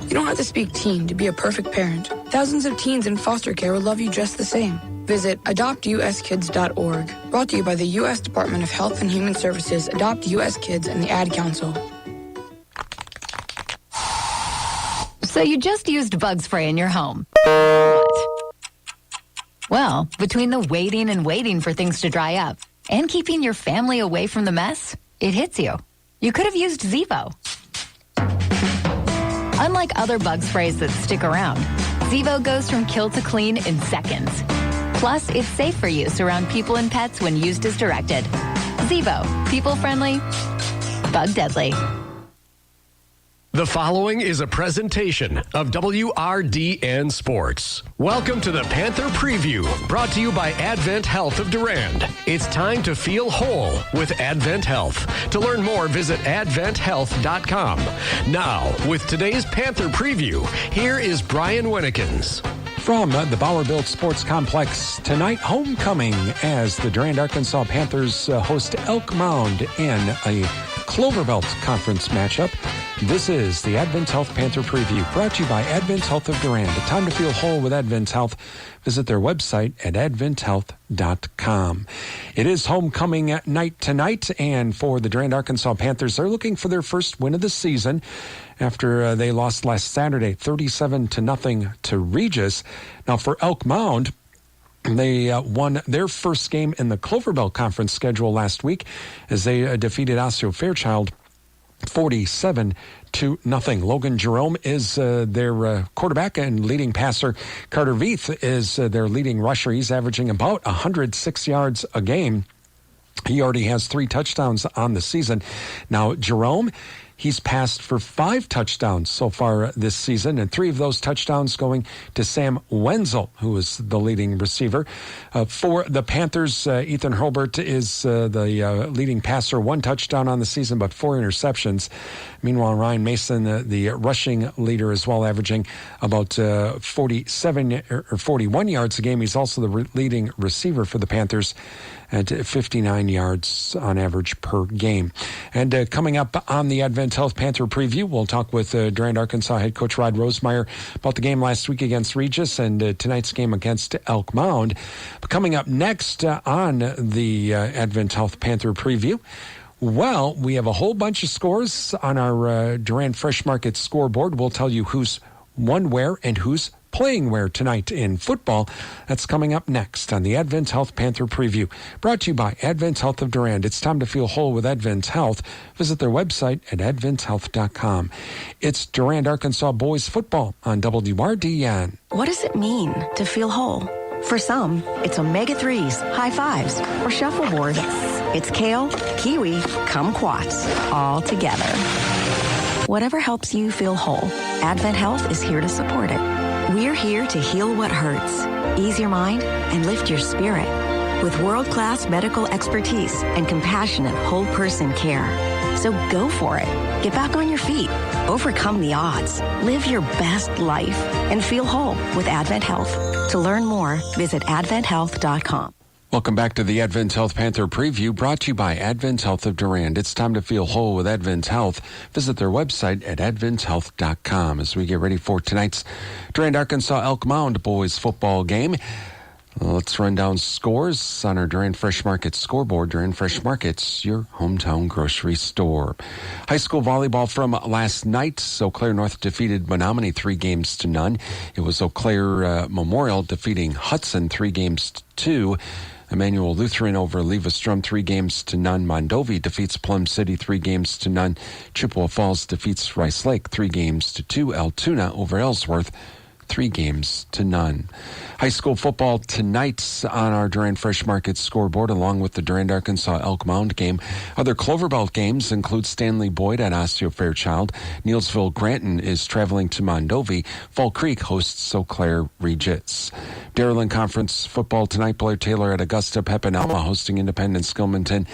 You don't have to speak teen to be a perfect parent. Thousands of teens in foster care will love you just the same. Visit adoptuskids.org. Brought to you by the U.S. Department of Health and Human Services, Adopt U.S. Kids, and the Ad Council. So you just used bug spray in your home. What? Well, between the waiting and waiting for things to dry up and keeping your family away from the mess, it hits you. You could have used Zevo. Unlike other bug sprays that stick around, Zevo goes from kill to clean in seconds. Plus, it's safe for use around people and pets when used as directed. Zevo, people-friendly, bug-deadly. The following is a presentation of WRDN Sports. Welcome to the Panther Preview, brought to you by Advent Health of Durand. It's time to feel whole with Advent Health. To learn more, visit adventhealth.com. Now, with today's Panther Preview, here is Brian Winnekins. From the Bowerbilt Sports Complex tonight, homecoming as the Durand-Arkansaw Panthers host Elk Mound in a Cloverbelt Conference matchup. This is the Advent Health Panther Preview, brought to you by Advent Health of Durand. A time to feel whole with Advent Health. Visit their website at adventhealth.com. It is homecoming night tonight, and for the Durand-Arkansaw Panthers, they're looking for their first win of the season after they lost last Saturday, 37-0 to Regis. Now, for Elk Mound, they won their first game in the Cloverbelt Conference schedule last week as they defeated Osseo Fairchild 47-0. Logan Jerome is their quarterback, and leading passer Carter Veith is their leading rusher. He's averaging about 106 yards a game. He already has 3 touchdowns on the season. Now, Jerome, he's passed for 5 touchdowns so far this season, and 3 of those touchdowns going to Sam Wenzel, who is the leading receiver. For the Panthers, Ethan Hurlbert is the leading passer, 1 touchdown on the season, but 4 interceptions. Meanwhile, Ryan Mason, the rushing leader as well, averaging about 47 or 41 yards a game. He's also the leading receiver for the Panthers at 59 yards on average per game. And coming up on the Advent Health Panther Preview, we'll talk with Durand-Arkansaw head coach Rod Rosemeyer about the game last week against Regis and tonight's game against Elk Mound. But coming up next on the Advent Health Panther Preview, well, we have a whole bunch of scores on our Durand Fresh Market scoreboard. We'll tell you who's won where and who's playing where tonight in football. That's coming up next on the Advent Health Panther Preview, brought to you by Advent Health of Durand. It's time to feel whole with Advent Health. Visit their website at adventhealth.com. It's Durand-Arkansaw boys football on WRDN. What does it mean to feel whole? For some, it's omega-3s, high fives, or shuffleboard. It's kale, kiwi, kumquats, all together. Whatever helps you feel whole, Advent Health is here to support it. We're here to heal what hurts, ease your mind, and lift your spirit with world-class medical expertise and compassionate whole-person care. So go for it. Get back on your feet. Overcome the odds. Live your best life and feel whole with Advent Health. To learn more, visit adventhealth.com. Welcome back to the Advent Health Panther Preview, brought to you by Advent Health of Durand. It's time to feel whole with Advent Health. Visit their website at adventhealth.com as we get ready for tonight's Durand-Arkansaw Elk Mound boys football game. Let's run down scores on our Durand Fresh Market scoreboard. Durand Fresh Market's your hometown grocery store. High school volleyball from last night. Eau Claire North defeated Menominee 3-0. It was Eau Claire Memorial defeating Hudson 3-2. Emmanuel Lutheran over Levistrom 3-0. Mondovi defeats Plum City 3-0. Chippewa Falls defeats Rice Lake 3-2. Altoona over Ellsworth 3-0. High school football tonight on our Durand Fresh Market scoreboard, along with the Durand-Arkansaw Elk Mound game. Other Cloverbelt games include Stanley Boyd at Osseo Fairchild. Neilsville Granton is traveling to Mondovi. Fall Creek hosts Eau Claire Regis. Dairyland Conference football tonight. Blair Taylor at Augusta. Pepin Alma hosting Independence Skillmanton.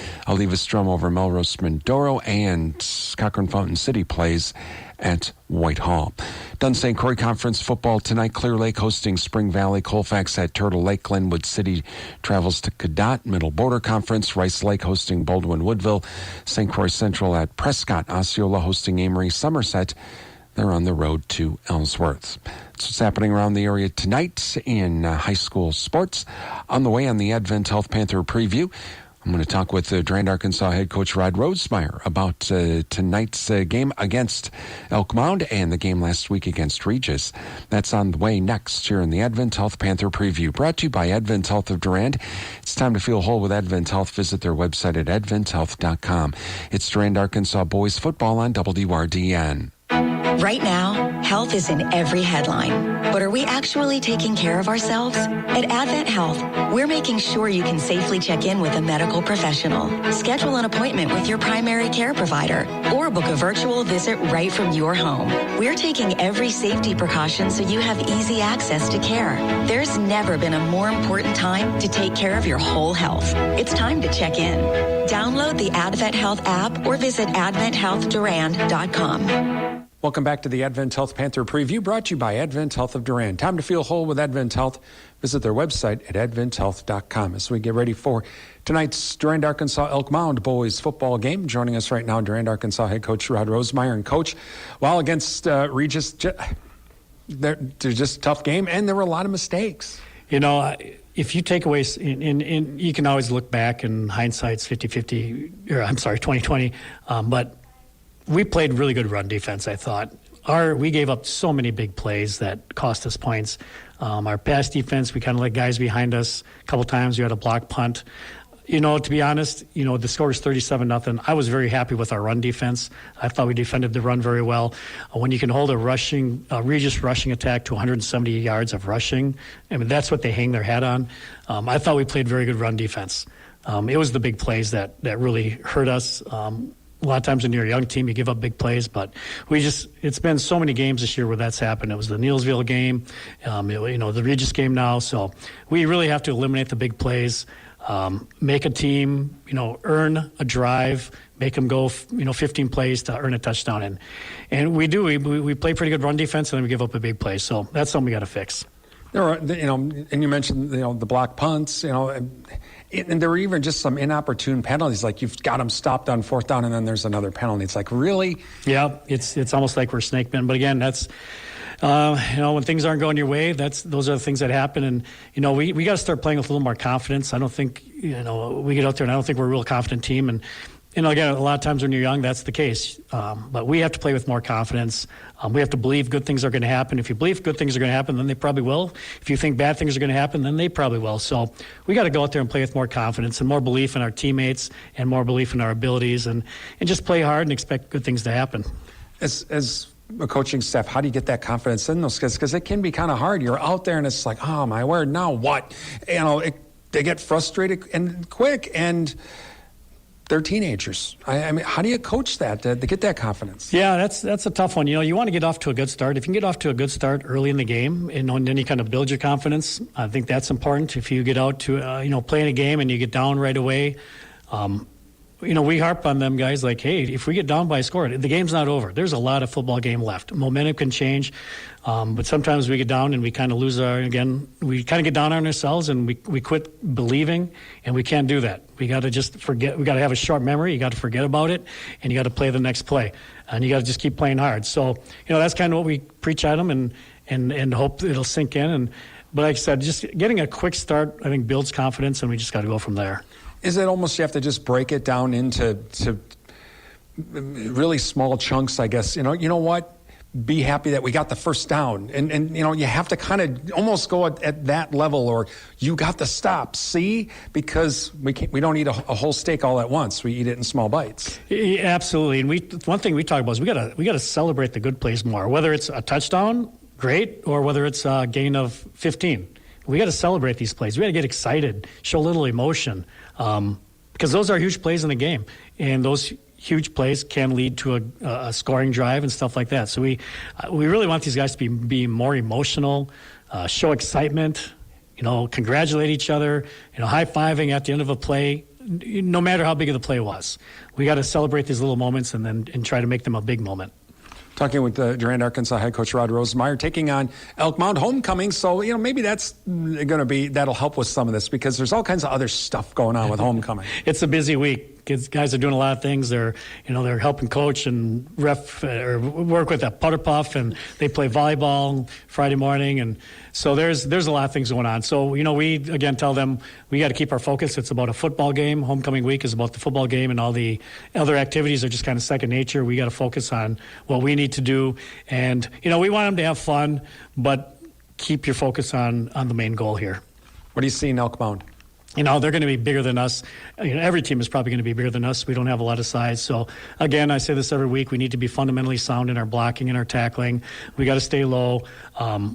Strum over Melrose Mindoro. And Cochrane Fountain City plays at Whitehall. Dunn St. Croix Conference football tonight. Clear Lake hosting Spring Valley. Colfax at Turtle Lake. Glenwood City travels to Cadott. Middle Border Conference. Rice Lake hosting Baldwin Woodville. St. Croix Central at Prescott. Osceola hosting Amory. Somerset They're on the road to Ellsworth. That's what's happening around the area tonight in high school sports. On the way on the Advent Health Panther preview, I'm going to talk with Durand-Arkansaw head coach Rod Rosemeyer about tonight's game against Elk Mound and the game last week against Regis. That's on the way next here in the Advent Health Panther preview, brought to you by Advent Health of Durand. It's time to feel whole with Advent Health. Visit their website at adventhealth.com. It's Durand-Arkansaw boys football on WRDN. Right now, health is in every headline. But are we actually taking care of ourselves? At Advent Health, we're making sure you can safely check in with a medical professional, schedule an appointment with your primary care provider, or book a virtual visit right from your home. We're taking every safety precaution so you have easy access to care. There's never been a more important time to take care of your whole health. It's time to check in. Download the Advent Health app or visit adventhealthdurand.com. Welcome back to the Advent Health Panther preview, brought to you by Advent Health of Durand. Time to feel whole with Advent Health. Visit their website at adventhealth.com. As we get ready for tonight's Durand-Arkansaw Elk Mound boys football game, joining us right now, Durand-Arkansaw head coach Rod Rosemeyer. And coach, while against Regis, they're just a tough game, and there were a lot of mistakes. You know, if you take away, and you can always look back, and hindsight's 50-50, or I'm sorry, 20-20, but we played really good run defense, I thought. We gave up so many big plays that cost us points. Our pass defense, we kind of let guys behind us. A couple times we had a block punt. You know, to be honest, the score is 37-0. I was very happy with our run defense. I thought we defended the run very well. When you can hold a Regis rushing attack to 170 yards of rushing, I mean, that's what they hang their hat on. I thought we played very good run defense. It was the big plays that really hurt us. A lot of times when you're a young team, you give up big plays, but it's been so many games this year where that's happened. It was the Neelsville game, the Regis game now. So we really have to eliminate the big plays, make a team, earn a drive, make them go, 15 plays to earn a touchdown. And we do. We play pretty good run defense, and then we give up a big play. So that's something we got to fix. There are, and you mentioned, the block punts, and there were even just some inopportune penalties, like you've got them stopped on fourth down, and then there's another penalty. It's like, really? Yeah, it's almost like we're snake bitten. But again, that's, when things aren't going your way, those are the things that happen. And, we got to start playing with a little more confidence. I don't think, we get out there, and I don't think we're a real confident team. And, again, a lot of times when you're young, that's the case. But we have to play with more confidence. We have to believe good things are going to happen. If you believe good things are going to happen, then they probably will. If you think bad things are going to happen, then they probably will. So we got to go out there and play with more confidence and more belief in our teammates and more belief in our abilities and just play hard and expect good things to happen. As a coaching staff, how do you get that confidence in those kids? Because it can be kind of hard. You're out there and it's like, oh, my word, now what? They get frustrated and quick, and they're teenagers. I mean, how do you coach that to get that confidence? Yeah, that's a tough one. You want to get off to a good start. If you can get off to a good start early in the game, and then you kind of build your confidence, I think that's important. If you get out to playing a game and you get down right away, we harp on them guys like, hey, if we get down by a score, the game's not over. There's a lot of football game left. Momentum can change, but sometimes we get down and we kind of lose we kind of get down on ourselves and we quit believing, and we can't do that. We got to just forget. We got to have a sharp memory. You got to forget about it, and you got to play the next play, and you got to just keep playing hard. So, that's kind of what we preach at them and hope it'll sink in. But like I said, just getting a quick start, I think, builds confidence, and we just got to go from there. Is it almost you have to just break it down into really small chunks, I guess? You know what? Be happy that we got the first down. And you have to kind of almost go at that level, or you got the stop. See? Because we don't eat a whole steak all at once. We eat it in small bites. Yeah, absolutely. And one thing we talk about is we got to celebrate the good plays more, whether it's a touchdown, great, or whether it's a gain of 15. We got to celebrate these plays. We got to get excited, show a little emotion, because those are huge plays in the game, and those huge plays can lead to a scoring drive and stuff like that. So we really want these guys to be more emotional, show excitement, congratulate each other, high-fiving at the end of a play, no matter how big of the play was. We got to celebrate these little moments and try to make them a big moment. Talking with Durand-Arkansaw head coach Rod Rosemeyer, taking on Elk Mound homecoming. So, maybe that'll help with some of this, because there's all kinds of other stuff going on with homecoming. It's a busy week. guys are doing a lot of things. They're helping coach and ref or work with that putter puff, and they play volleyball Friday morning, and so there's a lot of things going on. So we again tell them we got to keep our focus. It's about a football game. Homecoming week is about the football game, and all the other activities are just kind of second nature. We got to focus on what we need to do, and we want them to have fun, but keep your focus on the main goal here. What do you see in Elk Mound? They're going to be bigger than us. Every team is probably going to be bigger than us. We don't have a lot of size. So, again, I say this every week. We need to be fundamentally sound in our blocking and our tackling. We got to stay low.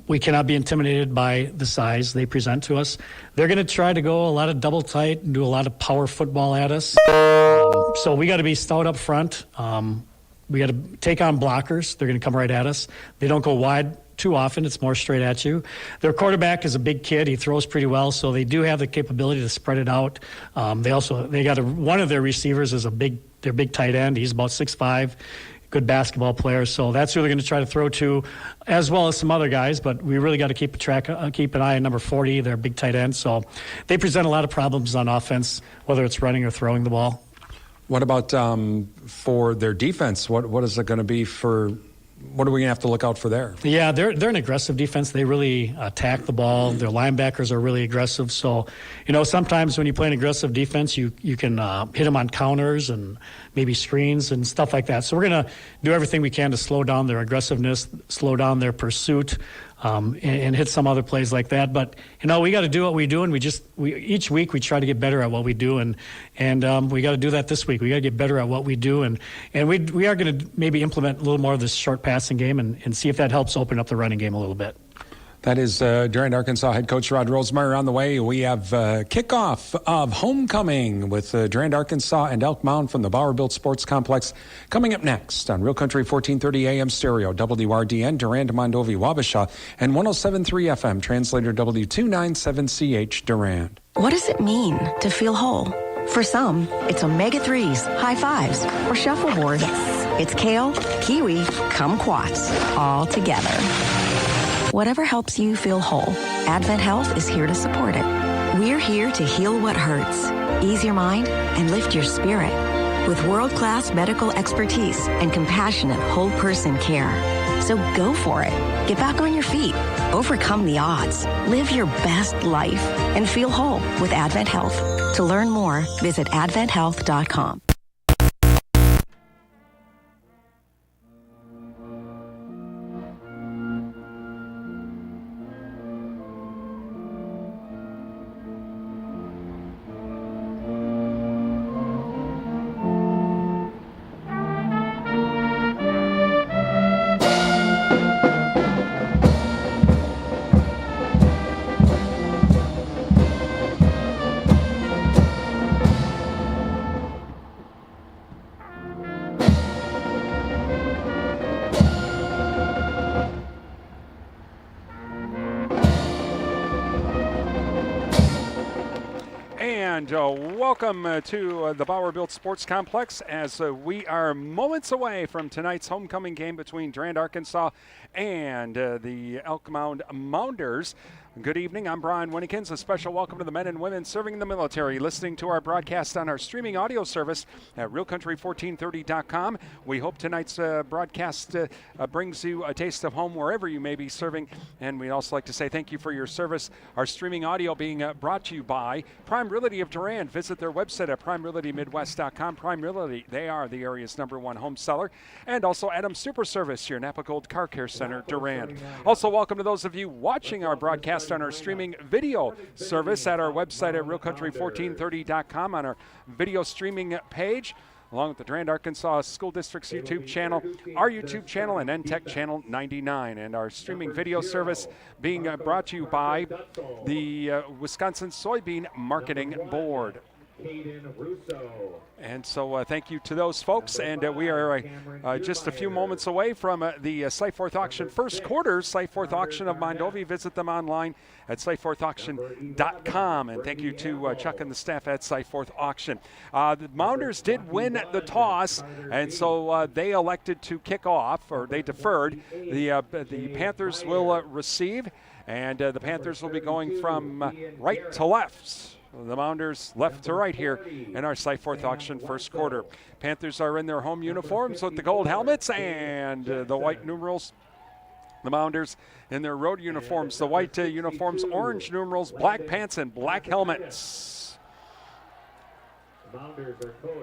We cannot be intimidated by the size they present to us. They're going to try to go a lot of double tight and do a lot of power football at us. So we got to be stout up front. We got to take on blockers. They're going to come right at us. They don't go wide too often. It's more straight at you. Their quarterback is a big kid. He throws pretty well, so they do have the capability to spread it out. They got one of their receivers is their big tight end. He's about 6'5", good basketball player. So that's who they're going to try to throw to, as well as some other guys. But we really got to keep an eye on number 40, their big tight end. So they present a lot of problems on offense, whether it's running or throwing the ball. What about for their defense? What is it going to be for? What are we going to have to look out for there? Yeah, they're an aggressive defense. They really attack the ball. Their linebackers are really aggressive. So, sometimes when you play an aggressive defense, you can hit them on counters and maybe screens and stuff like that. So we're going to do everything we can to slow down their aggressiveness, slow down their pursuit, and hit some other plays like that. But, we got to do what we do, and each week we try to get better at what we do, and we got to do that this week. We got to get better at what we do, and we are going to maybe implement a little more of this short passing game and see if that helps open up the running game a little bit. That is Durand-Arkansaw head coach Rod Rosemeyer on the way. We have kickoff of homecoming with Durand-Arkansaw and Elk Mound from the Bowerbilt Sports Complex coming up next on Real Country 1430 AM stereo, WRDN, Durand, Mondovi, Wabasha, and 107.3 FM, translator W297CH, Durand. What does it mean to feel whole? For some, it's omega-3s, high fives, or shuffleboard. It's kale, kiwi, kumquats, all together. Whatever helps you feel whole, Advent Health is here to support it. We're here to heal what hurts, ease your mind, and lift your spirit with world-class medical expertise and compassionate whole-person care. So go for it. Get back on your feet. Overcome the odds. Live your best life and feel whole with Advent Health. To learn more, visit adventhealth.com. And welcome to the Bowerbilt Sports Complex as we are moments away from tonight's homecoming game between Durand-Arkansaw and the Elk Mound Mounders. Good evening, I'm Brian Winnikins. A special welcome to the men and women serving in the military, listening to our broadcast on our streaming audio service at realcountry1430.com. We hope tonight's broadcast brings you a taste of home wherever you may be serving, and we'd also like to say thank you for your service. Our streaming audio being brought to you by Prime Realty of Durand. Visit their website at primerealtymidwest.com. Prime Realty, they are the area's #1 home seller, and also Adams Super Service, your Napa Gold Car Care Center, Durand. Also, welcome to those of you watching our broadcast on our streaming video service at our website at realcountry1430.com on our video streaming page, along with the Durand-Arkansaw School District's YouTube channel, our YouTube channel, and NTech Channel 99. And our streaming video service being brought to you by the Wisconsin Soybean Marketing Board. And so thank you to those folks, and we are just a few moments away from the Site Fourth Auction first quarter Site Fourth Auction of Mondovi. Visit them online at sitefourthauction.com, and thank you to Chuck and the staff at Site Fourth Auction. The Mounders did win the toss, and so they elected to kick off, or they deferred. The Panthers will receive, and the Panthers will be going from right to left. the Mounders left to right here in our Site 4th auction first quarter. Panthers are in their home uniforms with the gold helmets and the white numerals. The Mounders in their road uniforms, the white uniforms, orange numerals, black pants, and black helmets.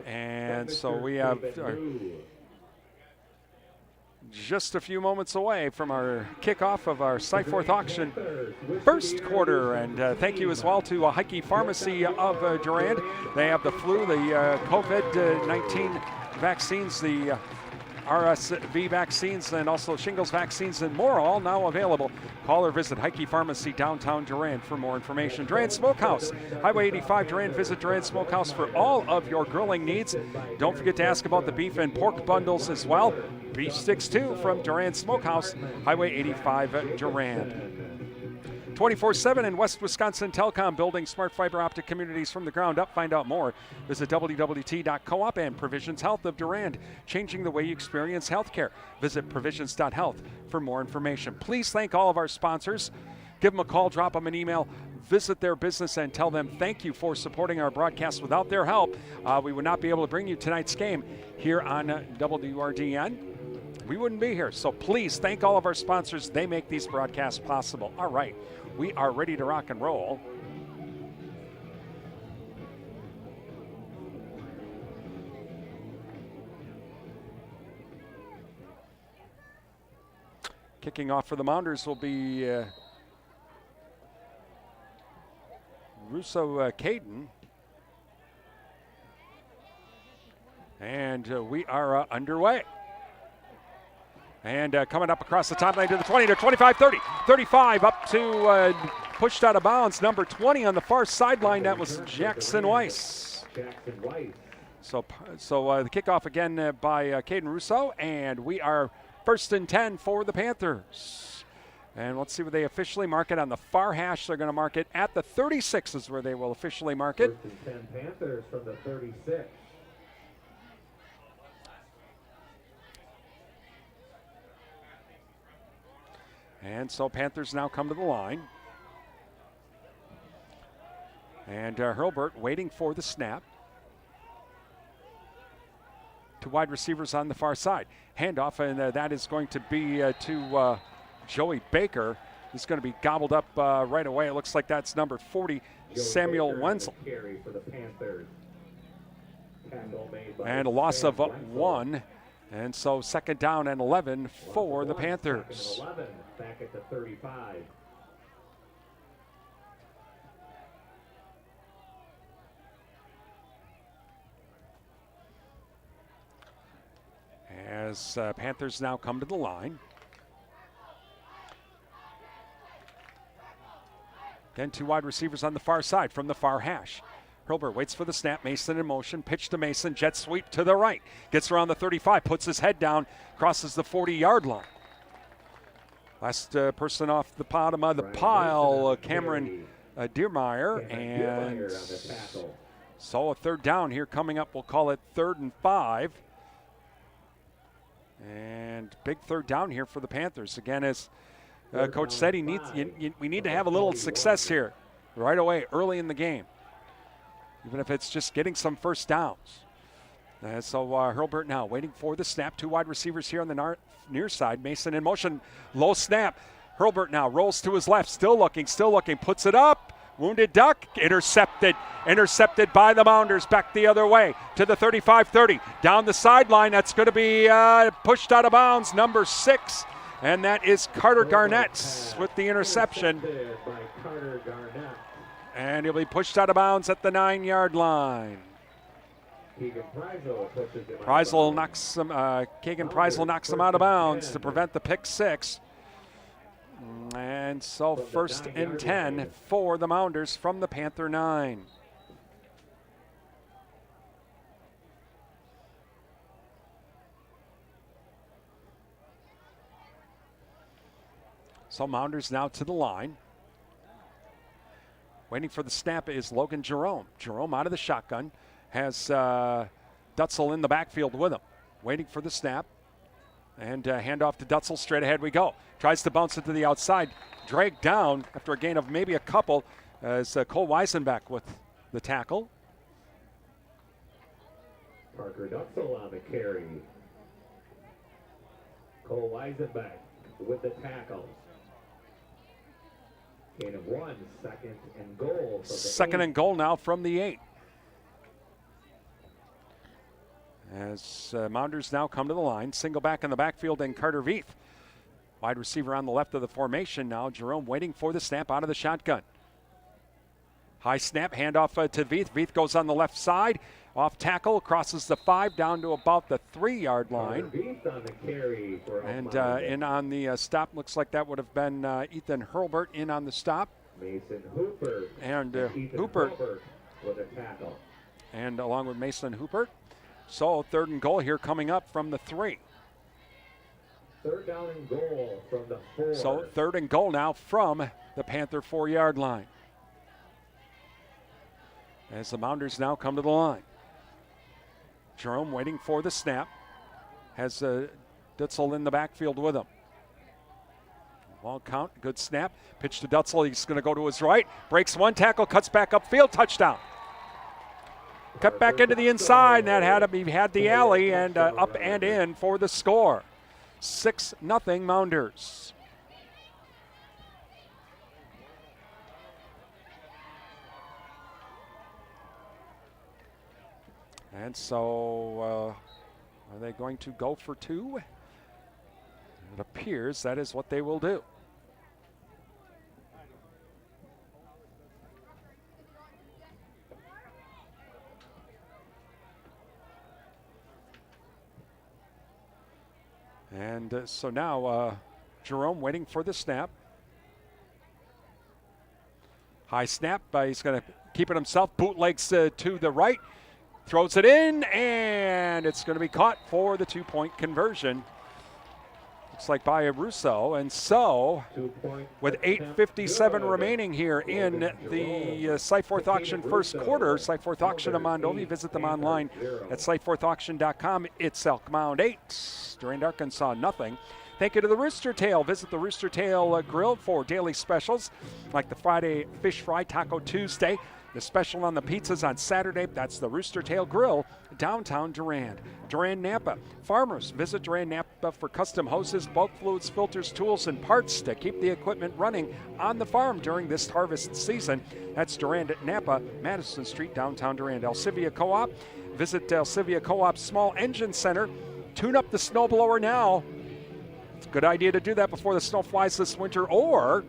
And so we have just a few moments away from our kickoff of our Site 4th auction first quarter. And thank you as well to Heike Pharmacy of Durand. They have the flu, the COVID-19 vaccines, the RSV vaccines, and also shingles vaccines and more, all now available. Call or visit Heike Pharmacy, downtown Durand for more information. Durand Smokehouse, Highway 85 Durand. Visit Durand Smokehouse for all of your grilling needs. Don't forget to ask about the beef and pork bundles as well. Beef sticks too from Durand Smokehouse, Highway 85 Durand. 24/7 in West Wisconsin Telecom, building smart fiber optic communities from the ground up. Find out more. Visit www.coop and Provisions Health of Durand, changing the way you experience healthcare. Visit provisions.health for more information. Please thank all of our sponsors. Give them a call, drop them an email, visit their business, and tell them thank you for supporting our broadcast. Without their help, we would not be able to bring you tonight's game here on WRDN. We wouldn't be here. So please thank all of our sponsors. They make these broadcasts possible. All right, we are ready to rock and roll. Kicking off for the Mounders will be Russo Caden. And we are underway. And coming up across the top lane to the 20 to 25, 30, 35 up to pushed out of bounds. Number 20 on the far sideline. That was Jackson Weiss. So the kickoff again by Caden Russo, and we are 1st and 10 for the Panthers. And let's see where they officially mark it on the far hash. They're going to mark it at the 36 is where they will officially mark it. 1st and 10 Panthers from the 36. And so Panthers now come to the line. And Hurlburt waiting for the snap. To wide receivers on the far side. Handoff, and that is going to be to Joey Baker. He's going to be gobbled up right away. It looks like that's number 40, Samuel Wenzel. And a loss of 1. And so 2nd down and 11 for the Panthers. 11 back at the 35. As Panthers now come to the line. Again, 2 wide receivers on the far side from the far hash. Hurlburt waits for the snap. Mason in motion. Pitch to Mason. Jet sweep to the right. Gets around the 35. Puts his head down. Crosses the 40-yard line. Last person off the bottom of the pile, Cameron Deermeyer. And so a 3rd down here coming up. We'll call it 3rd and 5. And big 3rd down here for the Panthers. Again, as Coach said, we need to have a little success here right away, early in the game. Even if it's just getting some first downs. So Hurlburt now waiting for the snap. 2 wide receivers here on the near side. Mason in motion. Low snap. Hurlburt now rolls to his left. Still looking. Puts it up. Wounded duck. Intercepted by the Mounders. Back the other way to the 35-30. Down the sideline. That's going to be pushed out of bounds. Number 6. And that is Carter Garnett with the interception. And he'll be pushed out of bounds at the 9-yard line. Keegan Preisel knocks him out of bounds to prevent the pick 6. And so 1st and 10 for the Mounders from the Panther 9. So Mounders now to the line. Waiting for the snap is Logan Jerome. Jerome out of the shotgun. Has Dutzel in the backfield with him. Waiting for the snap. And handoff to Dutzel. Straight ahead we go. Tries to bounce it to the outside. Dragged down after a gain of maybe a couple as Cole Weisenbeck with the tackle. Parker Duxell on the carry. Cole Weisenbeck with the tackle. Gain of 1, second and goal. Second and goal now from the 8. As Mounders now come to the line. Single back in the backfield and Carter Veith. Wide receiver on the left of the formation now. Jerome waiting for the snap out of the shotgun. High snap, handoff to Veith. Veith goes on the left side. Off tackle, crosses the 5 down to about the 3-yard line. And in on the stop, looks like that would have been Ethan Hurlbert in on the stop. Mason Hooper. And Ethan Hooper. With a tackle. And along with Mason Hoopert. So third and goal here coming up from the 3. Third down and goal from the 4. So third and goal now from the Panther 4-yard line. As the Mounders now come to the line. Jerome waiting for the snap. Has Dutzel in the backfield with him. Long count, good snap. Pitch to Dutzel, he's going to go to his right. Breaks one tackle, cuts back upfield, touchdown. Cut back into the inside, and that had the alley and up and in for the score. 6-0 Mounders. And so, are they going to go for 2? It appears that is what they will do. And so now, Jerome waiting for the snap. High snap, he's going to keep it himself, bootlegs to the right. Throws it in, and it's going to be caught for the 2-point conversion. Looks like by Russo. And so, with 8:57 remaining here in the Site4th Auction first quarter, Site4th Auction of Mondovi, visit them online at site4thauction.com. It's Elk Mound 8, Durand-Arkansaw nothing. Thank you to the Rooster Tail. Visit the Rooster Tail Grill for daily specials like the Friday Fish Fry Taco Tuesday. The special on the pizzas on Saturday, that's the Rooster Tail Grill, downtown Durand. Durand Napa. Farmers, visit Durand Napa for custom hoses, bulk fluids, filters, tools, and parts to keep the equipment running on the farm during this harvest season. That's Durand Napa, Madison Street, downtown Durand. Alcivia Co-op. Visit Alcivia Co-op Small Engine Center. Tune up the snowblower now. It's a good idea to do that before the snow flies this winter, or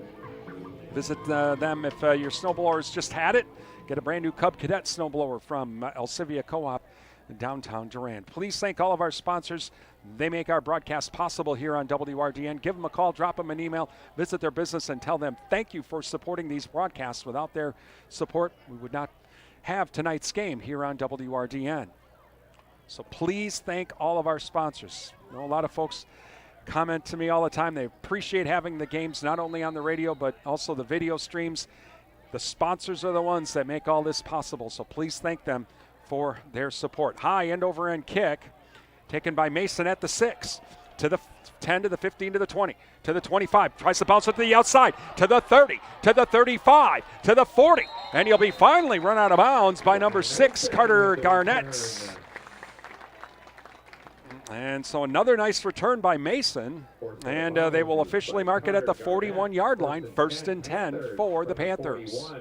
visit them if your snowblower's just had it. Get a brand new Cub Cadet snowblower from Alcivia Co-op in downtown Durand. Please thank all of our sponsors. They make our broadcast possible here on WRDN. Give them a call, drop them an email, visit their business, and tell them thank you for supporting these broadcasts. Without their support, we would not have tonight's game here on WRDN. So please thank all of our sponsors. I know a lot of folks comment to me all the time. They appreciate having the games not only on the radio but also the video streams. The sponsors are the ones that make all this possible, so please thank them for their support. High end-over-end kick taken by Mason at the 6, to the 10, to the 15, to the 20, to the 25. Tries to bounce it to the outside, to the 30, to the 35, to the 40, and he'll be finally run out of bounds by number 6, Carter Garnett. And so another nice return by Mason, and they will officially mark it at the 41-yard line, 1st and 10 for the Panthers.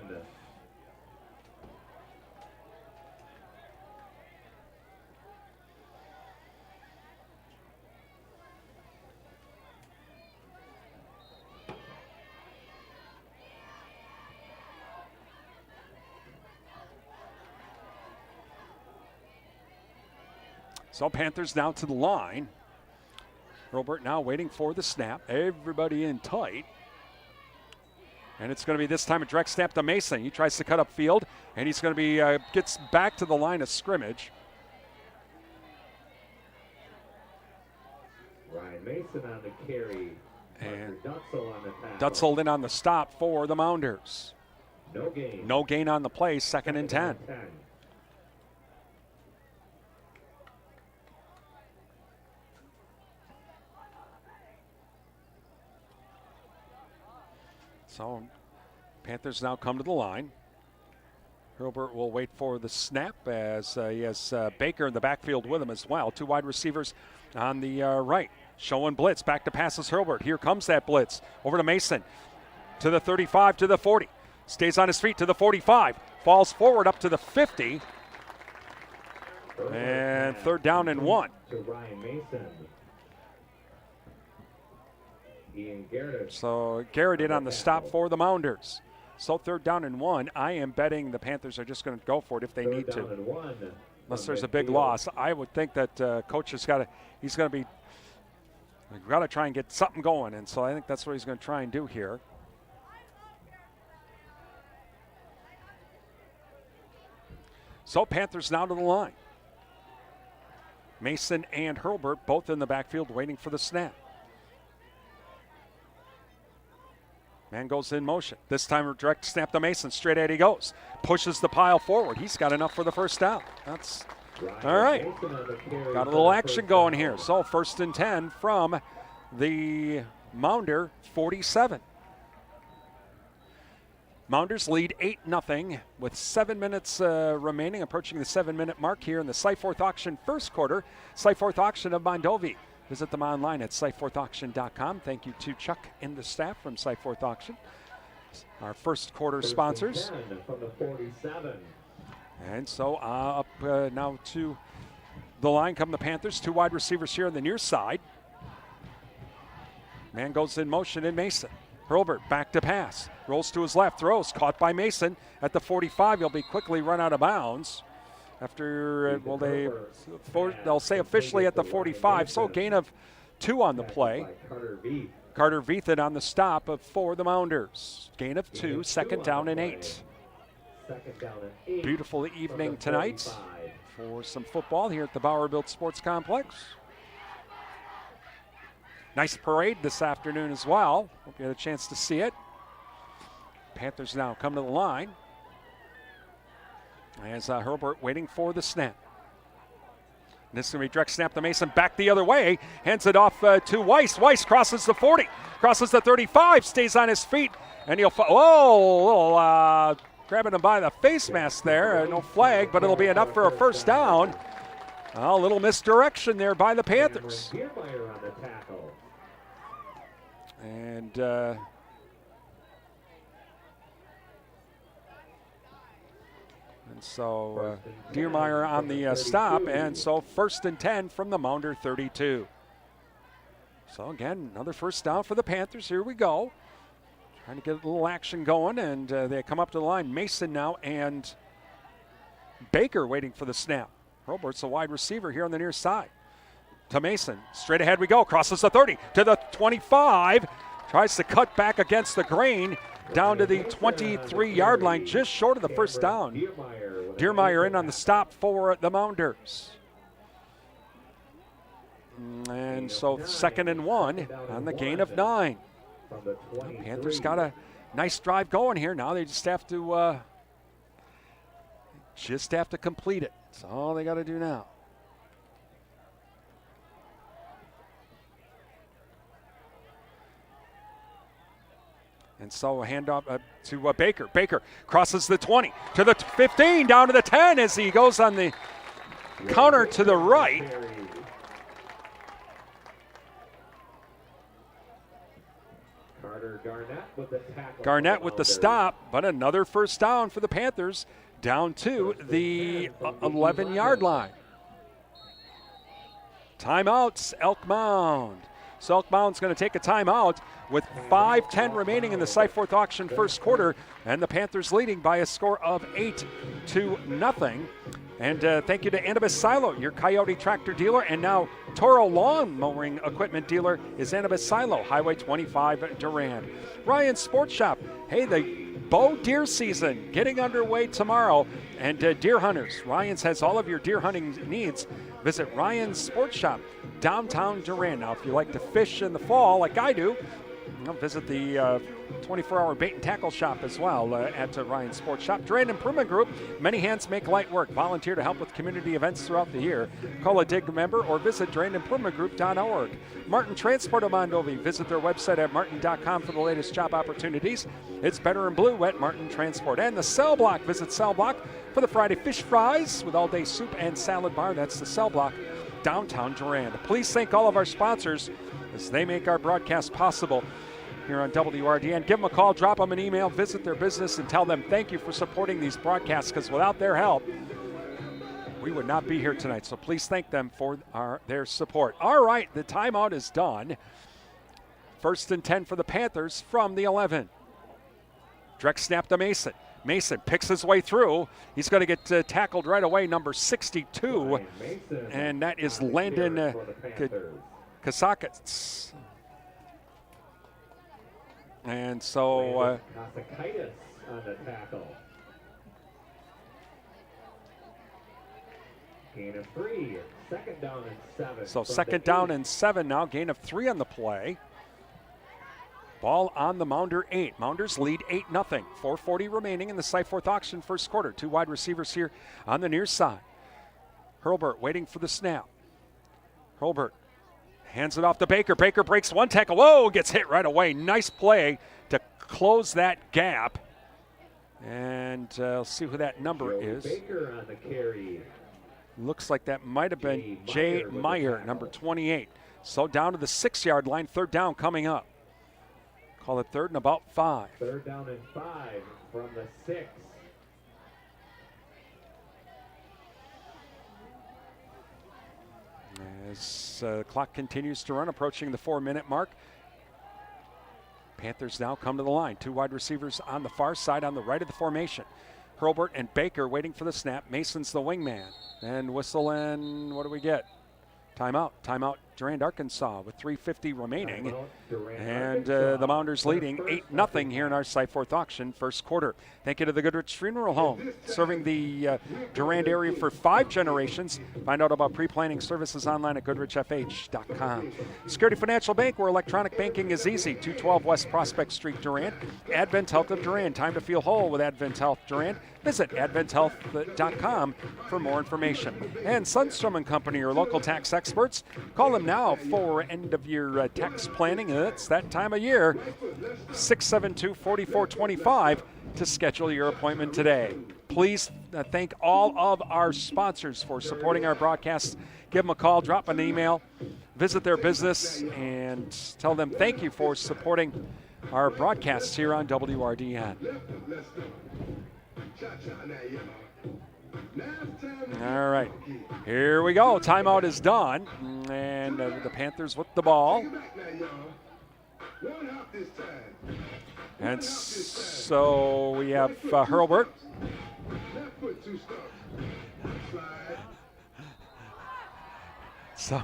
So Panthers now to the line. Robert now waiting for the snap. Everybody in tight. And it's going to be this time a direct snap to Mason. He tries to cut up field, and he's going to be gets back to the line of scrimmage. Ryan Mason on the carry. And Dutzel on the tackle. Dutzel in on the stop for the Mounders. No gain. No gain on the play, 2nd and 10. So Panthers now come to the line. Hurlburt will wait for the snap as he has Baker in the backfield with him as well. 2 wide receivers on the right. Showing blitz. Back to passes Hurlburt. Here comes that blitz. Over to Mason. To the 35, to the 40. Stays on his feet to the 45. Falls forward up to the 50. And 3rd down and 1. To Ryan Mason. Ian Garrett. So Garrett in on the stop for the Mounders. So 3rd down and 1. I am betting the Panthers are just going to go for it if they need to. Unless there's a big loss. I would think that coach has got to, he's going to be, we've got to try and get something going. And so I think that's what he's going to try and do here. So Panthers now to the line. Mason and Hurlburt both in the backfield waiting for the snap. Man goes in motion. This time a direct snap to Mason. Straight ahead he goes. Pushes the pile forward. He's got enough for the 1st down. That's all right. Got a little action going here. So 1st and 10 from the Mounder 47. Mounders lead 8-0 with 7 minutes remaining, approaching the 7-minute mark here in the Cyforth Auction first quarter. Cyforth Auction of Mondovi. Visit them online at cyforthauction.com. Thank you to Chuck and the staff from Cyforth Auction, our first quarter sponsors. From the 47. And so up now to the line come the Panthers. 2 wide receivers here on the near side. Man goes in motion in Mason. Hurlburt back to pass. Rolls to his left. Throws. Caught by Mason at the 45. He'll be quickly run out of bounds. After, they'll say officially at the 45. So gain of 2 on the play. Carter Viethan on the stop for the Mounders. Gain of 2. 2nd down and 8. Beautiful evening tonight for some football here at the Bowerbilt Sports Complex. Nice parade this afternoon as well. Hope you had a chance to see it. Panthers now come to the line. As Hurlburt waiting for the snap. And this is going to be direct snap to Mason. Back the other way. Hands it off to Weiss. Weiss crosses the 40. Crosses the 35. Stays on his feet. And he'll... grabbing him by the face mask there. No flag, but it'll be enough for a 1st down. A little misdirection there by the Panthers. And so Diermeyer on the stop, and so 1st and 10 from the Mounder 32. So again, another 1st down for the Panthers. Here we go. Trying to get a little action going, and they come up to the line. Mason now and Baker waiting for the snap. Hurlburt's a wide receiver here on the near side. To Mason. Straight ahead we go. Crosses the 30 to the 25. Tries to cut back against the grain down to the 23-yard line, just short of the 1st down. Diermeyer in on the stop for the Mounders. And so 2nd and 1 on the gain of 9. The Panthers got a nice drive going here. Now they just have to complete it. That's all they got to do now. And so a handoff to Baker. Baker crosses the 20 to the 15, down to the 10 as he goes on the counter to the right. Garnett with the stop, but another 1st down for the Panthers down to the 11-yard line. Timeouts, Elk Mound. So Elk Mound's going to take a timeout with 5:10 remaining in the Cyforth Auction first quarter, and the Panthers leading by a score of 8-0. And thank you to Annabis Silo, your Coyote tractor dealer, and now Toro lawn mowing equipment dealer is Annabis Silo, Highway 25 Durand. Ryan's Sports Shop. Hey, the bow deer season getting underway tomorrow, and deer hunters. Ryan's has all of your deer hunting needs. Visit Ryan's Sports Shop, downtown Durand. Now, if you like to fish in the fall like I do, Visit the 24-hour bait and tackle shop as well at Ryan's Sports Shop. Durand Improvement Group, many hands make light work. Volunteer to help with community events throughout the year. Call a DIG member or visit durandimprovementgroup.org. Martin Transport of Mondovi. Visit their website at martin.com for the latest job opportunities. It's better in blue at Martin Transport. And the Cell Block. Visit Cell Block for the Friday fish fries with all-day soup and salad bar. That's the Cell Block, downtown Durand. Please thank all of our sponsors as they make our broadcast possible here on WRDN. Give them a call, drop them an email, visit their business, and tell them thank you for supporting these broadcasts, because without their help, we would not be here tonight. So please thank them for their support. All right, the timeout is done. 1st and 10 for the Panthers from the 11. Dreck snap to Mason. Mason picks his way through. He's going to get tackled right away, number 62, and that is Landon Kasakis. And so on the tackle. Gain of 3, 2nd down and 7. So 2nd down and 7 now, gain of 3 on the play. Ball on the Mounder 8. Mounders lead 8-0. 4:40 remaining in the Cyforth auction first quarter. 2 wide receivers here on the near side. Hurlburt waiting for the snap. Hurlburt hands it off to Baker. Baker breaks one tackle. Whoa, gets hit right away. Nice play to close that gap. And let's see who that number is. Baker on the carry. Looks like that might have been Jay Meyer, number 28. So down to the 6-yard line, 3rd down coming up. Call it 3rd and about 5. 3rd down and 5 from the 6. As the clock continues to run, approaching the 4-minute mark. Panthers now come to the line. 2 wide receivers on the far side on the right of the formation. Hurlburt and Baker waiting for the snap. Mason's the wingman. And whistle, and what do we get? Timeout. Timeout, Durand-Arkansaw with 3:50 remaining. And the Mounders leading 8-0 here in our Cyforth auction first quarter. Thank you to the Goodrich Funeral Home, serving the Durand area for 5 generations. Find out about pre-planning services online at goodrichfh.com. Security Financial Bank, where electronic banking is easy. 212 West Prospect Street, Durand. Advent Health of Durand. Time to feel whole with Advent Health Durand. Visit adventhealth.com for more information. And Sundstrom & Company, your local tax experts. Call them now for end-of-year tax planning. It's that time of year. 672-4425 to schedule your appointment today. Please thank all of our sponsors for supporting our broadcasts. Give them a call, drop an email, visit their business, and tell them thank you for supporting our broadcasts here on WRDN. All right, here we go. Timeout is done, and the Panthers with the ball. And so we have Hurlburt. So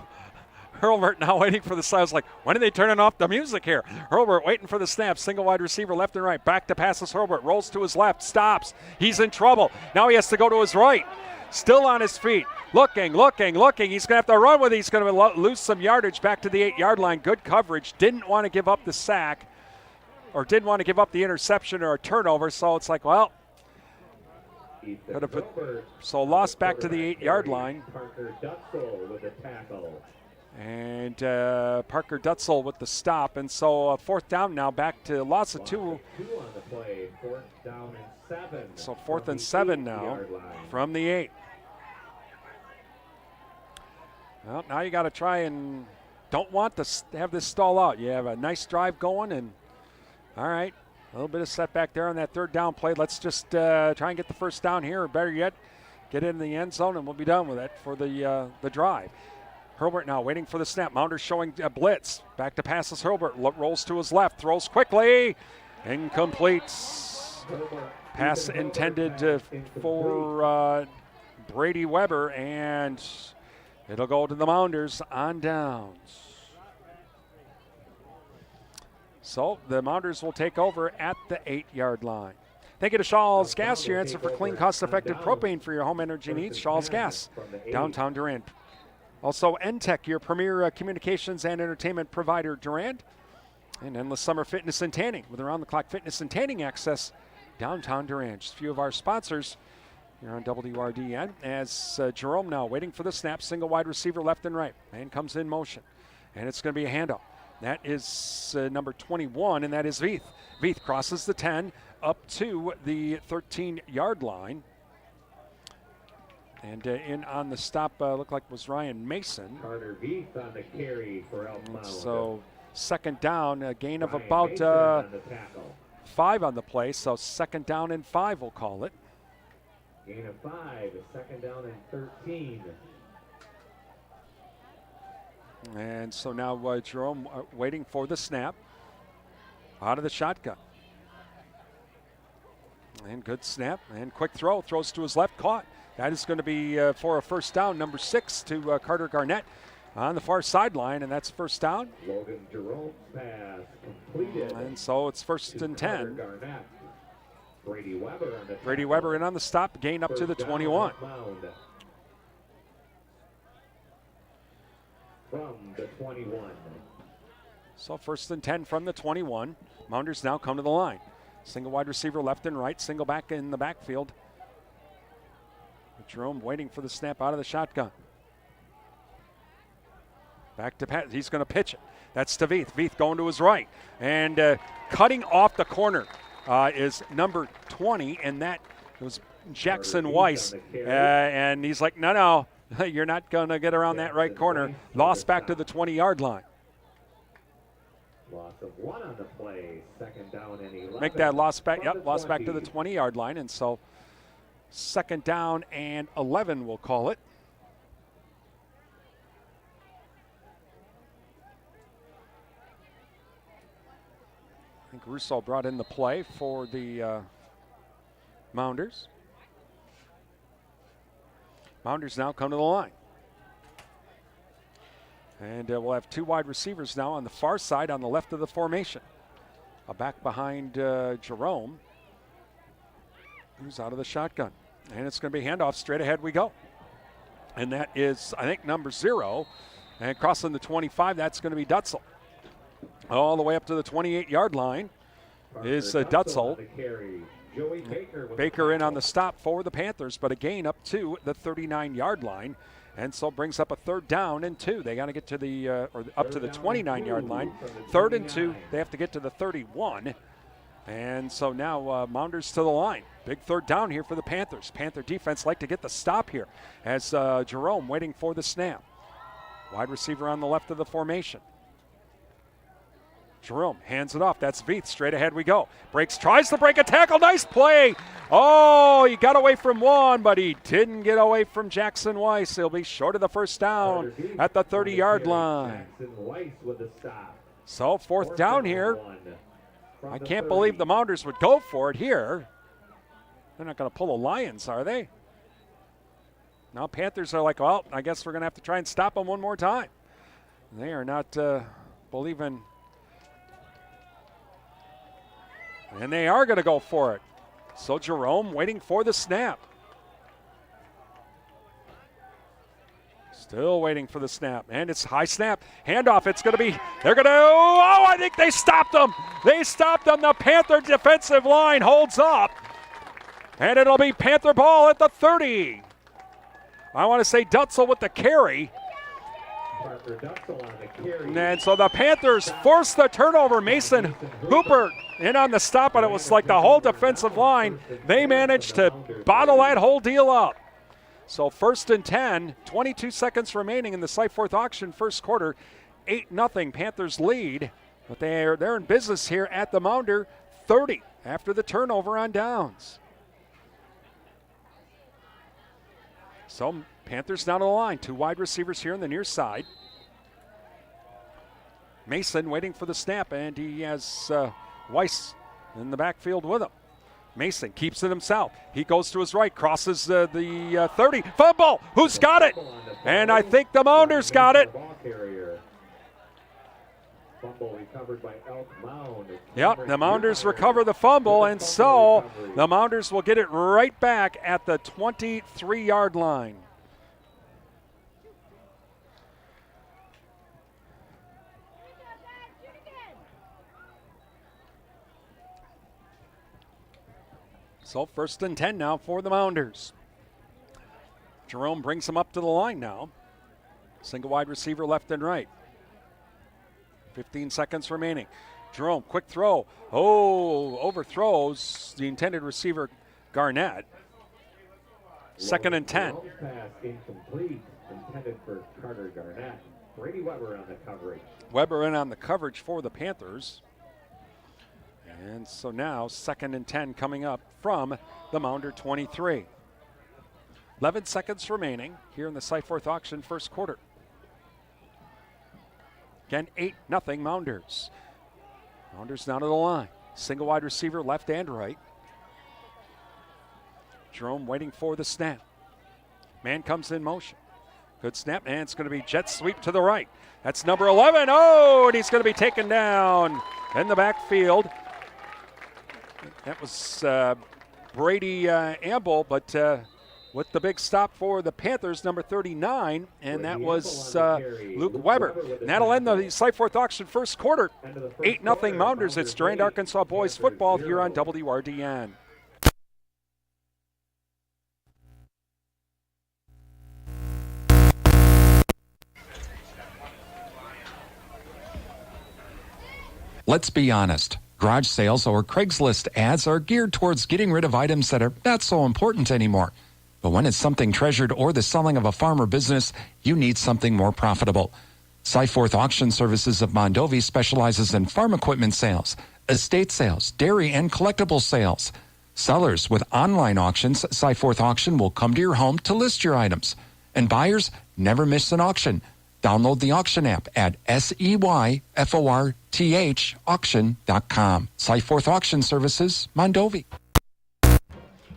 Hurlburt now waiting for the side. I was like, when are they turning off the music here? Hurlburt waiting for the snap. Single wide receiver left and right. Back to passes Hurlburt. Rolls to his left. Stops. He's in trouble. Now he has to go to his right. Still on his feet. Looking. He's going to have to run with it. He's going to lose some yardage back to the 8-yard line. Good coverage. Didn't want to give up the sack, or didn't want to give up the interception or a turnover. So it's like, well, so lost back to the 8-yard line. Parker Dutzel with a tackle. And Parker Dutzel with the stop. And so 4th down now, back to loss of 2. 2 on the play, 4th down and 7. So 4th and 7 now from the 8. Well, now you got to try and don't want to have this stall out. You have a nice drive going, and all right, a little bit of setback there on that 3rd down play. Let's just try and get the 1st down here, or better yet, get in the end zone, and we'll be done with it for the drive. Hurlburt now waiting for the snap. Mounder showing a blitz. Back to passes Hurlburt. Rolls to his left. Throws quickly. Incomplete. Pass intended for Brady Weber, and it'll go to the Mounders on downs. So the Mounders will take over at the 8-yard line. Thank you to Shaw's Gas, your answer for clean, cost-effective propane for your home energy needs. Shaw's Gas, downtown Durand. Also, NTech, your premier communications and entertainment provider, Durand. And Endless Summer Fitness and Tanning with around-the-clock fitness and tanning access downtown Durand. Just a few of our sponsors here on WRDN. As Jerome now waiting for the snap, single wide receiver left and right. Man comes in motion, and it's going to be a handoff. That is number 21, and that is Veith. Veith crosses the 10 up to the 13-yard line. And in on the stop, looked like was Ryan Mason. Carter Veith on the carry for Elk Mound. So second down, a gain of Ryan about Mason on the tackle. 5 on the play. So second down and 5, we'll call it. Gain of 5, second down and 13. And so now Jerome waiting for the snap. Out of the shotgun. And good snap and quick throw. Throws to his left, caught. That is going to be for a first down, number 6 to Carter Garnett on the far sideline, and that's first down. Logan Jerome's pass completed. And so it's first and 10. Garnett. Brady Weber on the Brady Weber in on the stop, gain up to the 21. Mound. From the 21. So first and 10 from the 21. Mounders now come to the line. Single wide receiver left and right, single back in the backfield. Jerome waiting for the snap out of the shotgun. Back to Pat. He's going to pitch it. That's to Veith. Veith going to his right. And cutting off the corner is number 20, and that was Jackson Weiss. And he's like, no, you're not going to get around that right corner. Lost back to the 20-yard line. Loss of 1 on the play. Second down and 11. Make that loss back. Yep, lost back to the 20-yard line. And so second down and 11, we'll call it. I think Russo brought in the play for the Mounders. Mounders now come to the line. And we'll have 2 wide receivers now on the far side on the left of the formation. A back behind Jerome, who's out of the shotgun. And it's going to be handoff. Straight ahead we go. And that is, I think, number 0. And crossing the 25, that's going to be Dutzel. All the way up to the 28-yard line is Dutzel. Baker in on the stop for the Panthers, but a gain up to the 39-yard line. And so brings up a third down and 2. They got to get to the, or up to the 29-yard line. Third and 2, they have to get to the 31. And so now Mounders to the line. Big third down here for the Panthers. Panther defense like to get the stop here as Jerome waiting for the snap. Wide receiver on the left of the formation. Jerome hands it off. That's Veith. Straight ahead we go. Tries to break a tackle. Nice play. Oh, he got away from 1, but he didn't get away from Jackson Weiss. He'll be short of the first down at the 30-yard line. So fourth down here. I can't believe the Mounders would go for it here. They're not going to pull the Lions, are they? Now Panthers are like, well, I guess we're going to have to try and stop them one more time. They are not believing. And they are going to go for it. So Jerome waiting for the snap. Still waiting for the snap. And it's high snap. Handoff. It's going to be, they're going to, oh, I think they stopped them. They stopped them. The Panther defensive line holds up. And it'll be Panther ball at the 30. I want to say Dutzel with the carry. And so the Panthers force the turnover. Mason Hooper in on the stop, but it was like the whole defensive line. They managed to bottle that whole deal up. So first and 10, 22 seconds remaining in the Cyforth auction first quarter. 8-0 Panthers lead, but they're in business here at the Mounder 30 after the turnover on downs. So Panthers down to the line. 2 wide receivers here on the near side. Mason waiting for the snap, and he has Weiss in the backfield with him. Mason keeps it himself. He goes to his right, crosses the 30. Fumble! Who's got it? And I think the Mounders got it. Fumble recovered by Elk Mound. Yep, the Mounders recover the fumble, and so the Mounders will get it right back at the 23-yard line. So 1st and 10 now for the Mounders. Jerome brings them up to the line now. Single wide receiver left and right. 15 seconds remaining. Jerome, quick throw. Oh, overthrows the intended receiver, Garnett. 2nd and 10. Pass incomplete, intended for Carter Garnett. Brady Weber on the coverage. Weber in on the coverage for the Panthers. And so now 2nd and 10 coming up from the Mounder 23. 11 seconds remaining here in the Cyforth Auction first quarter. Again, 8-0 Mounders. Mounders down to the line. Single wide receiver left and right. Jerome waiting for the snap. Man comes in motion. Good snap, and it's going to be jet sweep to the right. That's number 11. Oh, and he's going to be taken down in the backfield. That was Brady Amble, but with the big stop for the Panthers, number 39, and that was Luke Weber. And that'll end the Cyforth Auction first quarter. 8-0 Mounders. It's Durand-Arkansaw boys football here on WRDN. Let's be honest. Garage sales or Craigslist ads are geared towards getting rid of items that are not so important anymore. But when it's something treasured or the selling of a farm or business, you need something more profitable. Cyforth Auction Services of Mondovi specializes in farm equipment sales, estate sales, dairy and collectible sales. Sellers with online auctions, Cyforth Auction will come to your home to list your items. And buyers never miss an auction. Download the auction app at SEYFORTH auction.com. Cyforth Auction Services, Mondovi.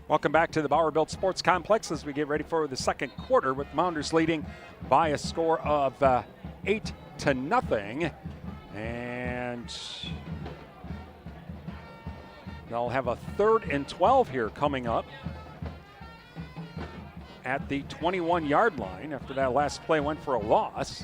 Welcome back to the Bauer-Built Sports Complex as we get ready for the second quarter with Mounders leading by a score of 8-0. And they'll have a 3rd and 12 here coming up at the 21-yard line after that last play went for a loss.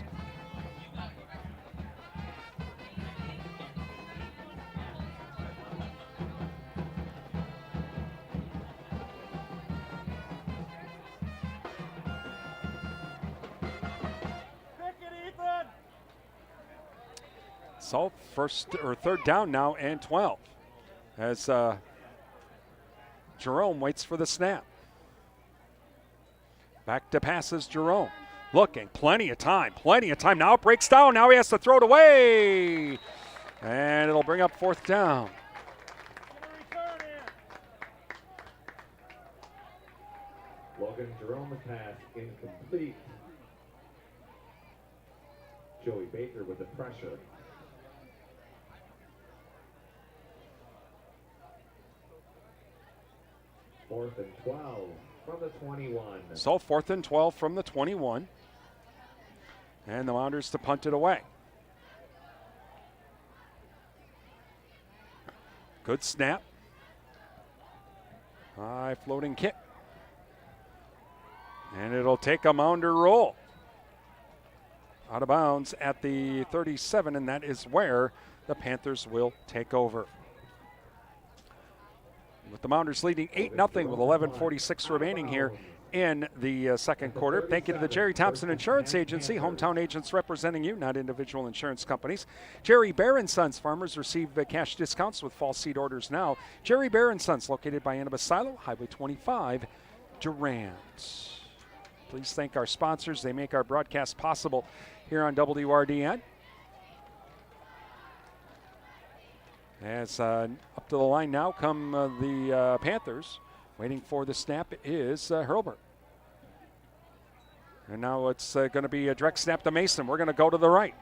So 3rd down now and 12 as Jerome waits for the snap. Back to passes Jerome. Looking, plenty of time. Now it breaks down. Now he has to throw it away. And it'll bring up 4th down. Logan Jerome pass incomplete. Joey Baker with the pressure. Fourth and 12 from the 21. So 4th and 12 from the 21. And the Mounders to punt it away. Good snap. High floating kick. And it'll take a Mounder roll. Out of bounds at the 37, and that is where the Panthers will take over. With the Mounders leading 8-0 with 11:46 remaining here in the second quarter. Thank you to the Jerry Thompson Insurance Agency, hometown agents representing you, not individual insurance companies. Jerry Bear & Sons farmers receive cash discounts with fall seed orders now. Jerry Bear & Sons, located by Annabas Silo, Highway 25, Durand. Please thank our sponsors. They make our broadcast possible here on WRDN. As up to the line now come the Panthers. Waiting for the snap is Hurlburt. And now it's going to be a direct snap to Mason. We're going to go to the right.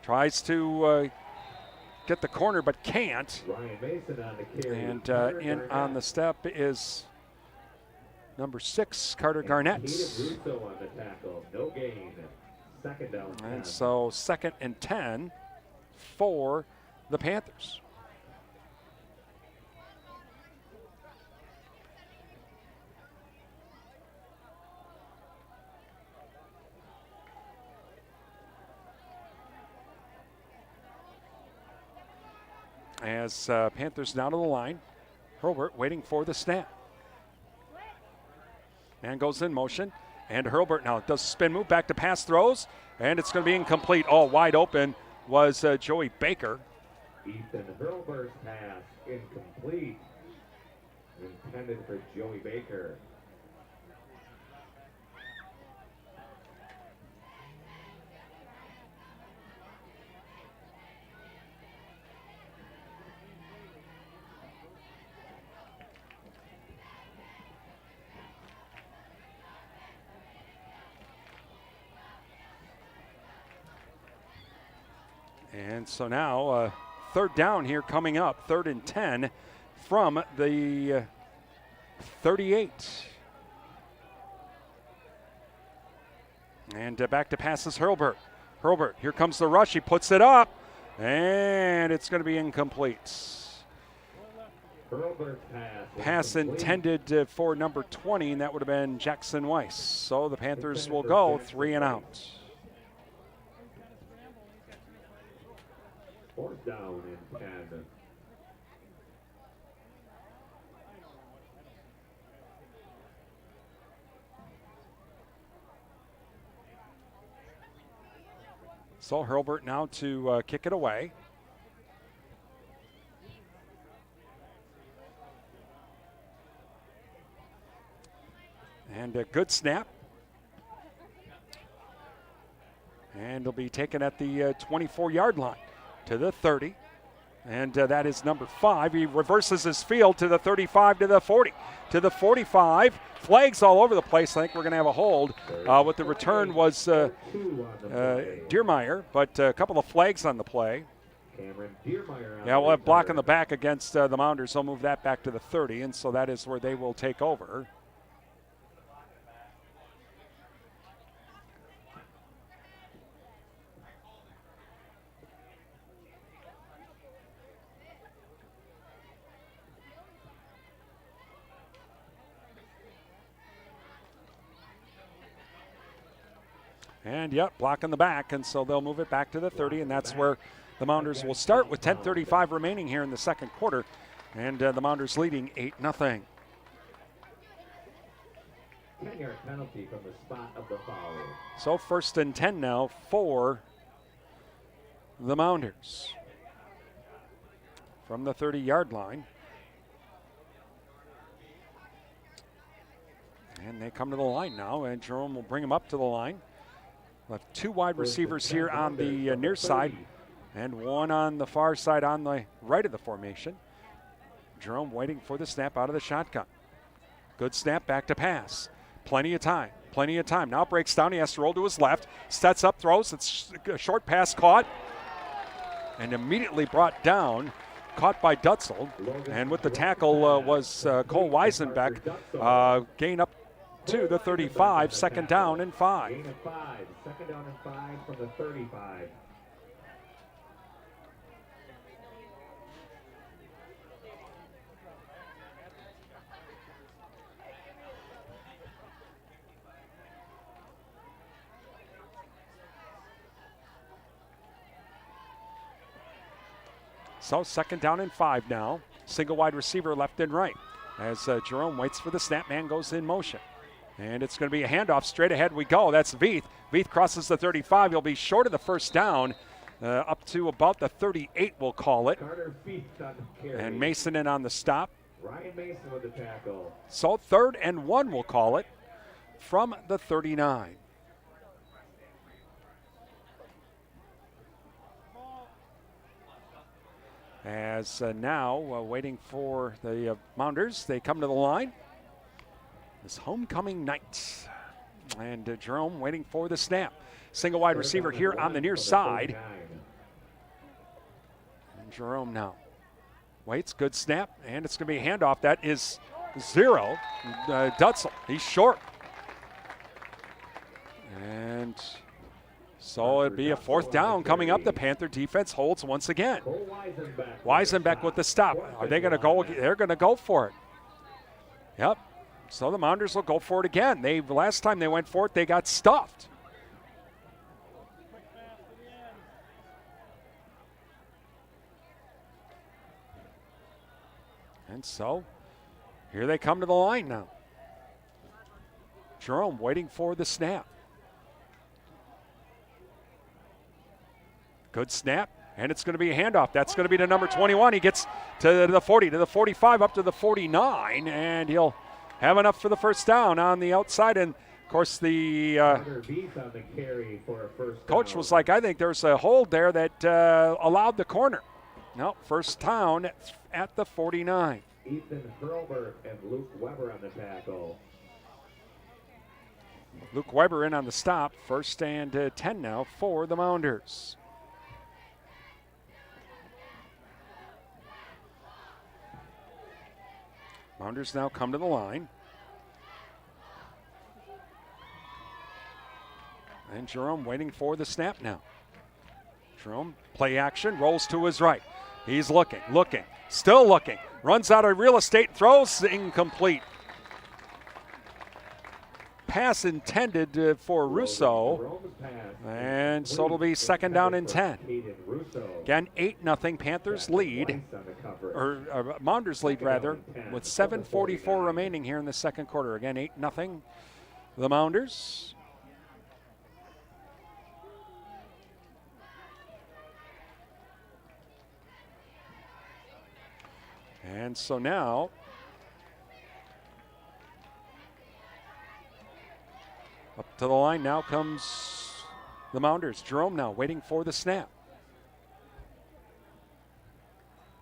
Tries to get the corner but can't. Ryan Mason on the carry. And in on the step is number 6, Carter Garnett. Russo on the tackle. No gain. Second down. And so 2nd and 10 for the Panthers. As Panthers down to the line. Hurlburt waiting for the snap. Man goes in motion. And Hurlburt now does a spin move, back to pass, throws, and it's going to be incomplete. All wide open was Joey Baker. Ethan Hurlburt's pass incomplete. Intended for Joey Baker. And so now third down here coming up, 3rd and 10 from the 38. And back to passes Hurlburt. Hurlburt, here comes the rush. He puts it up, and it's going to be incomplete. Hurlburt's Pass intended for number 20, and that would have been Jackson Weiss. So the Panthers will go 3 and out. 4th down and 10. So Hurlburt now to kick it away. And a good snap. And it'll be taken at the 24-yard line to the 30. And that is number 5. He reverses his field to the 35, to the 40, to the 45. Flags all over the place. I think we're going to have a hold. What the return was Deermeyer, but a couple of flags on the play. Yeah, we'll have block in the back against the Mounders. They'll move that back to the 30, and so that is where they will take over. And, yep, block in the back, and so they'll move it back to the 30, and that's where the Mounders will start with 10:35 remaining here in the second quarter, and the Mounders leading 8-0. 10-yard penalty from the spot of the foul. So 1st and 10 now for the Mounders from the 30-yard line. And they come to the line now, and Jerome will bring them up to the line. We'll have 2 wide receivers here on the near side and 1 on the far side on the right of the formation. Jerome waiting for the snap out of the shotgun. Good snap, back to pass. Plenty of time. Now breaks down. He has to roll to his left. Sets up, throws. It's a short pass caught and immediately brought down. Caught by Dutzel. And with the tackle was Cole Weisenbeck. Gain up to the 35. 2nd down and 5. Gain of 5. 2nd down and 5 from the 35. So 2nd down and 5 now. Single wide receiver left and right. As Jerome waits for the snap, man goes in motion. And it's going to be a handoff. Straight ahead we go. That's Veith. Veith crosses the 35. He'll be short of the 1st down. Up to about the 38, we'll call it. And Mason in on the stop. Ryan Mason with the tackle. So 3rd and 1, we'll call it, from the 39. As now waiting for the Mounders, they come to the line. This homecoming night. And Jerome waiting for the snap. Single wide receiver here on the near side. And Jerome now waits, good snap, and it's going to be a handoff. That is 0. Dutzel, he's short. And so it'd be a 4th down coming up. The Panther defense holds once again. Weisenbeck with the stop. Are they going to go? They're going to go for it. Yep. So the Mounders will go for it again. Last time they went for it, they got stuffed. And so here they come to the line now. Jerome waiting for the snap. Good snap, and it's going to be a handoff. That's going to be to number 21. He gets to the 40, to the 45, up to the 49, and he'll have enough for the first down on the outside. And, of course, the coach was like, I think there's a hold there that allowed the corner. No, first down at the 49. Ethan Hurlbert and Luke Weber on the tackle. Luke Weber in on the stop. First and 10 now for the Mounders. Mounders now come to the line. And Jerome waiting for the snap now. Jerome, play action, rolls to his right. He's looking, still looking. Runs out of real estate, throws incomplete. Pass intended for Russo. And so it'll be second down and 10. Again, 8-0 Panthers lead, or Mounders lead rather, with 7:44 remaining here in the second quarter. Again, 8-0 the Mounders. And so now up to the line now comes the Mounders. Jerome now waiting for the snap.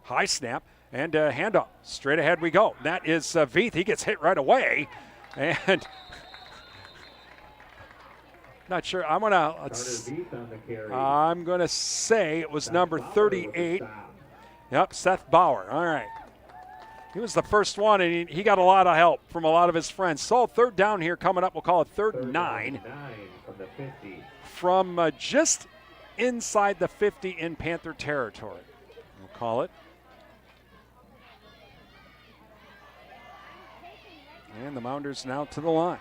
High snap and a handoff. Straight ahead we go. That is Veith. He gets hit right away. And not sure. I'm gonna say it was number 38. Yep, Seth Bauer. All right. He was the first one, and he got a lot of help from a lot of his friends. So third down here coming up. We'll call it third and 9. From the 50. From just inside the 50 in Panther territory. We'll call it. And the Mounders now to the line.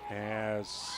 As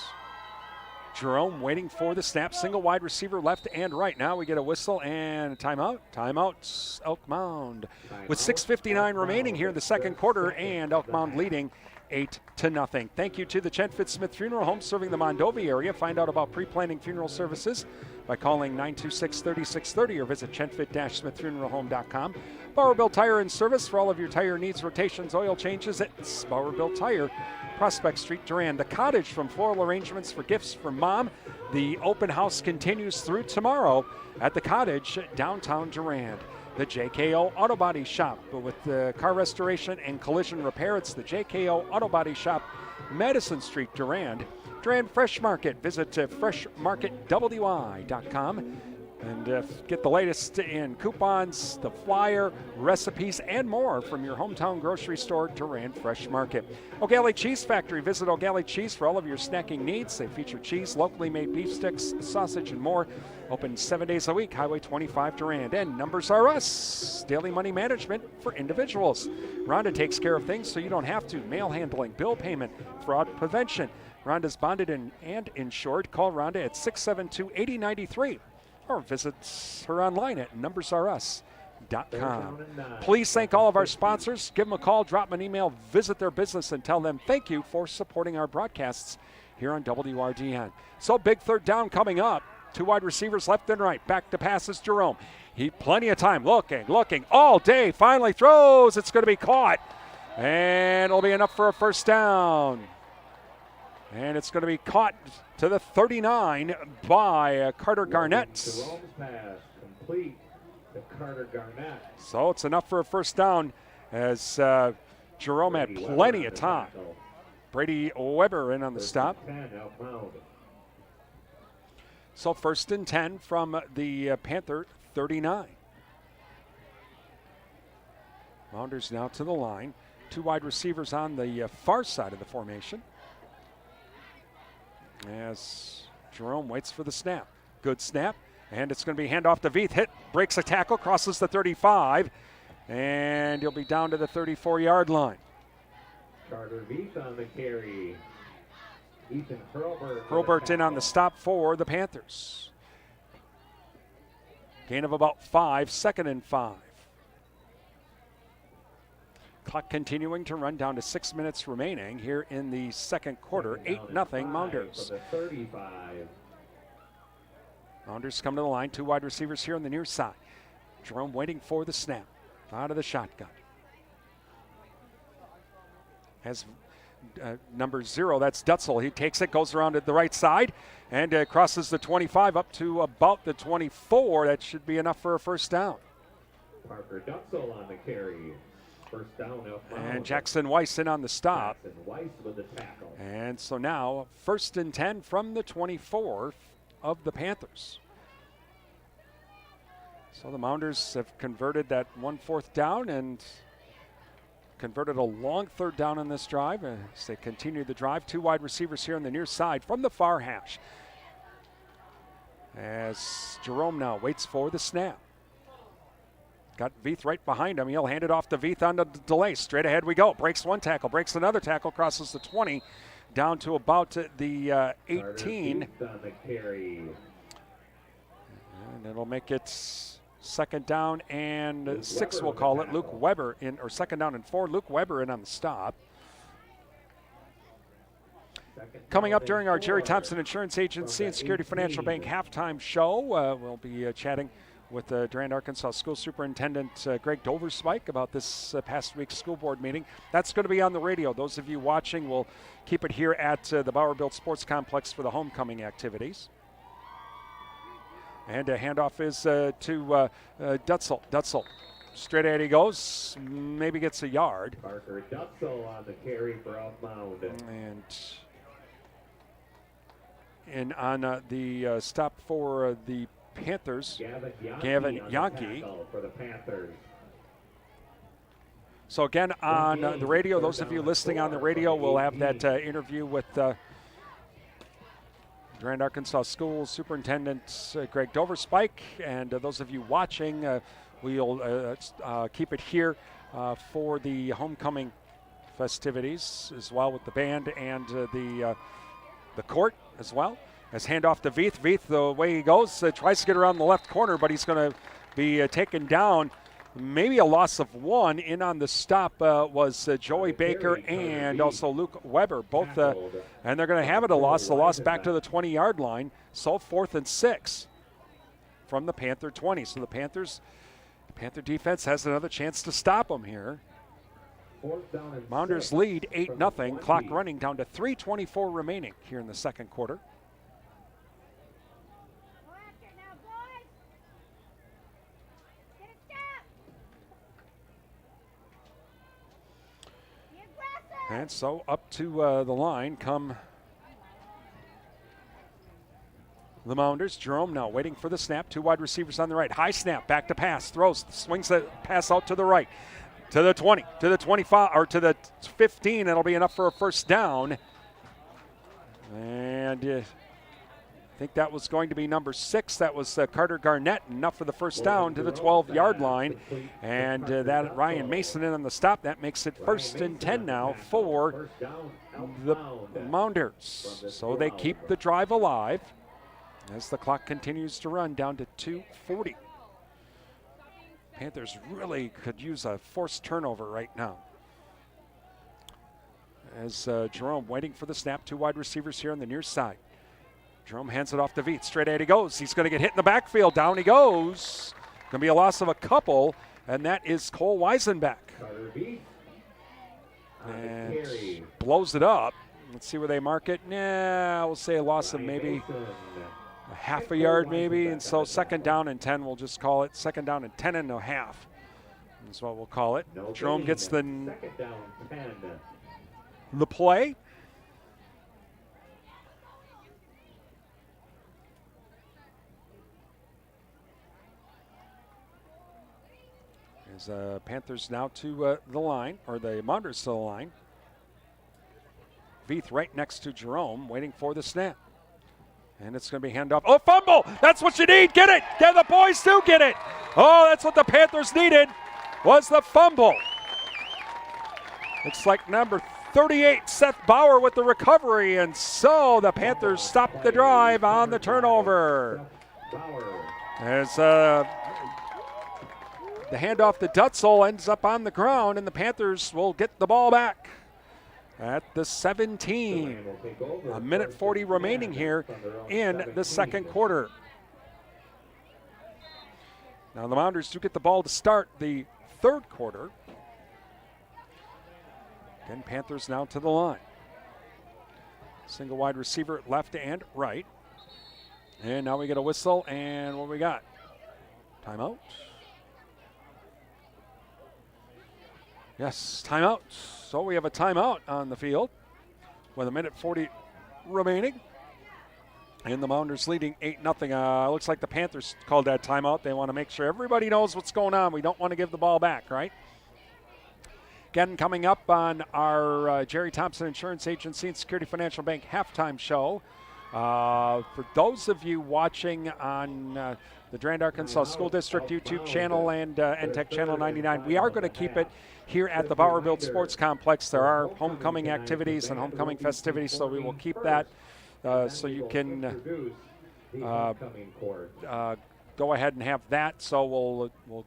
Jerome waiting for the snap. Single wide receiver left and right. Now we get a whistle and a timeout. Timeout, Elk Mound. With 6:59 remaining here in the second quarter, and Elk Mound leading 8-0. Thank you to the Chenfit Smith Funeral Home serving the Mondovi area. Find out about pre-planning funeral services by calling 926-3630 or visit chenfit-smithfuneralhome.com. Bauer Bill Tire and Service for all of your tire needs, rotations, oil changes. It's Bauer Bill Tire, Prospect Street, Durand. The Cottage from floral arrangements for gifts for mom. The open house continues through tomorrow at the Cottage, downtown Durand. The JKO Auto Body Shop with the car restoration and collision repair. It's the JKO Auto Body Shop, Madison Street, Durand. Durand Fresh Market. Visit freshmarketwi.com and get the latest in coupons, the flyer, recipes, and more from your hometown grocery store, Durand Fresh Market. O'Galley Cheese Factory. Visit O'Galley Cheese for all of your snacking needs. They feature cheese, locally made beef sticks, sausage, and more. Open 7 days a week, Highway 25 Durand. And Numbers R Us, daily money management for individuals. Rhonda takes care of things so you don't have to. Mail handling, bill payment, fraud prevention. Rhonda's bonded and insured. Call Rhonda at 672-8093 or visit her online at numbersrus.com. Please thank all of our sponsors. Give them a call, drop them an email, visit their business, and tell them thank you for supporting our broadcasts here on WRDN. So big third down coming up. Two wide receivers left and right. Back to passes Jerome. He plenty of time looking all day. Finally throws. It's going to be caught. And it'll be enough for a first down. And it's going to be caught to the 39 by Carter Garnett. Jerome's pass complete to Carter Garnett. So it's enough for a first down as Jerome had plenty of time. Brady Weber in on the stop. So first and 10 from the Panther 39. Mounders now to the line. Two wide receivers on the far side of the formation. As Jerome waits for the snap. Good snap. And it's going to be handoff to Veith. Hit, breaks a tackle, crosses the 35. And he'll be down to the 34-yard line. Carter Veith on the carry. Ethan Hurlbert in on the stop for the Panthers. Gain of about 5, second and 5. Clock continuing to run down to 6 minutes remaining here in the second quarter. 8-0 Mounders. 35. Mounders come to the line. 2 wide receivers here on the near side. Jerome waiting for the snap. Out of the shotgun. Has number 0, that's Dutzel. He takes it, goes around to the right side, and crosses the 25 up to about the 24. That should be enough for a first down. Parker Dutzel on the carry. First down. And Jackson Weiss in on the stop. Jackson Weiss with the tackle. And so now 1st and 10 from the 24 of the Panthers. So the Mounders have converted that 1 4th down and converted a long 3rd down on this drive as they continue the drive. 2 wide receivers here on the near side from the far hash. As Jerome now waits for the snap. Got Veith right behind him. He'll hand it off to Veith on the delay. Straight ahead we go. Breaks 1 tackle, breaks another tackle, crosses the 20, down to about the 18. On the carry. And it'll make it 2nd down and 6, we'll call it. Luke Weber in, or 2nd down and 4. Luke Weber in on the stop. Coming up during our Jerry Thompson Insurance Agency and Security Financial Bank halftime show, we'll be chatting with Durand-Arkansaw School Superintendent Greg Doverspike about this past week's school board meeting. That's going to be on the radio. Those of you watching will keep it here at the Bauer-Built Sports Complex for the homecoming activities. And a handoff is to Dutzel. Dutzel, straight ahead he goes, maybe gets a yard. Parker Dutzel on the carry for Mound. And on the stop for the Panthers, Gavin Yankee. For the Panthers. So again, on the radio, those of you listening on the radio will have that interview with Durand-Arkansaw School Superintendent Greg Doverspike, and those of you watching, we'll keep it here for the homecoming festivities as well, with the band and the court as well. As handoff to Veith. Veith, the way he goes, tries to get around the left corner, but he's going to be taken down. Maybe a loss of 1. In on the stop was Joey Baker and also Luke Weber, both, and they're going to have it a loss back to the 20-yard line. So 4th and 6 from the Panther 20. So the Panther defense has another chance to stop them here. Mounders lead 8-0. Clock running down to 3:24 remaining here in the second quarter. And so up to the line come the Mounders. Jerome now waiting for the snap. 2 wide receivers on the right. High snap, back to pass, throws, swings the pass out to the right. To the 20, to the 25, or to the 15. That'll be enough for a first down. And I think that was going to be number 6. That was Carter Garnett. Enough for the first down to the 12-yard line. And that Ryan Mason in on the stop. That makes it 1st and 10 now for the Mounders. So they keep the drive alive as the clock continues to run down to 2:40. Panthers really could use a forced turnover right now. As Jerome waiting for the snap. 2 wide receivers here on the near side. Jerome hands it off to Veith. Straight ahead he goes. He's going to get hit in the backfield. Down he goes. Going to be a loss of a couple, and that is Cole Weisenbach. And blows it up. Let's see where they mark it. Nah, we'll say a loss of maybe a half a yard maybe. And so 2nd down and 10, we'll just call it 2nd down and 10 and a half. That's what we'll call it. Jerome gets the play. As Panthers now to the line, or the Mounders to the line. Veith right next to Jerome, waiting for the snap. And it's going to be handoff. Oh, fumble! That's what you need. Get it. Yeah, the boys do get it. Oh, that's what the Panthers needed, was the fumble. Looks like number 38, Seth Bauer, with the recovery. And so the Panthers stop the drive on the turnover. As The handoff to Dutzel ends up on the ground, and the Panthers will get the ball back at the 17. A minute 40 remaining here in the second quarter. Now the Mounders do get the ball to start the third quarter. Again, Panthers now to the line. Single wide receiver left and right. And now we get a whistle, and what we got? Timeout. Yes, timeout. So we have a timeout on the field with a minute 40 remaining. And the Mounders leading 8-0. Looks like the Panthers called that timeout. They want to make sure everybody knows what's going on. We don't want to give the ball back, right? Again, coming up on our Jerry Thompson Insurance Agency and Security Financial Bank halftime show. For those of you watching on the Durand-Arkansaw School District YouTube channel and NTech Channel 99, we are going to keep it here at the Bowerville Sports Complex. There are homecoming activities and homecoming festivities, so we will keep that so you can go ahead and have that. So we'll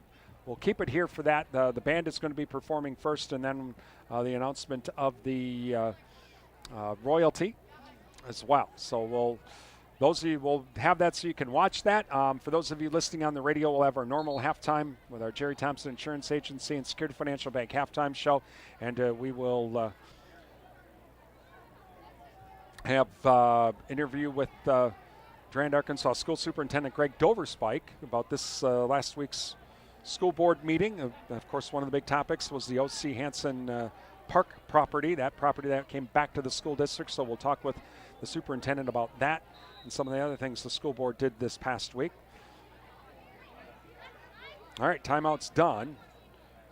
keep it here for that. The band is going to be performing first, and then the announcement of the royalty as well. So those of you will have that so you can watch that. For those of you listening on the radio, we'll have our normal halftime with our Jerry Thompson Insurance Agency and Security Financial Bank halftime show, and we will have interview with Durand-Arkansaw School Superintendent Greg Doverspike about this last week's school board meeting. Of course, one of the big topics was the O.C. Hanson Park property that came back to the school district. So we'll talk with the superintendent about that and some of the other things the school board did this past week. All right, timeout's done.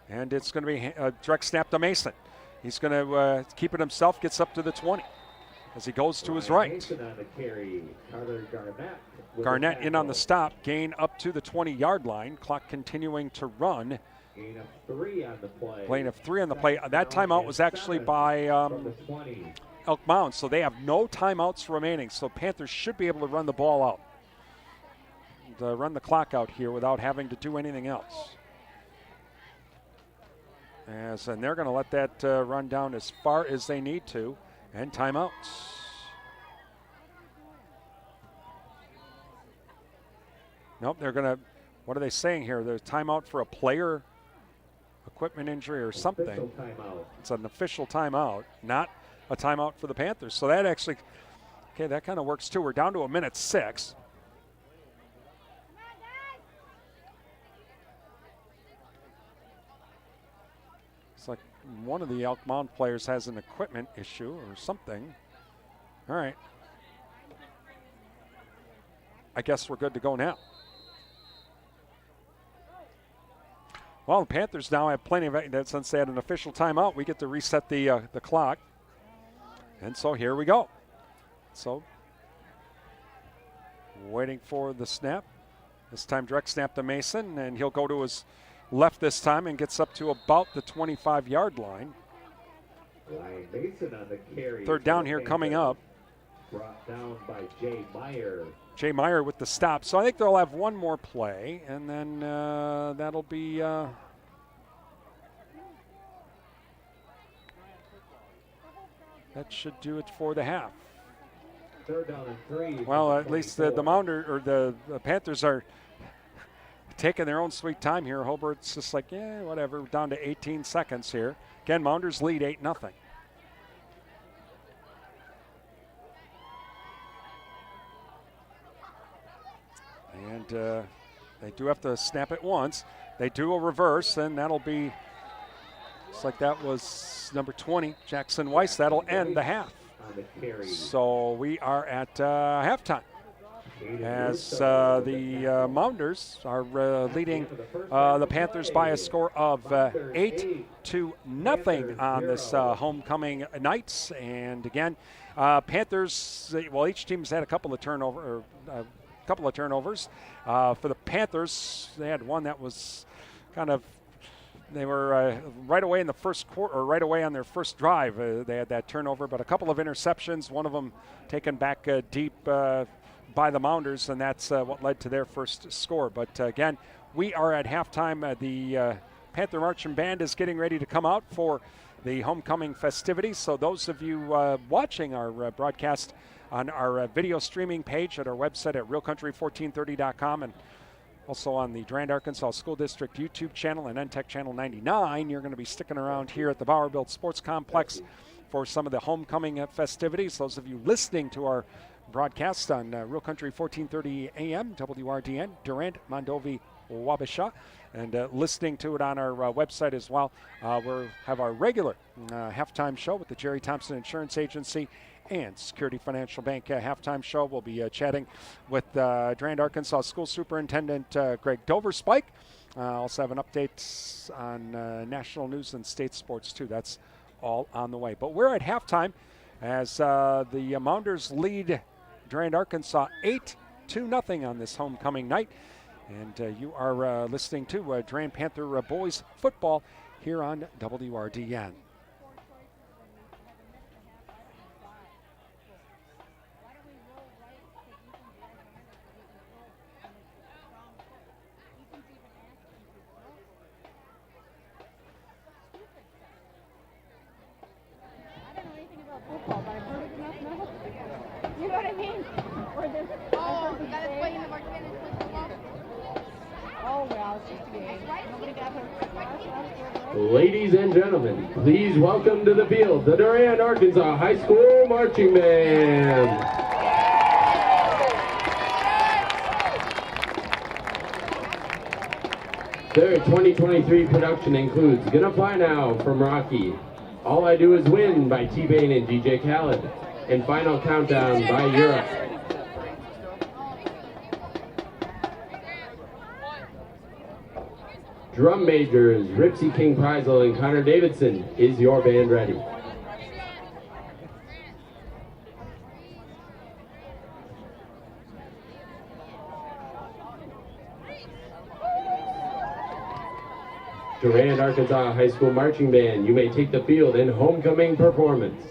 And it's going to be a direct snap to Mason. He's going to keep it himself, gets up to the 20 as he goes to his right. Garnett in on the stop, gain up to the 20-yard line. Clock continuing to run. Gain of 3 on the play. Gain of 3 on the play. That timeout was actually by Elk Mound, so they have no timeouts remaining. So Panthers should be able to run the ball out, run the clock out here without having to do anything else. And they're going to let that run down as far as they need to. And timeouts. Nope, they're going to, what are they saying here? There's timeout for a player equipment injury or something. It's an official timeout, not a timeout for the Panthers. So that actually, okay, that kind of works too. We're down to a minute 6. It's like one of the Elk Mound players has an equipment issue or something. All right. I guess we're good to go now. Well, the Panthers now have plenty of, since they had an official timeout, we get to reset the clock. And so here we go. So waiting for the snap. This time direct snap to Mason, and he'll go to his left this time and gets up to about the 25-yard line. Mason on the carry. Third down here coming up. Brought down by Jay Meyer. Jay Meyer with the stop. So I think they'll have one more play, and then that'll be that should do it for the half. Third down and 3. Well, at least the Mounder or the Panthers are taking their own sweet time here. Hobart's just like, yeah, whatever. We're down to 18 seconds here. Again, Mounders lead 8-0. And they do have to snap it once. They do a reverse, and that'll be, looks like that was number 20, Jackson Weiss. That'll end the half. So we are at halftime, as the Mounders are leading the Panthers by a score of 8-0 on this homecoming night. And again, Panthers, well, each team's had a couple of turnovers. For the Panthers, they had one that was kind of, they were right away in the first quarter, or right away on their first drive, they had that turnover, but a couple of interceptions, one of them taken back deep by the Mounders, and that's what led to their first score. But again, we are at halftime. The Panther Marching Band is getting ready to come out for the homecoming festivities. So those of you watching our broadcast on our video streaming page at our website at realcountry1430.com and also on the Durand-Arkansaw School District YouTube channel and NTech Channel 99, you're going to be sticking around here at the Bowerbilt Sports Complex for some of the homecoming festivities. Those of you listening to our broadcast on Real Country 1430 AM, WRDN, Durand, Mondovi, Wabasha, and listening to it on our website as well. We'll have our regular halftime show with the Jerry Thompson Insurance Agency and Security Financial Bank halftime show. We'll be chatting with Durand-Arkansaw School Superintendent Greg Doverspike. Also have an update on national news and state sports too. That's all on the way. But we're at halftime as the Mounders lead Durand-Arkansaw 8-0 on this homecoming night. And you are listening to Durand Panther boys football here on WRDN. Football, but I've heard it enough now. You know what I mean? Or this. Oh, you got to play in the March Madness football. Oh well, it's just a game. Nobody got hurt. Ladies and gentlemen, please welcome to the field the Durand-Arkansaw High School Marching Band. Their 2023 production includes Gonna Fly Now from Rocky, All I Do Is Win by T-Bane and DJ Khaled, and Final Countdown by Europe. Drum majors Ripsy King Preisel and Connor Davidson. Is your band ready? Durand-Arkansaw High School Marching Band, you may take the field in homecoming performance.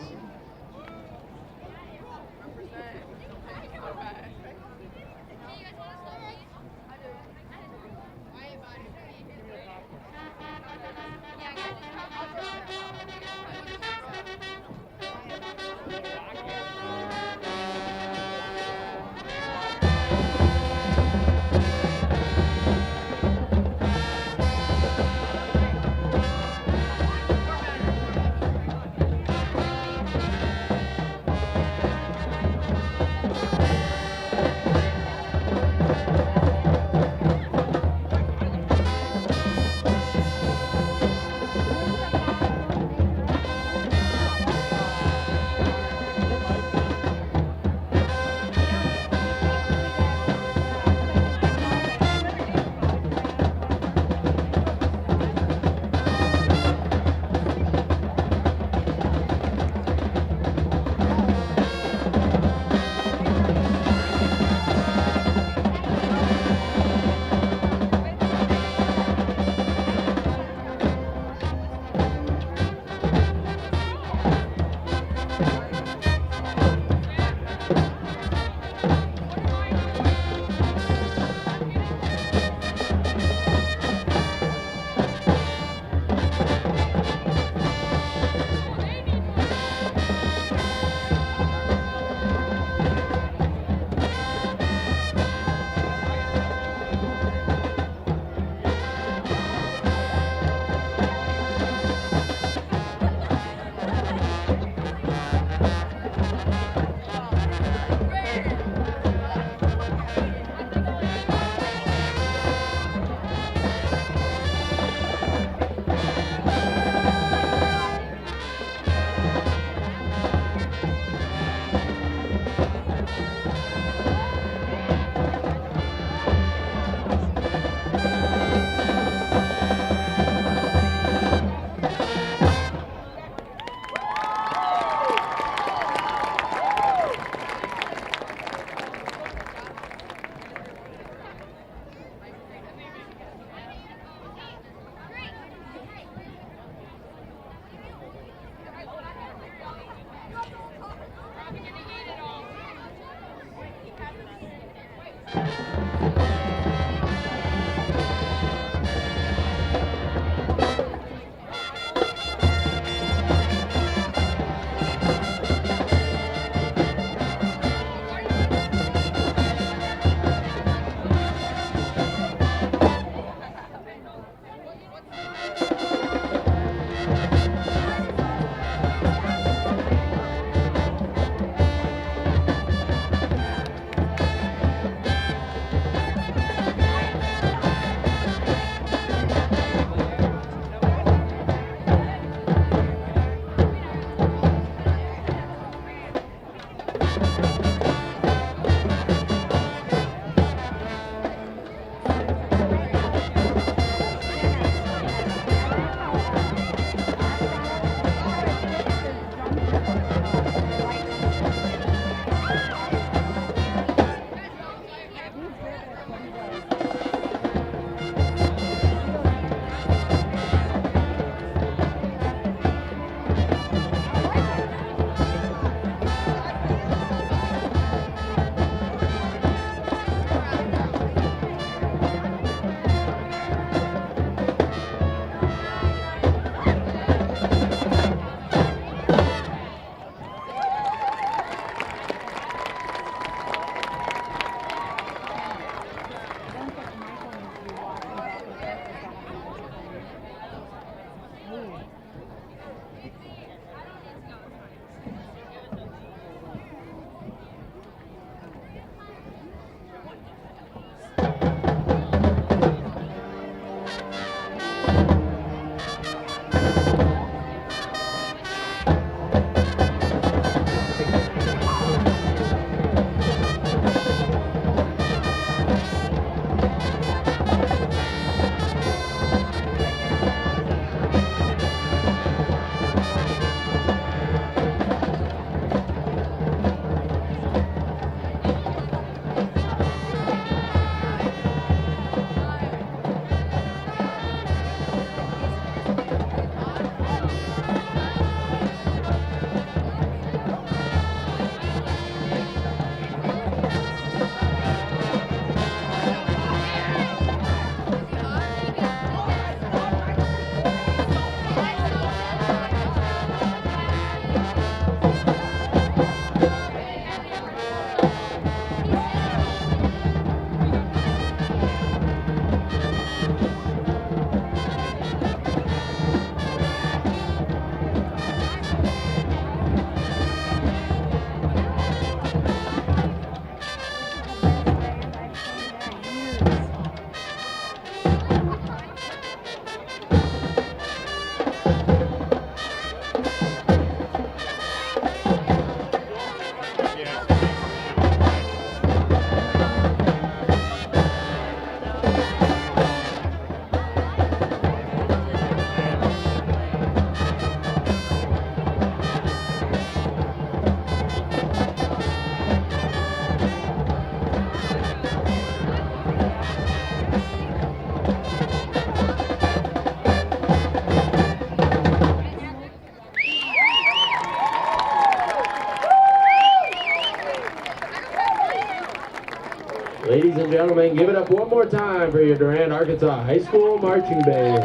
gentlemen, give it up one more time for your Durand-Arkansaw High School Marching Band.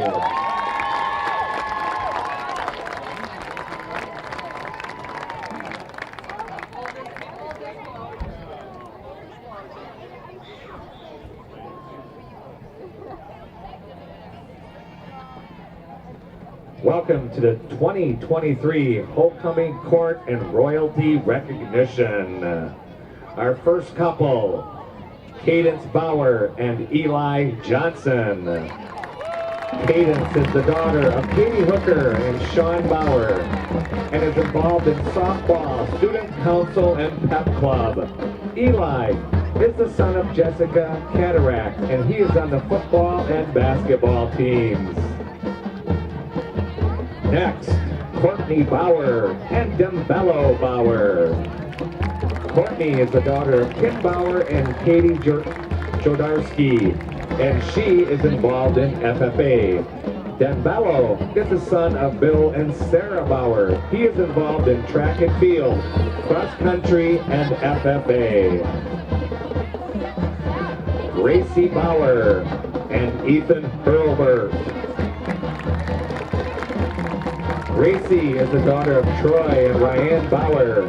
Welcome to the 2023 Homecoming Court and Royalty Recognition. Our first couple, Cadence Bauer and Eli Johnson. Cadence is the daughter of Katie Hooker and Sean Bauer and is involved in softball, student council, and pep club. Eli is the son of Jessica Cataract, and he is on the football and basketball teams. Next, Courtney Bauer and Dembello Bauer. Courtney is the daughter of Kim Bauer and Katie Jodarski, and she is involved in FFA. Dembello is the son of Bill and Sarah Bauer. He is involved in track and field, cross country, and FFA. Gracie Bauer and Ethan Hurlbert. Gracie is the daughter of Troy and Ryan Bauer,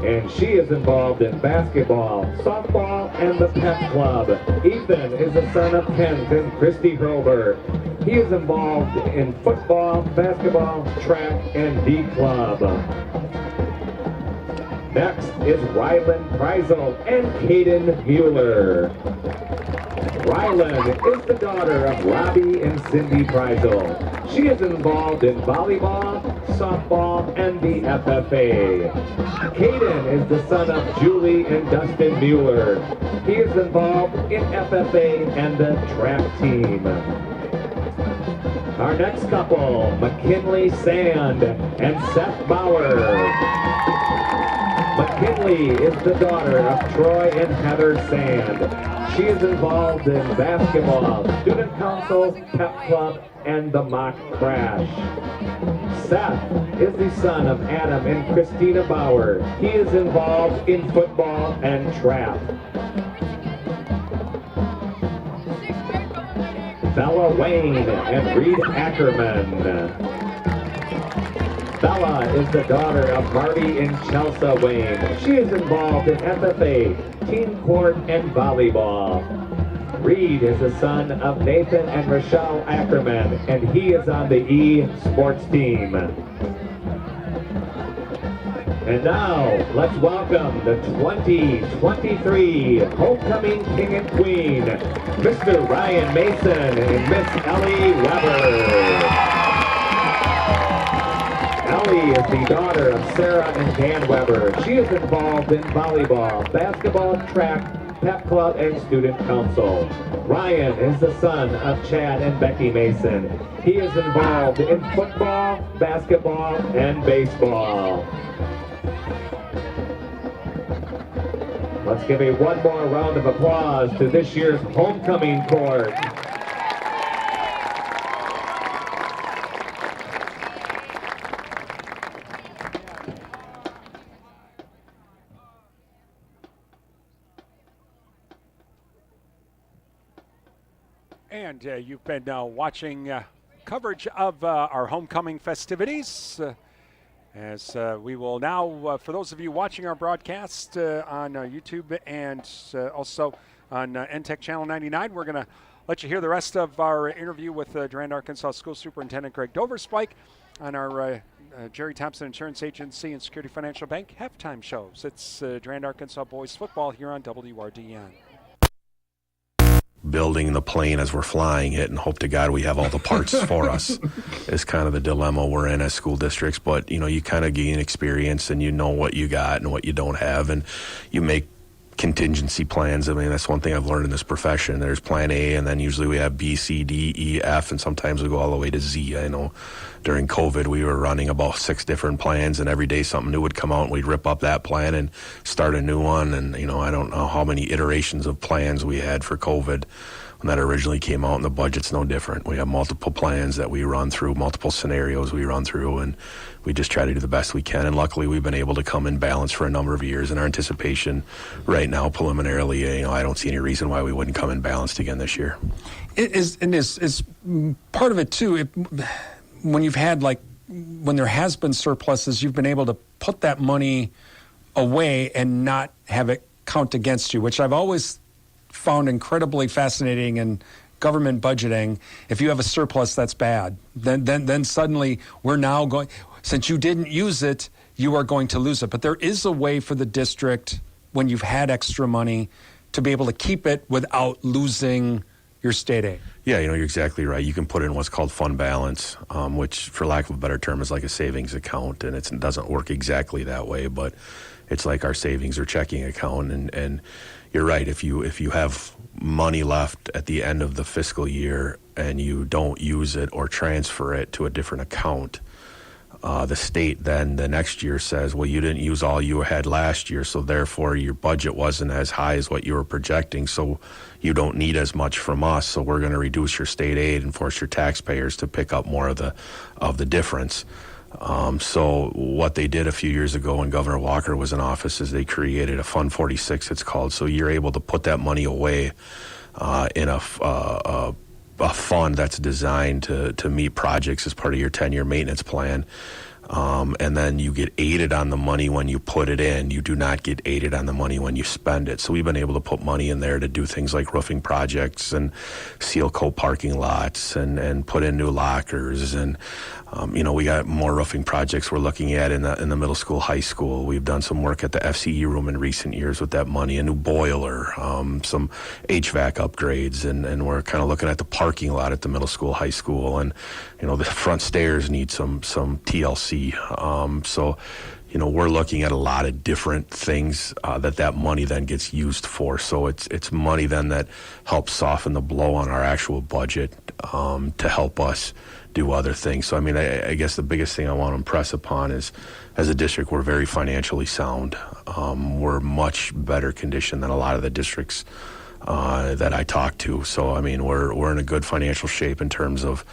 and she is involved in basketball, softball, and the pep club. Ethan is the son of Kent and Christy Hurlbert. He is involved in football, basketball, track, and D club. Next is Rylan Preisel and Caden Mueller. Rylan is the daughter of Robbie and Cindy Preisel. She is involved in volleyball, softball, and the FFA. Caden is the son of Julie and Dustin Mueller. He is involved in FFA and the track team. Our next couple, McKinley Sand and Seth Bauer. McKinley is the daughter of Troy and Heather Sand. She is involved in basketball, student council, pep club, and the mock crash. Seth is the son of Adam and Christina Bauer. He is involved in football and track. Bella Wayne and Reed Ackerman. Bella is the daughter of Marty and Chelsea Wayne. She is involved in FFA, team court, and volleyball. Reed is the son of Nathan and Rochelle Ackerman, and he is on the E sports team. And now, let's welcome the 2023 Homecoming King and Queen, Mr. Ryan Mason and Miss Ellie Weber. Ellie is the daughter of Sarah and Dan Weber. She is involved in volleyball, basketball, track, pep club, and student council. Ryan is the son of Chad and Becky Mason. He is involved in football, basketball, and baseball. Let's give one more round of applause to this year's homecoming court. And you've been watching coverage of our homecoming festivities. As we will now, for those of you watching our broadcast on YouTube and also on NTech Channel 99, we're going to let you hear the rest of our interview with Durand-Arkansaw School Superintendent Greg Doverspike on our Jerry Thompson Insurance Agency and Security Financial Bank halftime shows. It's Durand-Arkansaw boys football here on WRDN. Building the plane as we're flying it and hope to God we have all the parts for us is kind of the dilemma we're in as school districts. But, you know, you kind of gain experience and you know what you got and what you don't have, and you make contingency plans. I mean, that's one thing I've learned in this profession. There's plan A, and then usually we have B, C, D, E, F, and sometimes we go all the way to Z. I know during COVID we were running about 6 different plans, and every day something new would come out and we'd rip up that plan and start a new one. And, you know, I don't know how many iterations of plans we had for COVID, when that originally came out, and the budget's no different. We have multiple plans that we run through, multiple scenarios we run through, and we just try to do the best we can. And luckily, we've been able to come in balance for a number of years. And our anticipation right now, preliminarily, I don't see any reason why we wouldn't come in balanced again this year. Is part of it too. When you've had when there has been surpluses, you've been able to put that money away and not have it count against you, which I've always found incredibly fascinating in government budgeting. If you have a surplus, that's bad. Then suddenly we're now going, since you didn't use it, you are going to lose it. But there is a way for the district, when you've had extra money, to be able to keep it without losing your state aid. Yeah, you're exactly right. You can put in what's called fund balance, which, for lack of a better term, is like a savings account, and it doesn't work exactly that way, but it's like our savings or checking account. And you're right. If you have money left at the end of the fiscal year and you don't use it or transfer it to a different account, the state then the next year says, well, you didn't use all you had last year, so therefore your budget wasn't as high as what you were projecting, so you don't need as much from us, so we're going to reduce your state aid and force your taxpayers to pick up more of the difference. So what they did a few years ago when Governor Walker was in office is they created a Fund 46, it's called, so you're able to put that money away in a fund that's designed to meet projects as part of your 10-year maintenance plan. And then you get aided on the money when you put it in. You do not get aided on the money when you spend it. So we've been able to put money in there to do things like roofing projects and seal coat parking lots and put in new lockers. And, we got more roofing projects we're looking at in the middle school, high school. We've done some work at the FCE room in recent years with that money, a new boiler, some HVAC upgrades, and we're kind of looking at the parking lot at the middle school, high school. And, the front stairs need some TLC. So we're looking at a lot of different things that money then gets used for. So it's money then that helps soften the blow on our actual budget to help us do other things. So, I guess the biggest thing I want to impress upon is, as a district, we're very financially sound. We're much better conditioned than a lot of the districts that I talk to. So, we're in a good financial shape in terms of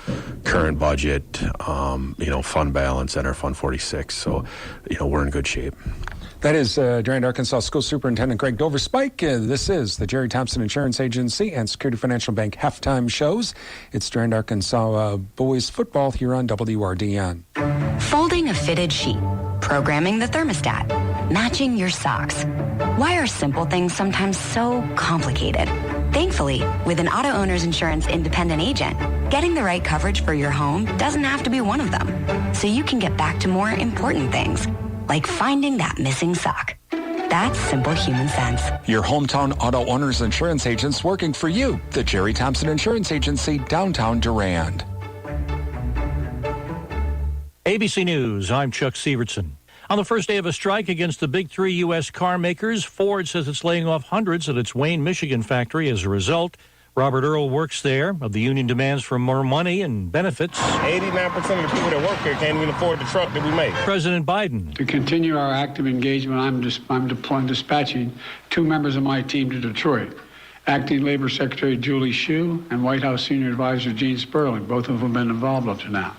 current budget, fund balance, and our Fund 46. So, we're in good shape. That is Durand-Arkansaw School Superintendent Greg Dover-Spike. This is the Jerry Thompson Insurance Agency and Security Financial Bank halftime shows. It's Durand-Arkansaw boys football here on WRDN. Folding a fitted sheet, programming the thermostat, matching your socks. Why are simple things sometimes so complicated? Thankfully, with an auto owner's insurance independent agent, getting the right coverage for your home doesn't have to be one of them. So you can get back to more important things, like finding that missing sock. That's simple human sense. Your hometown auto owner's insurance agents working for you. The Jerry Thompson Insurance Agency, downtown Durand. ABC News, I'm Chuck Sievertson. On the first day of a strike against the big three U.S. car makers, Ford says it's laying off hundreds at its Wayne, Michigan factory as a result. Robert Earl works there. Of the union demands for more money and benefits, 89% of the people that work here can't even afford the truck that we make. President Biden. To continue our active engagement, I'm dispatching two members of my team to Detroit. Acting Labor Secretary Julie Hsu and White House Senior Advisor Gene Sperling, both of them have been involved up to now,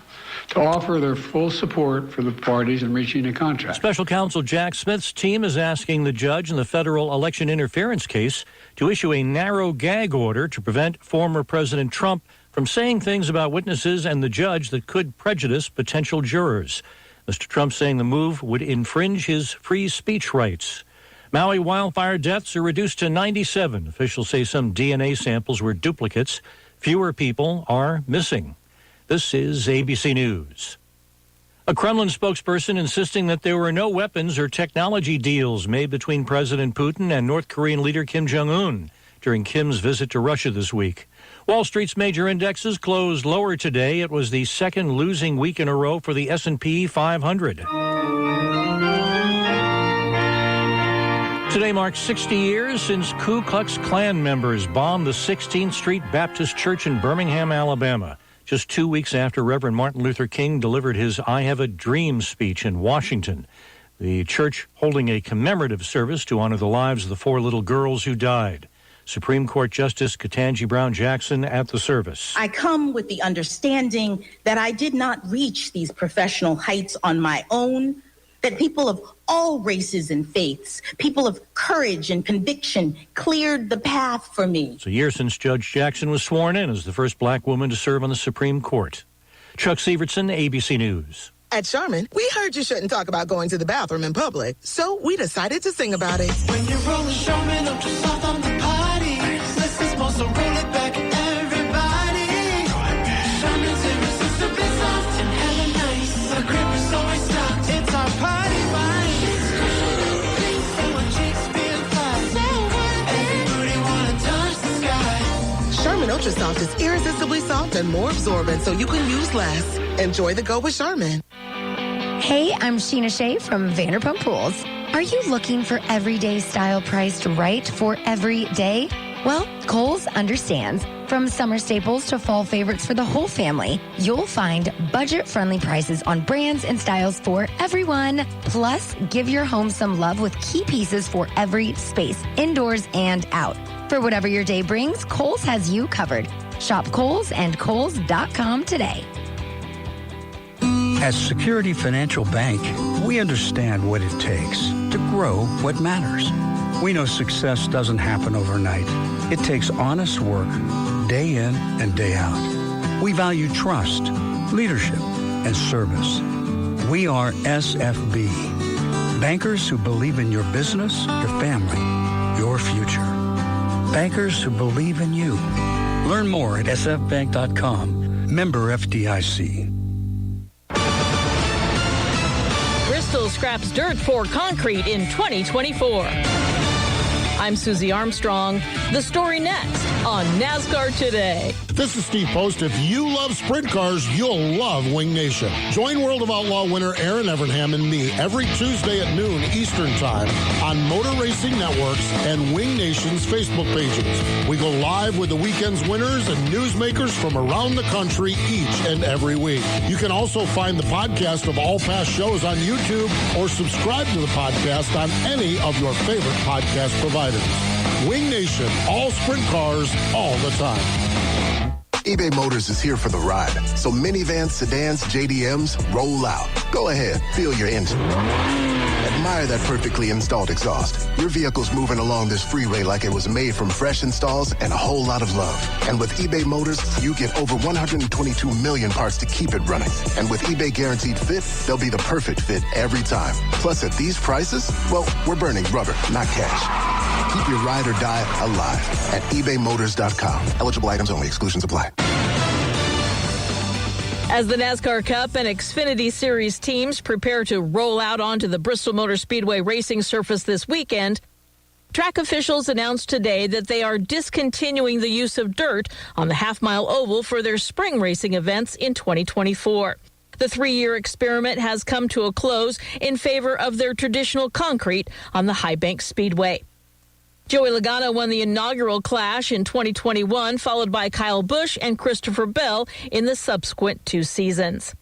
to offer their full support for the parties in reaching a contract. Special Counsel Jack Smith's team is asking the judge in the federal election interference case to issue a narrow gag order to prevent former President Trump from saying things about witnesses and the judge that could prejudice potential jurors. Mr. Trump saying the move would infringe his free speech rights. Maui wildfire deaths are reduced to 97. Officials say some DNA samples were duplicates. Fewer people are missing. This is ABC News. A Kremlin spokesperson insisting that there were no weapons or technology deals made between President Putin and North Korean leader Kim Jong-un during Kim's visit to Russia this week. Wall Street's major indexes closed lower today. It was the second losing week in a row for the S&P 500. Today marks 60 years since Ku Klux Klan members bombed the 16th Street Baptist Church in Birmingham, Alabama. Just 2 weeks after Reverend Martin Luther King delivered his I Have a Dream speech in Washington. The church holding a commemorative service to honor the lives of the 4 little girls who died. Supreme Court Justice Ketanji Brown Jackson at the service. I come with the understanding that I did not reach these professional heights on my own, that people of all races and faiths, people of courage and conviction cleared the path for me. It's a year since Judge Jackson was sworn in as the first black woman to serve on the Supreme Court. Chuck Sievertson, ABC News. At Charmin, we heard you shouldn't talk about going to the bathroom in public, so we decided to sing about it. When you're rolling Charmin up to soft on the party, this is more, so roll it back, everybody. Charmin's irresistibly soft and hella nice. The grip is always stopped. It's our party wine. So when chicks feel fly, everybody wanna touch the sky. Charmin Ultra Soft is irresistibly soft and more absorbent, so you can use less. Enjoy the go with Charmin. Hey, I'm Sheena Shea from Vanderpump Pools. Are you looking for everyday style priced right for every day? Well, Kohl's understands. From summer staples to fall favorites for the whole family, you'll find budget-friendly prices on brands and styles for everyone. Plus, give your home some love with key pieces for every space, indoors and out. For whatever your day brings, Kohl's has you covered. Shop Kohl's and Kohl's.com today. At Security Financial Bank, we understand what it takes to grow what matters. We know success doesn't happen overnight. It takes honest work, day in and day out. We value trust, leadership, and service. We are SFB, bankers who believe in your business, your family, your future. Bankers who believe in you. Learn more at sfbank.com. Member FDIC. Bristol scraps dirt for concrete in 2024. I'm Susie Armstrong. The story next on NASCAR Today. This is Steve Post. If you love sprint cars, you'll love Wing Nation. Join World of Outlaw winner Aaron Evernham and me every Tuesday at noon Eastern Time on Motor Racing Networks and Wing Nation's Facebook pages. We go live with the weekend's winners and newsmakers from around the country each and every week. You can also find the podcast of all past shows on YouTube or subscribe to the podcast on any of your favorite podcast providers. Wing Nation, all sprint cars, all the time. eBay Motors is here for the ride. So minivans, sedans, JDMs, roll out. Go ahead, feel your engine. Admire that perfectly installed exhaust. Your vehicle's moving along this freeway like it was made from fresh installs and a whole lot of love. And with eBay Motors, you get over 122 million parts to keep it running. And with eBay Guaranteed Fit, they'll be the perfect fit every time. Plus, at these prices, well, we're burning rubber, not cash. Keep your ride or die alive at ebaymotors.com. Eligible items only. Exclusions apply. As the NASCAR Cup and Xfinity Series teams prepare to roll out onto the Bristol Motor Speedway racing surface this weekend, track officials announced today that they are discontinuing the use of dirt on the half-mile oval for their spring racing events in 2024. The 3-year experiment has come to a close in favor of their traditional concrete on the High Bank Speedway. Joey Logano won the inaugural clash in 2021, followed by Kyle Busch and Christopher Bell in the subsequent 2 seasons.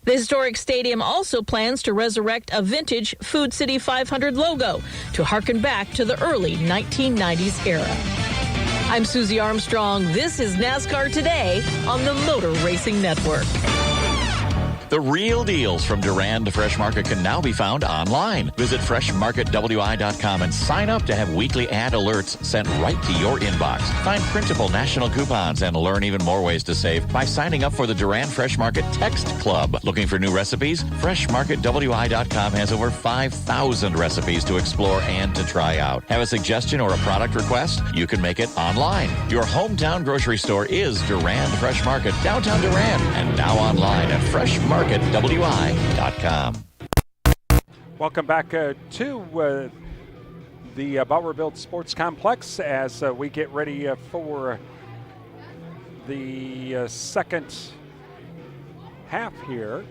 The historic stadium also plans to resurrect a vintage Food City 500 logo to harken back to the early 1990s era. I'm Susie Armstrong. This is NASCAR Today on the Motor Racing Network. The real deals from Durand Fresh Market can now be found online. Visit freshmarketwi.com and sign up to have weekly ad alerts sent right to your inbox. Find printable national coupons and learn even more ways to save by signing up for the Durand Fresh Market Text Club. Looking for new recipes? Freshmarketwi.com has over 5,000 recipes to explore and to try out. Have a suggestion or a product request? You can make it online. Your hometown grocery store is Durand Fresh Market, downtown Durand, and now online at freshmarketwi.com. Welcome back to the Bowerville Sports Complex as we get ready for the second half here.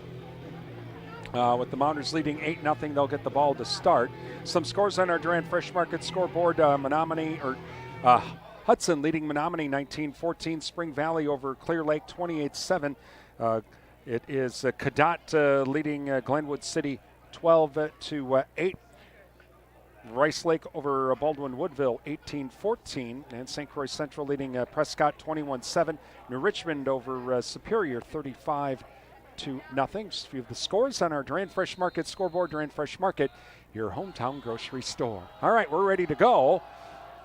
With the Mounders leading 8-0, they'll get the ball to start. Some scores on our Durand Fresh Market scoreboard. Hudson leading Menominee 19-14. Spring Valley over Clear Lake 28-7. It is Cadott leading Glenwood City 12-8. Rice Lake over Baldwin Woodville 18-14, and St. Croix Central leading Prescott 21-7. New Richmond over Superior 35-0. Just a few of the scores on our Durand Fresh Market scoreboard. Durand Fresh Market, your hometown grocery store. All right, we're ready to go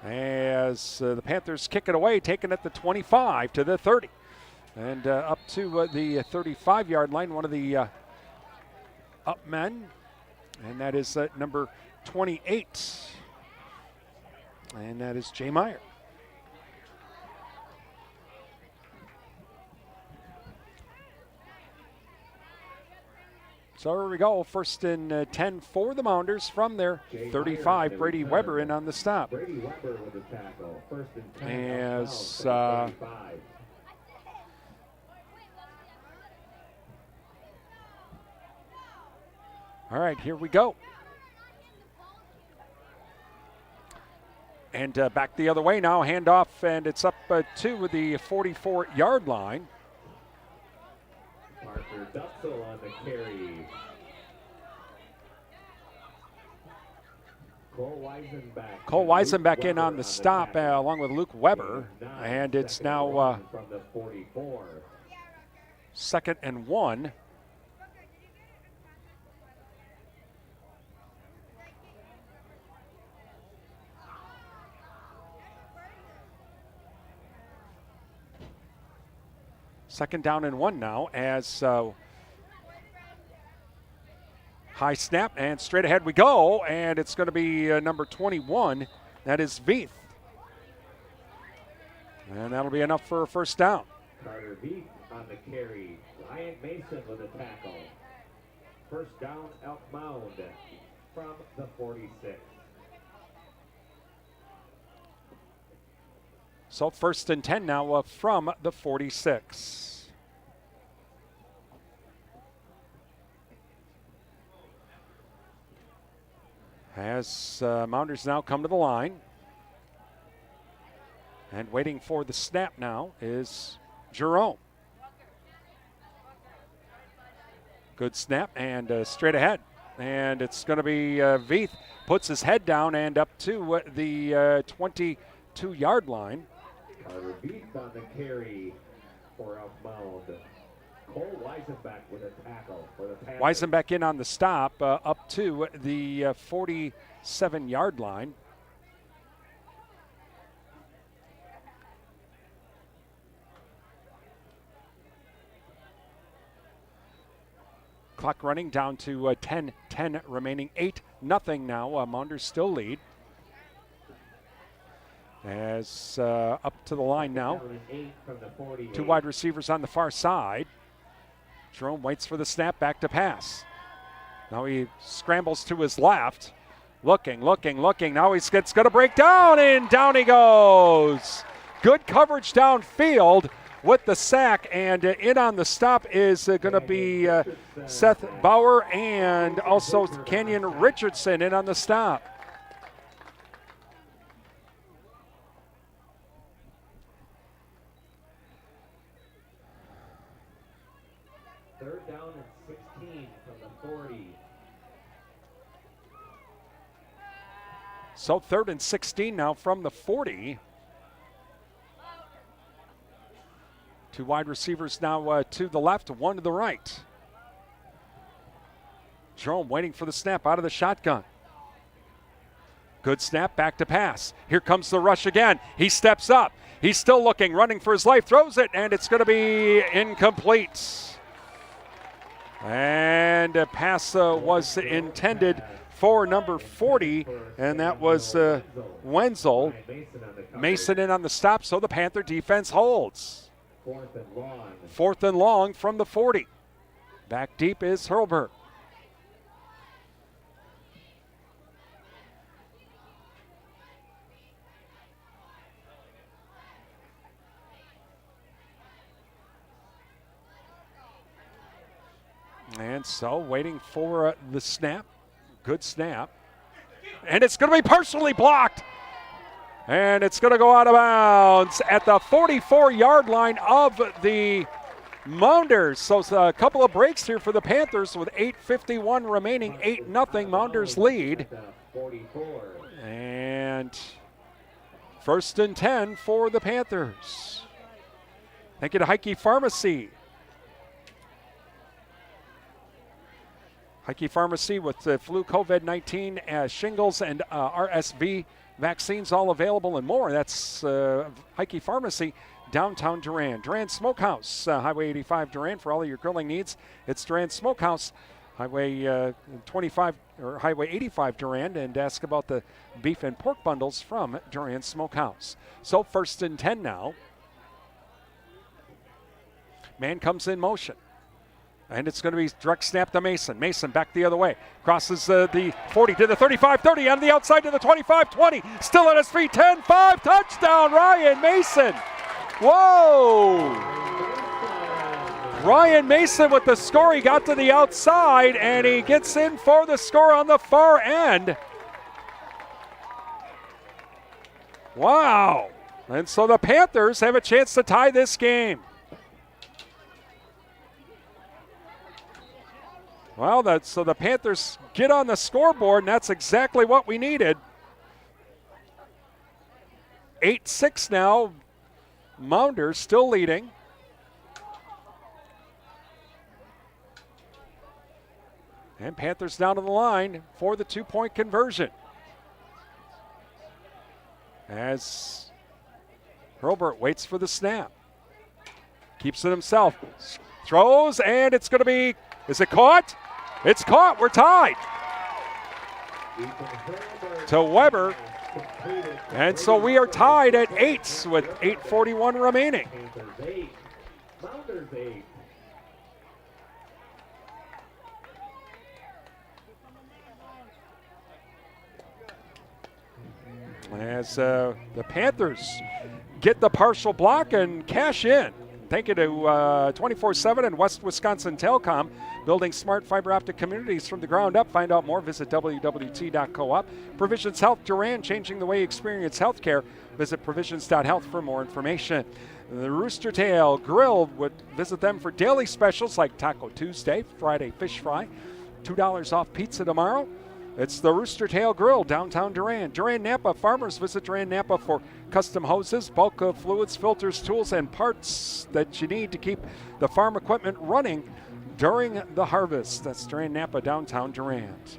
as the Panthers kick it away, taking it the 25 to the 30. And up to the 35-yard line, one of the up men, and that is number 28, and that is Jay Meyer. So here we go, first and 10 for the Mounders from their 35. Brady Weber in on the stop. Brady Weber with the tackle. First and 10. As all right, here we go. And back the other way now, handoff, and it's up to the 44-yard line. Parker Dutzel on the carry. Cole Weisenbeck in on the stop along with Luke Weber. And it's now from the 44. 2nd and 1. Second down and 1 now as high snap and straight ahead we go, and it's going to be number 21. That is Veith. And that'll be enough for a first down. Carter Veith on the carry. Ryan Mason with a tackle. First down, Elk Mound from the 46. So first and 10 now from the 46. As Mounders now come to the line. And waiting for the snap now is Jerome. Good snap and straight ahead. And it's going to be Veith puts his head down and up to the 22-yard line. Carter Veith on the carry for Elk Mound. Cole Weisenbeck with a tackle for the Panthers. Weisenbeck in on the stop up to the 47-yard line. Clock running down to 10 remaining. 8-0 now. Mounders still lead. As up to the line now. 2 wide receivers on the far side. Jerome waits for the snap, back to pass. Now he scrambles to his left. Looking. Now it's going to break down, and down he goes. Good coverage downfield with the sack, and in on the stop is going to be Seth Bauer and also Kenyon Richardson in on the stop. Third down and 16 from the 40. So 3rd and 16 now from the 40. 2 wide receivers now to the left, 1 to the right. Jerome waiting for the snap out of the shotgun. Good snap, back to pass. Here comes the rush again. He steps up. He's still looking, running for his life, throws it, and it's going to be incomplete. And a pass was intended for number 40, and that was Wenzel. Mason in on the stop, so the Panther defense holds. 4th and long from the 40. Back deep is Hurlburt. And so waiting for the snap. Good snap. And it's going to be partially blocked. And it's going to go out of bounds at the 44-yard line of the Mounders. So a couple of breaks here for the Panthers with 8:51 remaining. 8-0 Mounders lead. And 1st and 10 for the Panthers. Thank you to Heike Pharmacy. Heike Pharmacy with the flu, COVID-19, shingles, and RSV vaccines all available and more. That's Heike Pharmacy, downtown Durand. Durand Smokehouse, Highway 85 Durand for all of your grilling needs. It's Durand Smokehouse, Highway 25 or Highway 85 Durand, and ask about the beef and pork bundles from Durand Smokehouse. So 1st and 10 now. Man comes in motion. And it's going to be direct snap to Mason. Mason back the other way. Crosses the 40 to the 35, 30, on the outside to the 25, 20. Still on his feet, 10, 5, touchdown, Ryan Mason. Whoa! Ryan Mason with the score. He got to the outside, and he gets in for the score on the far end. Wow. And so the Panthers have a chance to tie this game. Well, so the Panthers get on the scoreboard, and that's exactly what we needed. 8-6 now. Mounders still leading. And Panthers down to the line for the 2-point conversion. As Hurlburt waits for the snap. Keeps it himself. Throws, and it's going to be, is it caught? It's caught. We're tied. To Weber. And so we are tied at 8 with 8:41 remaining. As the Panthers get the partial block and cash in. Thank you to 24/7 and West Wisconsin Telecom, building smart fiber optic communities from the ground up. Find out more, visit wwt.coop. Provisions Health Durand, changing the way you experience healthcare. Visit provisions.health for more information. The Rooster Tail Grill, would visit them for daily specials like Taco Tuesday, Friday fish fry, $2 off pizza tomorrow. It's the Rooster Tail Grill, downtown Durand. Durand Napa Farmers, visit Durand Napa for custom hoses, bulk of fluids, filters, tools, and parts that you need to keep the farm equipment running during the harvest. That's Durand Napa, downtown Durand.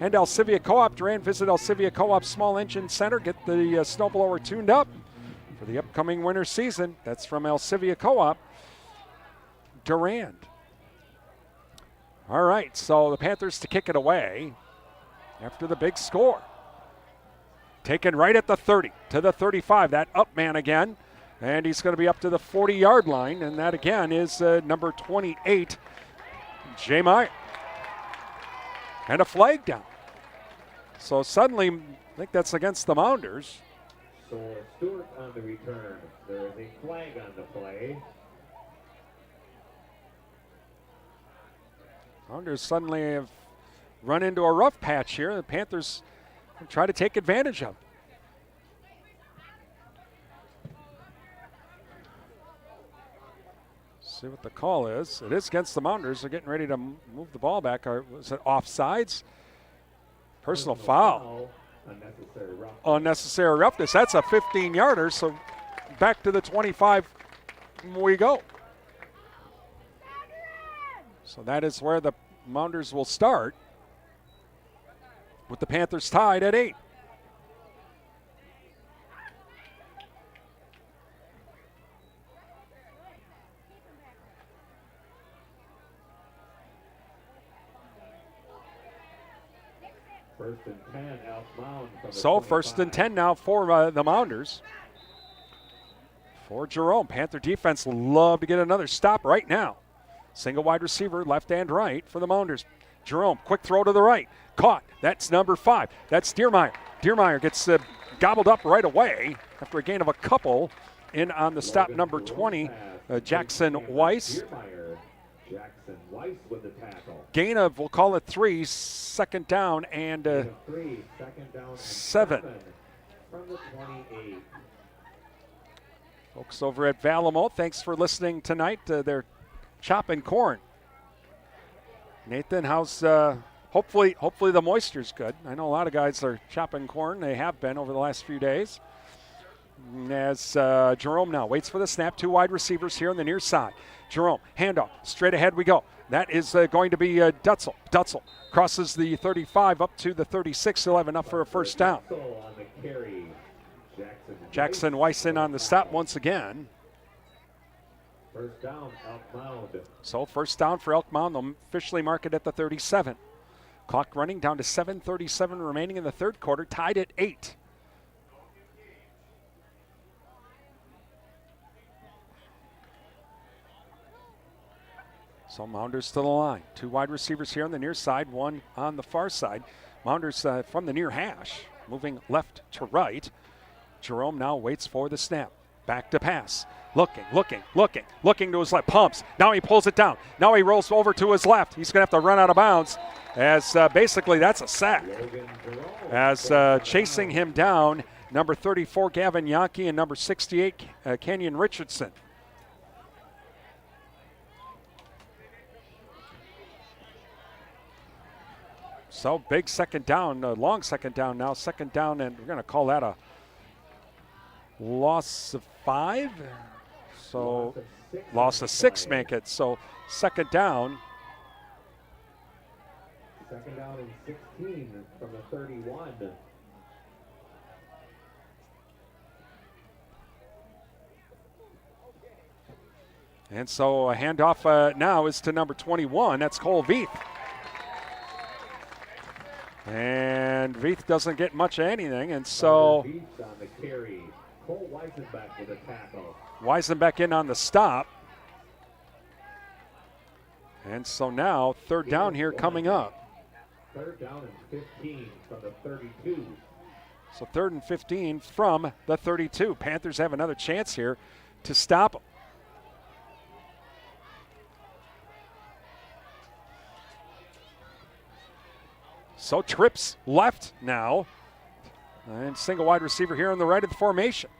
And Alcivia Co-op Durand, visit Alcivia Co-op Small Engine Center. Get the snowblower tuned up for the upcoming winter season. That's from Alcivia Co-op Durand. All right, so the Panthers to kick it away after the big score. Taken right at the 30 to the 35. That up man again. And he's going to be up to the 40-yard line. And that again is number 28, Jay Meyer. And a flag down. So suddenly, I think that's against the Mounders. So Stewart on the return. There is a flag on the play. Mounders suddenly have run into a rough patch here. The Panthers try to take advantage of. See what the call is. It is against the Mounders. They're getting ready to move the ball back. Or was it offsides? Personal foul. Unnecessary roughness. That's a 15-yarder. So back to the 25 we go. So that is where the Mounders will start, with the Panthers tied at 8. First and 10, Elk Mound. So 1st and 10 now for the Mounders. For Jerome, Panther defense love to get another stop right now. Single wide receiver, left and right for the Mounders. Jerome, quick throw to the right. Caught. That's number 5. That's Diermeyer. Diermeyer gets gobbled up right away after a gain of a couple in on the stop, number 20, Jackson Weiss. Jackson Weiss with the tackle. Gain of, we'll call it 3, second down and 7 from the 28. Folks over at Valamo, thanks for listening tonight. They're chopping corn. Nathan, how's hopefully the moisture's good. I know a lot of guys are chopping corn. They have been over the last few days. As Jerome now waits for the snap, 2 wide receivers here on the near side. Jerome, handoff, straight ahead we go. That is going to be Dutzel. Dutzel crosses the 35 up to the 36. He'll have enough for a first down. Jackson Weiss in on the stop once again. First down, Elk Mound. So first down for Elk Mound. They'll officially mark it at the 37. Clock running down to 7:37 remaining in the third quarter, tied at 8. So Mounders to the line. 2 wide receivers here on the near side, 1 on the far side. Mounders from the near hash, moving left to right. Jerome now waits for the snap. Back to pass. Looking to his left. Pumps. Now he pulls it down. Now he rolls over to his left. He's going to have to run out of bounds as basically that's a sack. As chasing him down, number 34, Gavin Yankee, and number 68, Kenyon Richardson. So big second down, long second down now. Second down, and we're going to call that a loss of 5. So loss of 6 make it. So second down. Second down and 16 from the 31. And so a handoff now is to number 21. That's Cole Veith. And Veith doesn't get much of anything, and so on the carry. Cole Weisenbeck with a tackle. Weisenbeck in on the stop. And so now third down here coming up. Third down and 15 from the 32. So 3rd and 15 from the 32. Panthers have another chance here to stop them. So trips left now. And single wide receiver here on the right of the formation.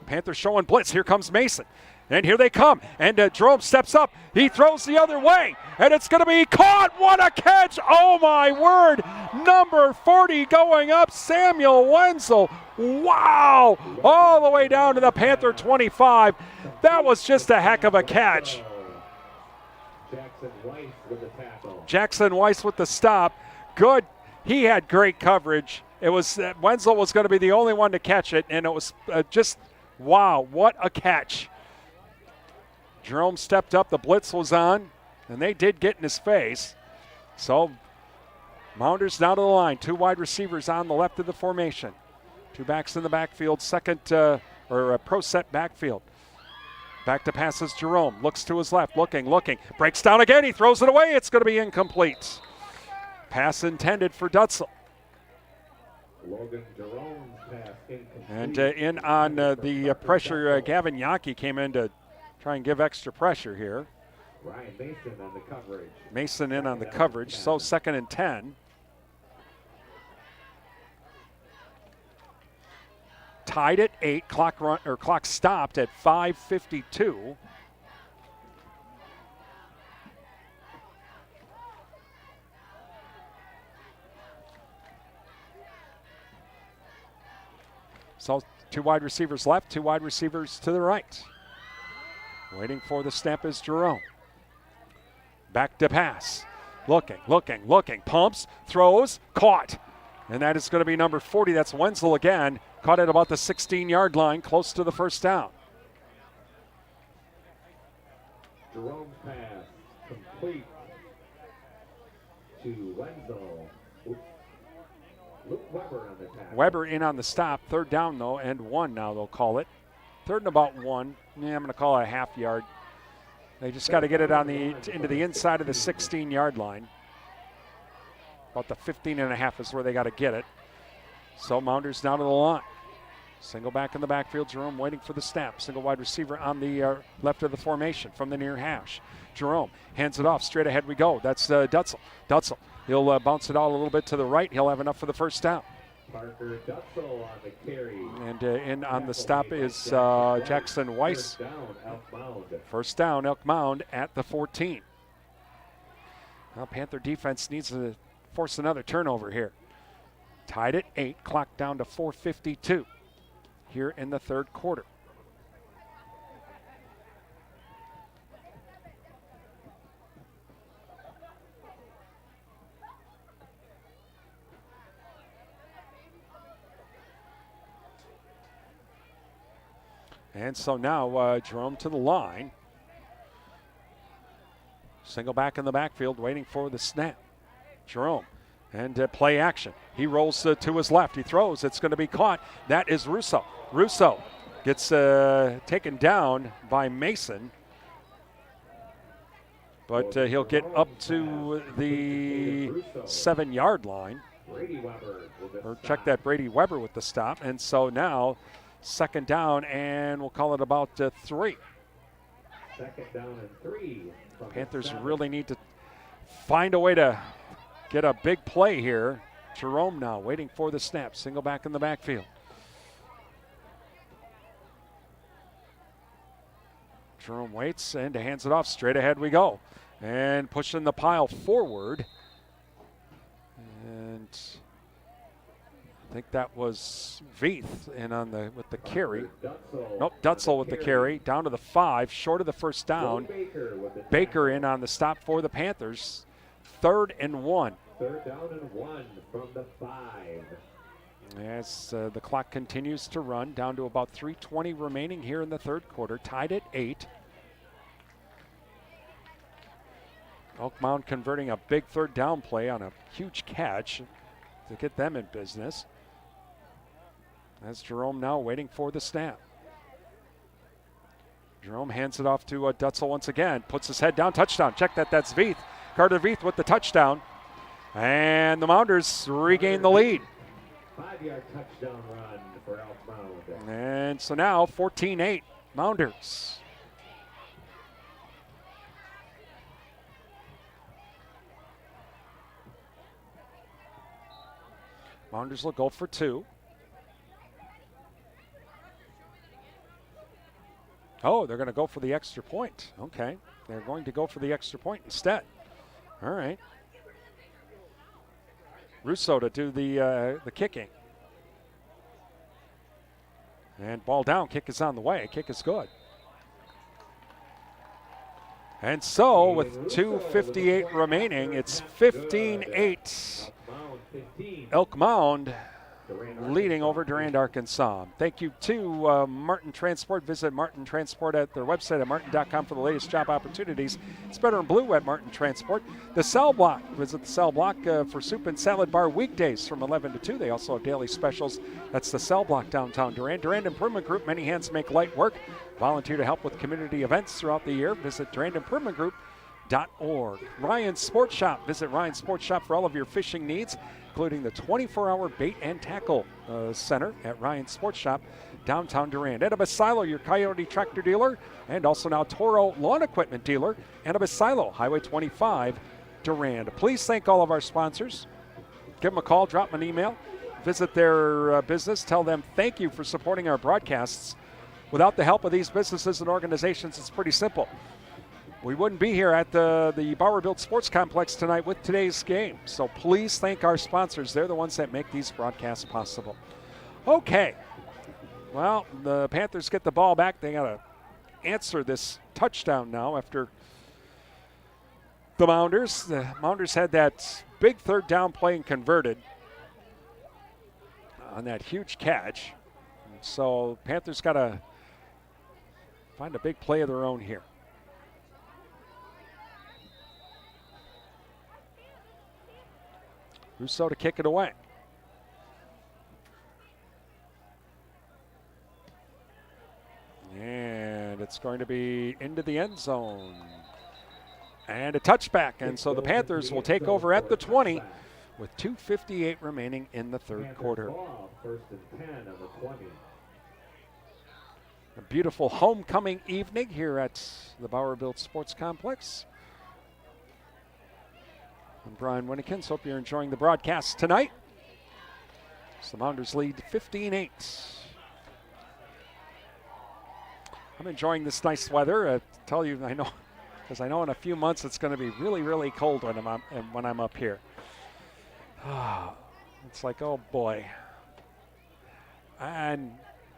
Panthers showing blitz. Here comes Mason. And here they come. And Jerome steps up. He throws the other way. And it's going to be caught. What a catch. Oh, my word. Number 40 going up. Samuel Wenzel. Wow. All the way down to the Panther 25. That was just a heck of a catch. Jackson Weiss with the tackle. Jackson Weiss with the stop. Good. He had great coverage. It was Wenzel was going to be the only one to catch it, and it was just wow, what a catch. Jerome stepped up, the blitz was on, and they did get in his face. So Mounders down to the line, 2 wide receivers on the left of the formation. 2 backs in the backfield, pro set backfield. Back to passes Jerome, looks to his left, looking, breaks down again, he throws it away, it's going to be incomplete. Pass intended for Dutzel. Logan Jerome's pass incomplete. And in on the pressure, Gavin Yankee came in to try and give extra pressure here. Ryan Mason on the coverage. Mason in on the coverage, so 2nd and 10. Tied at 8, clock stopped at 5:52. So 2 wide receivers left, 2 wide receivers to the right. Waiting for the snap is Jerome. Back to pass. Looking. Pumps, throws, caught. And that is going to be number 40. That's Wenzel again. Caught at about the 16-yard line, close to the first down. Jerome's pass complete to Wenzel. Luke Weber on the tackle. Weber in on the stop. 3rd down, though, and 1 now they'll call it. 3rd and about 1. Yeah, I'm going to call it a half yard. They just got to get it into the inside of the 16-yard line. About the 15.5 is where they got to get it. So Mounders down to the line. Single back in the backfield. Jerome waiting for the snap. Single wide receiver on the left of the formation from the near hash. Jerome hands it off. Straight ahead we go. That's Dutzel. He'll bounce it out a little bit to the right. He'll have enough for the first down. Parker Dutzel on the carry. And in on the stop is Jackson Weiss. First down, Elk Mound. First down, Elk Mound at the 14. Well, Panther defense needs to force another turnover here. Tied at 8, clock down to 4:52 here in the third quarter. And so now Jerome to the line. Single back in the backfield waiting for the snap. Jerome and play action. He rolls to his left. He throws. It's going to be caught. That is Russo. Russo gets taken down by Mason. But he'll get up to the 7-yard line. Or check that, Brady Weber with the stop. And so now second down, and we'll call it about 3. Second down and 3. Panthers really need to find a way to get a big play here. Jerome now waiting for the snap. Single back in the backfield. Jerome waits and hands it off. Straight ahead we go. And pushing the pile forward. And I think that was Veith in on with the carry. Nope, Dutzel with the carry. Down to the 5, short of the first down. Baker in on the stop for the Panthers. 3rd and 1. 3rd down and 1 from the 5. As the clock continues to run, down to about 3:20 remaining here in the third quarter. Tied at 8. Elk Mound converting a big third down play on a huge catch to get them in business. As Jerome now waiting for the snap. Jerome hands it off to Dutzel once again. Puts his head down. Touchdown. Check that. That's Veith. Carter Veith with the touchdown. And the Mounders regain the lead. 5-yard touchdown run for Elk Mound. And so now 14-8 Mounders. Mounders will go for 2. Oh, they're going to go for the extra point. Okay. They're going to go for the extra point instead. All right. Russo to do the kicking. And ball down. Kick is on the way. Kick is good. And so with 2:58 remaining, it's 15-8. Elk Mound leading over Durand-Arkansaw. Thank you to Martin Transport. Visit Martin Transport at their website at martin.com for the latest job opportunities. It's better in blue at Martin Transport. The Cell Block. Visit the Cell Block for soup and salad bar weekdays from 11 to 2. They also have daily specials. That's the Cell Block downtown Durand. Durand Improvement Group. Many hands make light work. Volunteer to help with community events throughout the year. Visit durandimprovementgroup.org. Ryan Sports Shop. Visit Ryan Sports Shop for all of your fishing needs, including the 24-hour bait and tackle center at Ryan Sports Shop, downtown Durand. Annabis Silo, your Coyote tractor dealer, and also now Toro lawn equipment dealer. Annabis Silo, Highway 25, Durand. Please thank all of our sponsors. Give them a call, drop them an email, visit their business, tell them thank you for supporting our broadcasts. Without the help of these businesses and organizations, it's pretty simple. We wouldn't be here at the Bauer Built Sports Complex tonight with today's game. So please thank our sponsors. They're the ones that make these broadcasts possible. Okay. Well, the Panthers get the ball back. They got to answer this touchdown now after the Mounders. The Mounders had that big third down play and converted on that huge catch. So Panthers got to find a big play of their own here. Russo to kick it away. And it's going to be into the end zone. And a touchback. And so the Panthers will take over at the 20 with 2:58 remaining in the third quarter. First and 10 on the 20. A beautiful homecoming evening here at the Bauer Built Sports Complex. I'm Brian Winnekins. Hope you're enjoying the broadcast tonight. So the Mounders lead 15-8. I'm enjoying this nice weather. I tell you, I know, because I know in a few months it's going to be really, really cold when I'm up here. It's like, oh boy. And,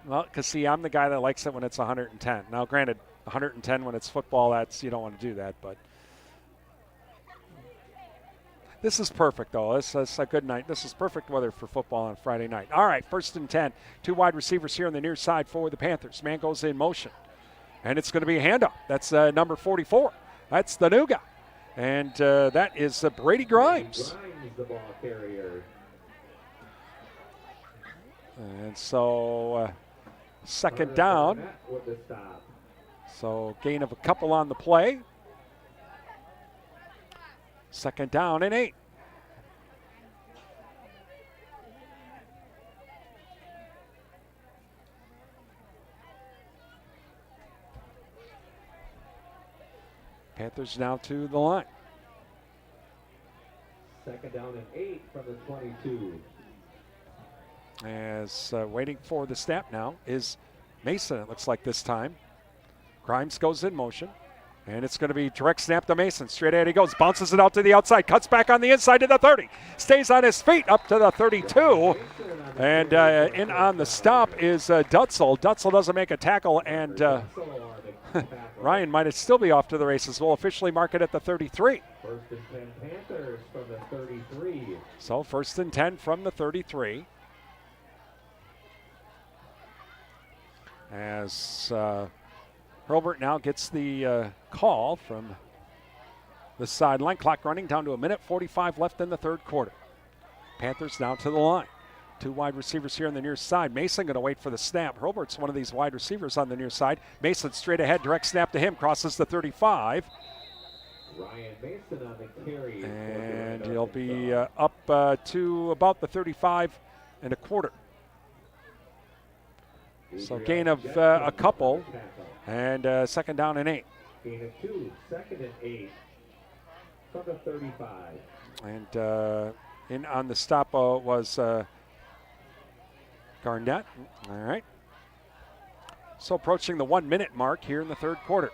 well, because see, I'm the guy that likes it when it's 110. Now, granted, 110 when it's football, you don't want to do that, but this is perfect, though. This is a good night. This is perfect weather for football on Friday night. All right, 1st and 10. 2 wide receivers here on the near side for the Panthers. Man goes in motion, and it's going to be a handoff. That's number 44. That's the new guy, and that is Brady Grimes. The ball carrier. And so 2nd down. So gain of a couple on the play. 2nd down and 8. Panthers now to the line. 2nd down and 8 from the 22. As waiting for the snap now is Mason, it looks like this time. Grimes goes in motion, and it's going to be direct snap to Mason. Straight ahead he goes, bounces it out to the outside, cuts back on the inside to the 30. Stays on his feet up to the 32. And in on the stop is Dutzel. Dutzel doesn't make a tackle, and Ryan might still be off to the races. We'll officially mark it at the 33. 1st and 10 Panthers from the 33. So 1st and 10 from the 33. As Hurlburt now gets the call from the sideline. Clock running down to 1:45 left in the 3rd quarter. Panthers now to the line. 2 wide receivers here on the near side. Mason going to wait for the snap. Hurlburt's one of these wide receivers on the near side. Mason straight ahead, direct snap to him, crosses the 35. Ryan Mason on the carry. And he'll be up to about the 35 and a quarter. So gain of a couple, and 2nd down and 8. Gain of 2, 2nd and 8 from the 35. And in on the stop was Garnett. All right. So approaching the 1 minute mark here in the 3rd quarter.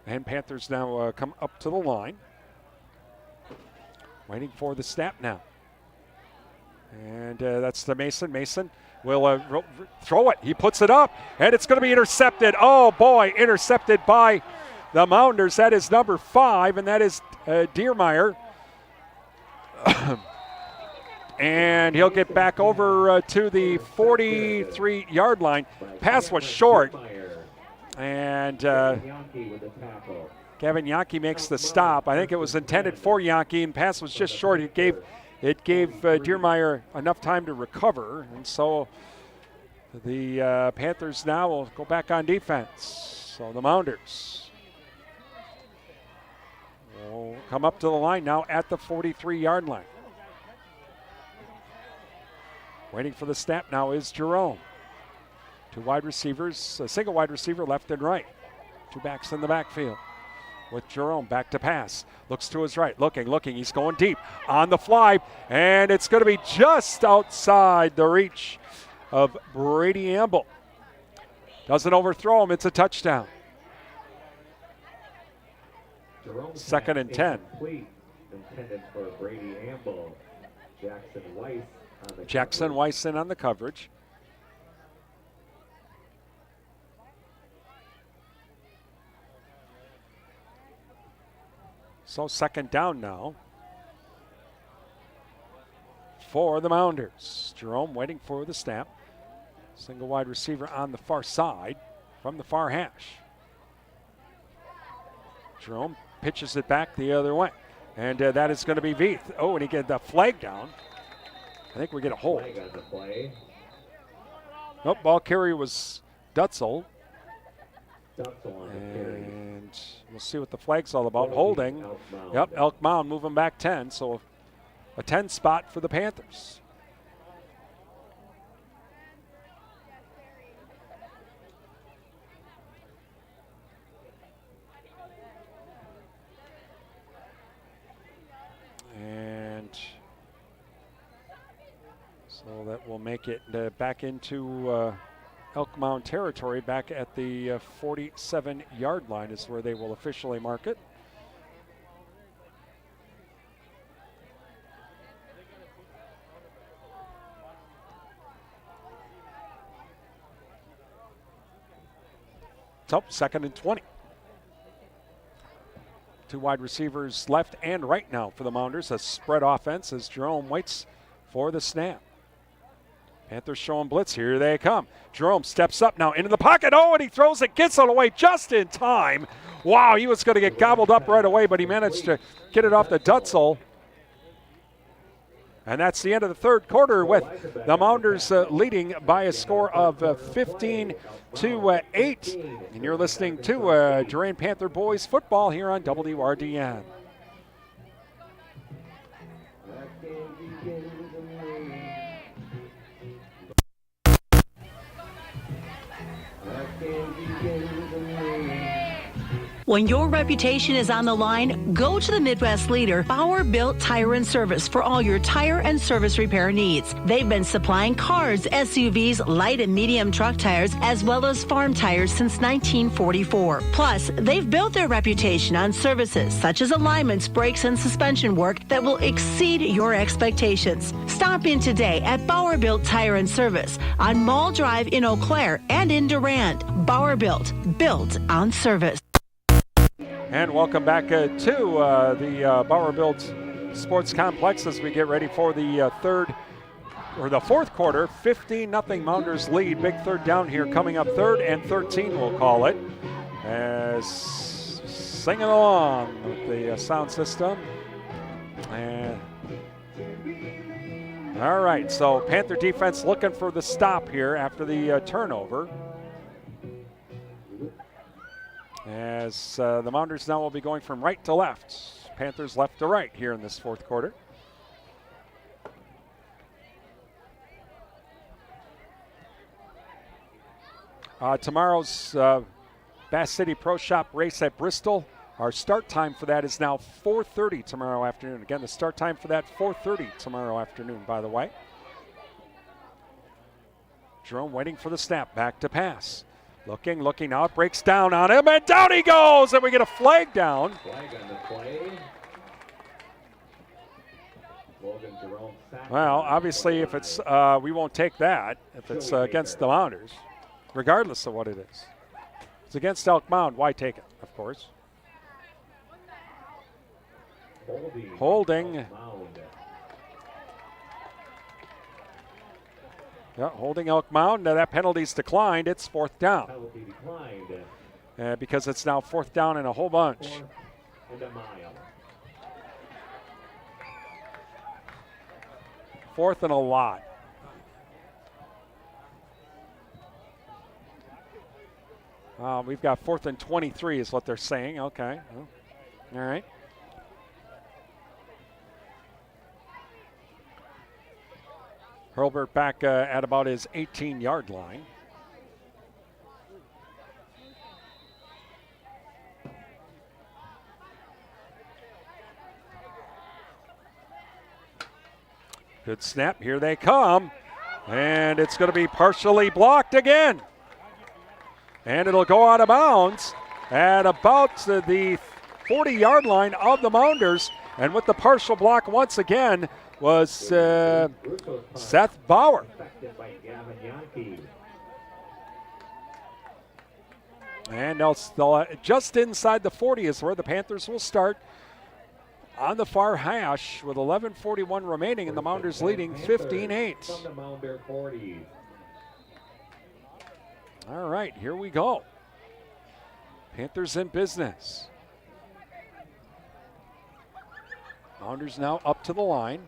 And Panthers now come up to the line. Waiting for the snap now. And that's the Mason. Mason will throw it. He puts it up, and it's going to be intercepted. Oh, boy, intercepted by the Mounders. That is number 5, and that is Diermeyer. And he'll get back over to the 43-yard line. Pass was short. And Gavin Yankee makes the stop. I think it was intended for Yankee, and pass was just short. It gave Diermeyer enough time to recover, and so the Panthers now will go back on defense. So the Mounders will come up to the line now at the 43-yard line. Waiting for the snap now is Jerome. 2 wide receivers, a single wide receiver left and right. 2 backs in the backfield. With Jerome back to pass. Looks to his right. Looking. He's going deep on the fly. And it's going to be just outside the reach of Brady Amble. Doesn't overthrow him. It's a touchdown. 2nd and 10. Intended for Brady Amble. Jackson Weiss in on the coverage. So 2nd down now for the Mounders. Jerome waiting for the snap. Single wide receiver on the far side from the far hash. Jerome pitches it back the other way. And that is going to be Veith. Oh, and he gets the flag down. I think we get a hold. Nope, ball carrier was Dutzel. And we'll see what the flag's all about. Holding. Yep, Elk Mound moving back 10. So a 10 spot for the Panthers. will make it back into Elk Mound territory. Back at the 47-yard line is where they will officially mark it. So, 2nd and 20. 2 wide receivers left and right now for the Mounders. A spread offense as Jerome waits for the snap. Panthers showing blitz. Here they come. Jerome steps up now into the pocket. Oh, and he throws it, gets it away just in time. Wow, he was going to get gobbled up right away, but he managed to get it off the Dutzel. And that's the end of the 3rd quarter with the Mounders leading by a score of 15-8. And you're listening to Durand Panther Boys football here on WRDN. When your reputation is on the line, go to the Midwest leader, Bauer Built Tire and Service, for all your tire and service repair needs. They've been supplying cars, SUVs, light and medium truck tires, as well as farm tires since 1944. Plus, they've built their reputation on services such as alignments, brakes, and suspension work that will exceed your expectations. Stop in today at Bauer Built Tire and Service on Mall Drive in Eau Claire and in Durand. Bauer Built on service. And welcome back to the Bauer Built Sports Complex as we get ready for the fourth quarter. 15-0 Mounders lead. Big 3rd down here coming up. 3rd and 13, we'll call it. As singing along with the sound system. And all right, so Panther defense looking for the stop here after the turnover. As the Mounders now will be going from right to left. Panthers left to right here in this 4th quarter. Tomorrow's Bass City Pro Shop race at Bristol. Our start time for that is now 4:30 tomorrow afternoon. Again, the start time for that 4:30 tomorrow afternoon, by the way. Jerome waiting for the snap, back to pass. Looking, now it breaks down on him, and down he goes, and we get a flag down. Flag on the play. Well, obviously, if it's, we won't take that if it's against the Mounders, regardless of what it is. If it's against Elk Mound, why take it, of course? Holding. Yeah, holding Elk Mound. Now that penalty's declined. It's 4th down. Penalty declined. Because it's now 4th down and a whole bunch. 4th and a mile. 4th and a lot. We've got 4th and 23 is what they're saying. Okay. Well, all right. Hurlburt back at about his 18-yard line. Good snap. Here they come. And it's going to be partially blocked again. And it'll go out of bounds at about the 40-yard line of the Mounders. And with the partial block once again was Seth Bauer. And they'll just inside the 40 is where the Panthers will start on the far hash with 11:41 remaining and the Mounders leading 15-8. All right, here we go. Panthers in business. Mounders now up to the line.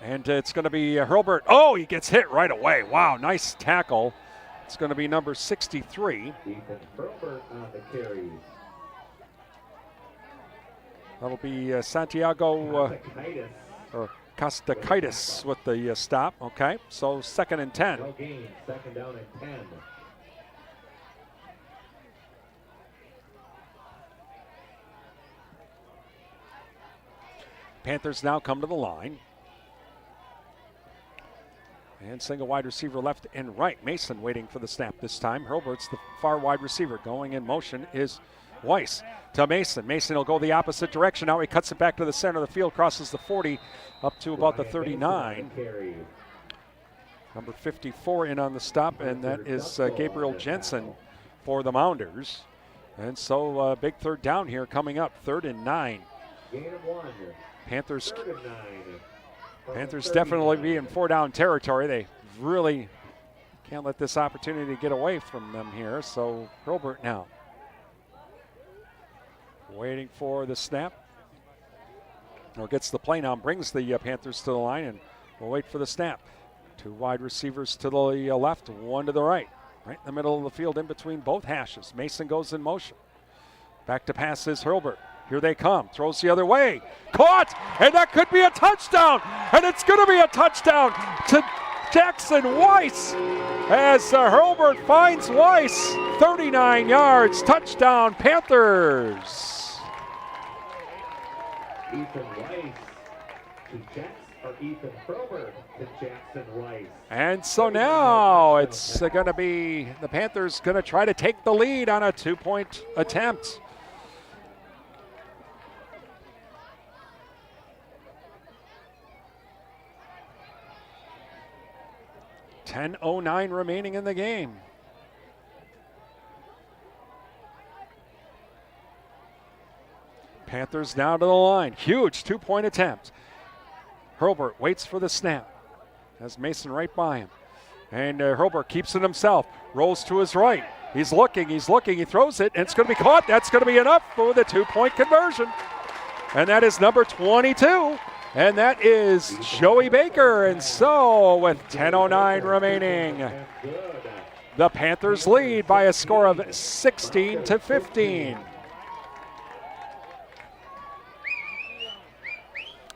And it's going to be Hurlburt. Oh, he gets hit right away. Wow, nice tackle. It's going to be number 63. Hurlburt on the carries. That'll be Santiago or Kostakaitis with the stop. Okay, so 2nd and 10. No gain, 2nd down and 10. Panthers now come to the line. And single wide receiver left and right. Mason waiting for the snap this time. Hurlbert's the far wide receiver. Going in motion is Weiss to Mason. Mason will go the opposite direction. Now he cuts it back to the center of the field, crosses the 40 up to about the 39. Number 54 in on the stop, and that is Gabriel Jensen for the Mounders. And so big third down here coming up, 3rd and 9. Panthers definitely be in 4-down territory. They really can't let this opportunity get away from them here. So Hurlbert now waiting for the snap. Or gets the play now, brings the Panthers to the line, and we'll wait for the snap. 2 wide receivers to the left, 1 to the right. Right in the middle of the field in between both hashes. Mason goes in motion. Back to pass is Hurlbert. Here they come. Throws the other way. Caught! And that could be a touchdown! And it's going to be a touchdown to Jackson Weiss as Hurlbert finds Weiss. 39 yards. Touchdown, Panthers. Ethan Weiss to Ethan Hurlbert to Jackson Weiss. And so now it's going to be the Panthers going to try to take the lead on a 2-point attempt. $10:09 remaining in the game. Panthers now to the line. Huge 2-point attempt. Hurlbert waits for the snap. Has Mason right by him. And Hurlbert keeps it himself. Rolls to his right. He's looking. He throws it, and it's going to be caught. That's going to be enough for the 2-point conversion. And that is number 22. And that is Joey Baker. And so with 10:09 remaining, the Panthers lead by a score of 16-15.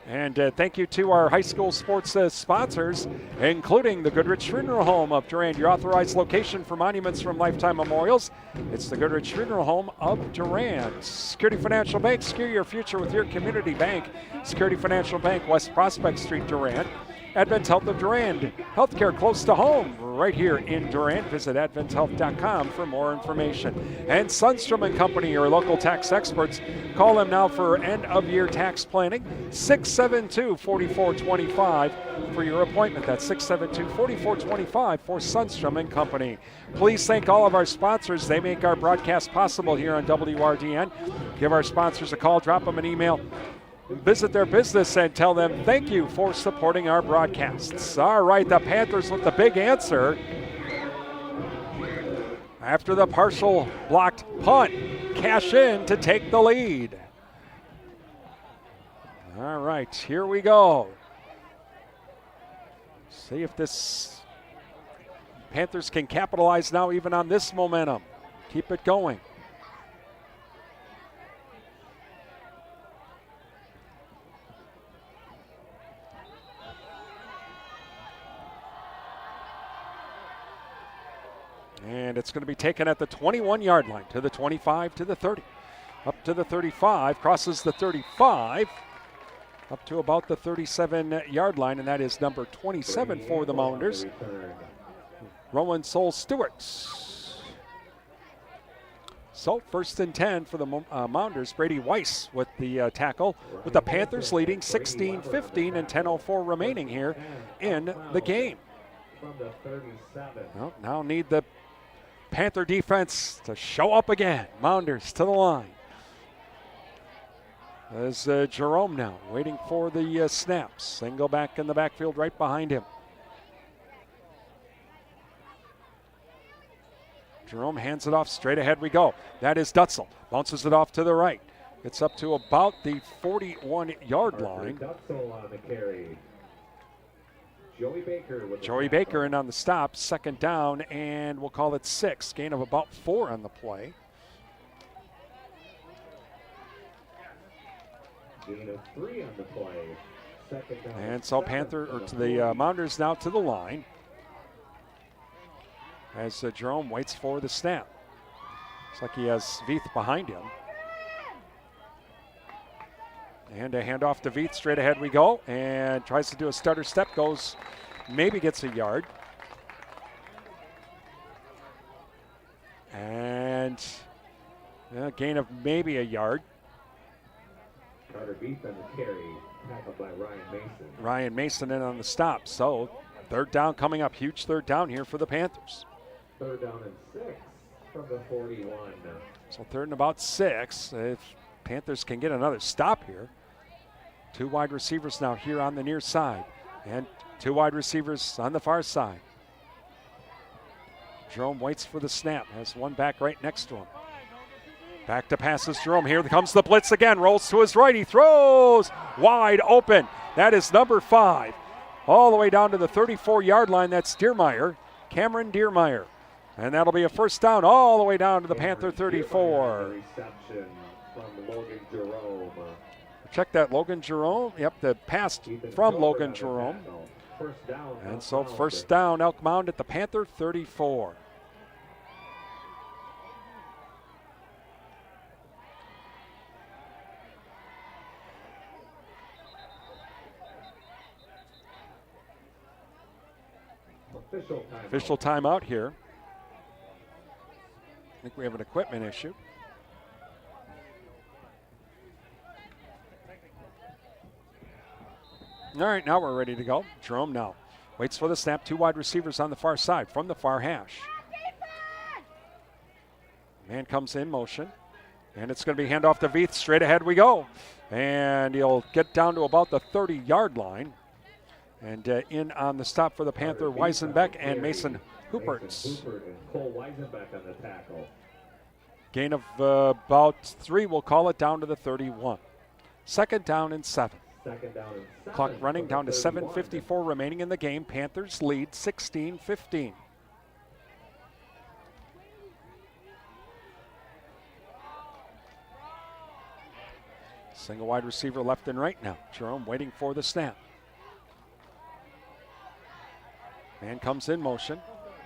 And thank you to our high school sports sponsors, including the Goodrich Funeral Home of Durand, your authorized location for monuments from Lifetime Memorials. It's the Goodrich Funeral Home of Durand. Security Financial Bank, secure your future with your community bank. Security Financial Bank, West Prospect Street, Durand. Advent Health of Durand, healthcare close to home, right here in Durand. Visit adventhealth.com for more information. And Sundstrom and Company, your local tax experts. Call them now for end-of-year tax planning. 672-4425 for your appointment. That's 672-4425 for Sundstrom and Company. Please thank all of our sponsors. They make our broadcast possible here on WRDN. Give our sponsors a call, drop them an email. Visit their business and tell them thank you for supporting our broadcasts. All right, the Panthers with the big answer. After the partial blocked punt, cash in to take the lead. All right, here we go. See if this Panthers can capitalize now even on this momentum. Keep it going. And it's going to be taken at the 21-yard line, to the 25, to the 30. Up to the 35, crosses the 35, up to about the 37-yard line, and that is number 27 for the Mounders, Rowan Soul-Stewart. So 1st and 10 for the Mounders. Brady Weiss with the tackle, with the Panthers leading 16-15 and 10:04 remaining here in the game. Well, now need the Panther defense to show up again. Mounders to the line. There's Jerome now waiting for the snaps. Single back in the backfield right behind him. Jerome hands it off. Straight ahead we go. That is Dutzel. Bounces it off to the right. It's up to about the 41-yard line. Dutzel on the carry. Joey Baker in on the stop. 2nd down, and we'll call it 6. Gain of about 4 on the play. Gain of 3 on the play. 2nd down. And so the Mounders now to the line. As Jerome waits for the snap. Looks like he has Veith behind him. And a handoff to Veith. Straight ahead we go. And tries to do a stutter step. Goes maybe gets a yard. And a gain of maybe a yard. Carter Beef on the carry, tackled by Ryan Mason. Ryan Mason in on the stop. So third down coming up. Huge third down here for the Panthers. Third down and 6 from the 41. So third and about 6. If Panthers can get another stop here. 2 wide receivers now here on the near side. And 2 wide receivers on the far side. Jerome waits for the snap. Has one back right next to him. Back to passes Jerome. Here comes the blitz again. Rolls to his right. He throws wide open. That is number 5. All the way down to the 34-yard line. That's Diermeyer, Cameron Diermeyer. And that'll be a first down all the way down to the Panther 34. Reception from Logan Jerome. Check that, Logan Jerome. Yep, the pass from Logan Jerome. First down. And so first down, Elk Mound at the Panther 34. Official timeout here. I think we have an equipment issue. All right, now we're ready to go. Jerome now waits for the snap. 2 wide receivers on the far side from the far hash. Man comes in motion, and it's going to be handoff to Veith. Straight ahead we go. And he'll get down to about the 30-yard line. And in on the stop for the Panther, Weisenbeck and Mason Hooperts. Cole Weisenbeck on the tackle. Gain of about 3, we'll call it, down to the 31. Second down and 7. Second down and 7. Clock running down to 7:54 remaining in the game. Panthers lead 16-15. Single wide receiver left and right now. Jerome waiting for the snap. Man comes in motion,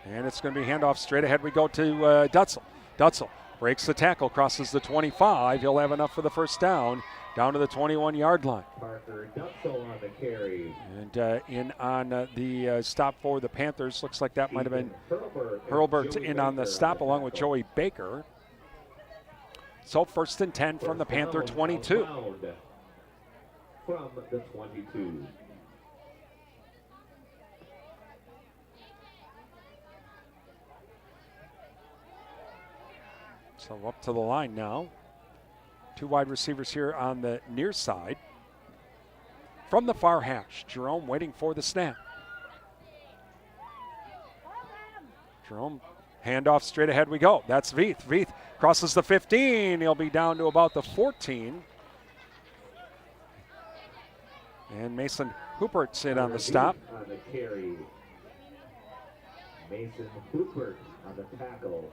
and it's going to be handoff straight ahead. We go to Dutzel. Dutzel breaks the tackle, crosses the 25. He'll have enough for the first down, down to the 21-yard line. Parker Dutzel on the carry. And in on the stop for the Panthers. Looks like that might have been Hurlbert in on the stop along with Joey Baker. So first and 10 from the Panther 22. From the 22. So up to the line now. 2 wide receivers here on the near side. From the far hash, Jerome waiting for the snap. Jerome, handoff straight ahead we go. That's Veith. Veith crosses the 15. He'll be down to about the 14. And Mason Hoopert's in on the stop. On the carry. Mason Hoopert on the tackle.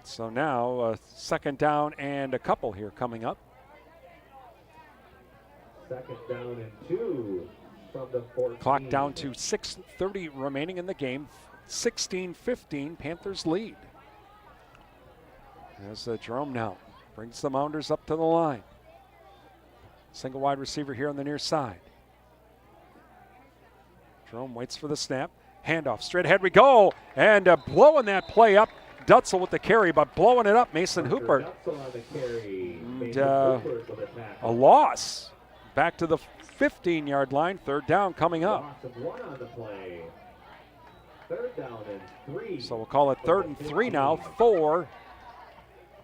So now a second down and a couple here coming up. Second down and 2 from the 14. Clock down to 6:30 remaining in the game. 16-15, Panthers lead. As Jerome now brings the Mounders up to the line. Single wide receiver here on the near side. Jerome waits for the snap. Handoff, straight ahead we go. And blowing that play up. Dutzel with the carry, but blowing it up, Mason Hoopert. And a loss. Back to the 15-yard line. Third down coming up. Loss of 1 on the play. Third down and 3. So we'll call it 3rd and 3 now for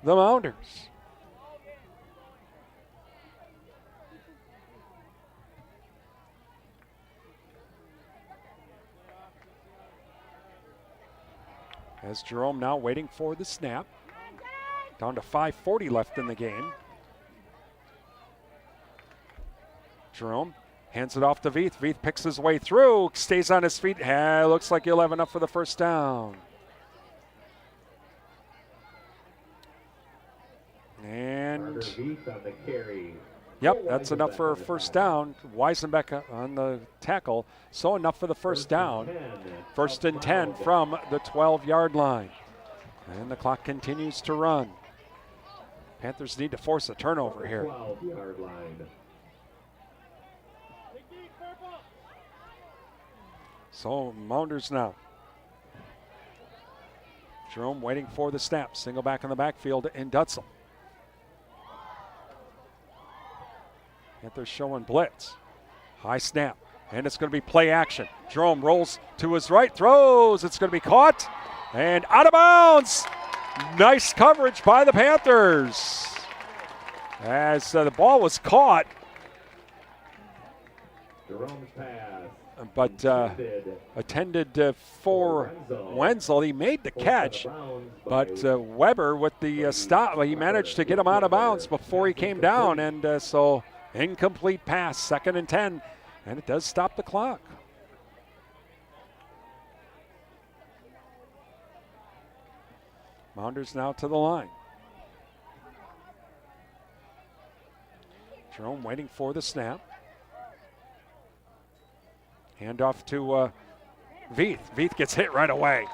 the Mounders. As Jerome now waiting for the snap. Down to 5:40 left in the game. Jerome hands it off to Veith. Veith picks his way through, stays on his feet. Looks like he'll have enough for the first down. And Veith on the carry. yep, that's enough for a first down. Weisenbeck on the tackle. So enough for the first down. First and 10 from the 12-yard line. And the clock continues to run. Panthers need to force a turnover here. 12-yard line. So Mounders now. Jerome waiting for the snap. Single back in the backfield in Dutzel. Panthers showing blitz. High snap. And it's going to be play action. Jerome rolls to his right, throws. It's going to be caught and out of bounds. Nice coverage by the Panthers. As the ball was caught. Jerome's pass. But attended for Wenzel. He made the catch, but Weber with the stop, he managed to get him out of bounds before he came down, and so incomplete pass, 2nd and 10, and it does stop the clock. Mounders now to the line. Jerome waiting for the snap. Handoff to Veith. Veith gets hit right away.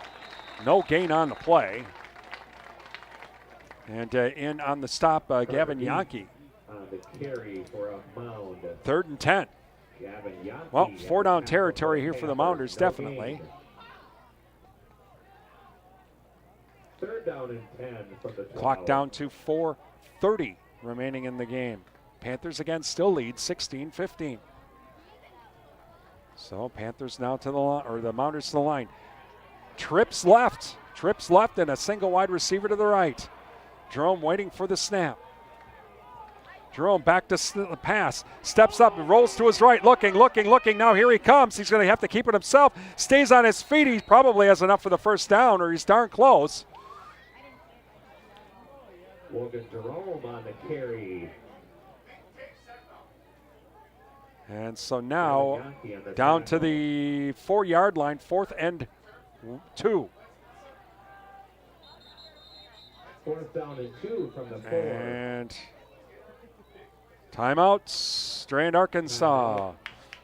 No gain on the play. And in on the stop, Gavin Yankee. The carry for a Mound. 3rd and 10. Well, 4-down territory here for the Mounders, definitely. 3rd down and 10 from the 12. Clock down to 4:30 remaining in the game. Panthers again still lead 16-15. So Panthers now to the line, or the Mounders to the line. Trips left, and a single wide receiver to the right. Jerome waiting for the snap. Jerome back to the pass, steps up and rolls to his right, looking. Now here he comes. He's going to have to keep it himself. Stays on his feet. He probably has enough for the first down, or he's darn close. Logan Jerome on the carry. And so now down to the 4-yard line, 4th and 2. 4th down and 2 from the 4. And timeouts, Durand-Arkansaw.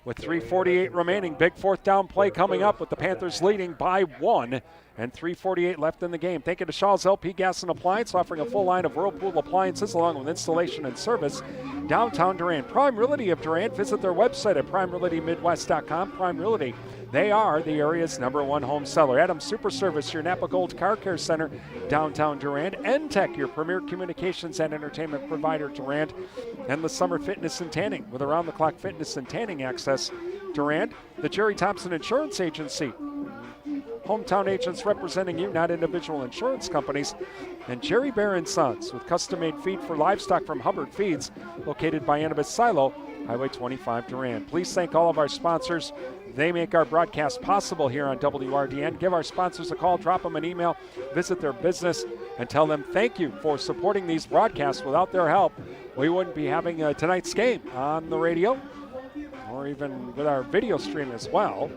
With 3:48 remaining, big 4th down play coming up with the Panthers leading by 1 and 3:48 left in the game. Thank you to Shaw's LP Gas and Appliance, offering a full line of Whirlpool appliances along with installation and service. Downtown Durand. Prime Realty of Durand. Visit their website at primerealitymidwest.com. Prime Realty, they are the area's #1 home seller. Adams Super Service, your Napa Gold Car Care Center, downtown Durand. N-Tech, your premier communications and entertainment provider, Durand. Endless Summer Fitness and Tanning with around-the-clock fitness and tanning access. Durand, the Jerry Thompson Insurance Agency. Hometown agents representing you, not individual insurance companies. And Jerry Bear & Sons with custom-made feed for livestock from Hubbard Feeds, located by Annabis Silo, Highway 25 Durand. Please thank all of our sponsors. They make our broadcast possible here on WRDN. Give our sponsors a call, drop them an email, visit their business, and tell them thank you for supporting these broadcasts. Without their help, we wouldn't be having tonight's game on the radio or even with our video stream as well.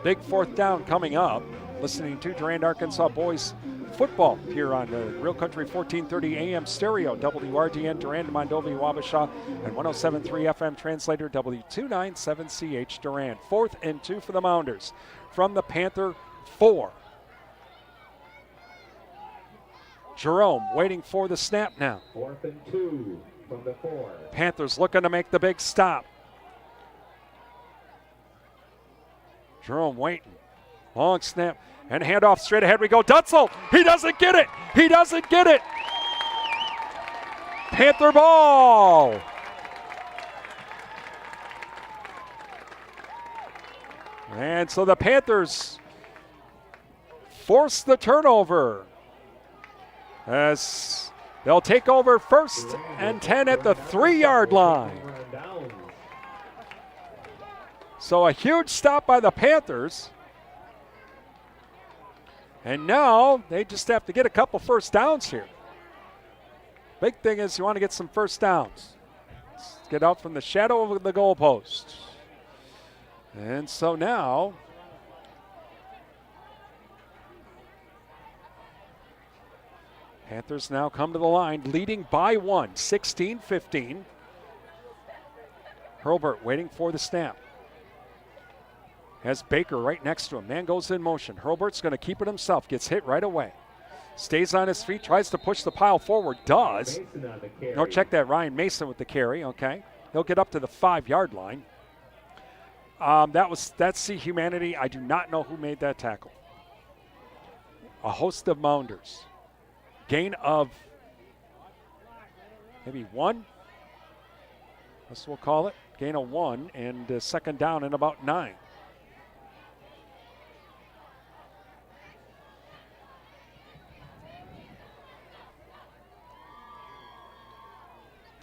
Big 4th down coming up. Listening to Durand-Arkansaw boys football here on Real Country 1430 AM stereo, WRDN, Durand, Mondovi, Wabasha, and 107.3 FM translator, W297CH Durand. 4th and 2 for the Mounders from the Panther 4. Jerome waiting for the snap now. 4th and 2 from the 4. Panthers looking to make the big stop. Jerome waiting. Long snap and handoff straight ahead we go. Dutzel, he doesn't get it. Panther ball. And so the Panthers force the turnover as they'll take over 1st and 10 at the 3-yard line. So a huge stop by the Panthers. And now they just have to get a couple first downs here. Big thing is you want to get some first downs. Let's get out from the shadow of the goalpost. And so now Panthers now come to the line, leading by 1, 16-15. Hurlburt waiting for the snap. Has Baker right next to him. Man goes in motion. Hurlburt's going to keep it himself. Gets hit right away. Stays on his feet. Tries to push the pile forward. Does. No, check that. Ryan Mason with the carry. Okay. He'll get up to the 5-yard line. That's the humanity. I do not know who made that tackle. A host of Mounders. Gain of maybe 1. That's what we'll call it. Gain of 1 and second down and about 9.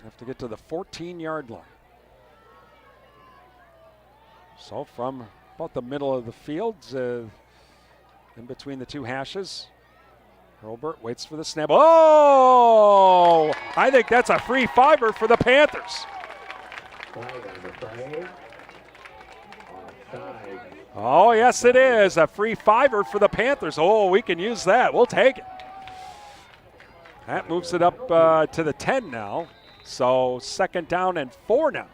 Have to get to the 14-yard line. So from about the middle of the field, in between the two hashes, Hurlburt waits for the snap. Oh! I think that's a free fiver for the Panthers. Oh, yes, it is. A free fiver for the Panthers. Oh, we can use that. We'll take it. That moves it up to the 10 now. So second down and 4 now.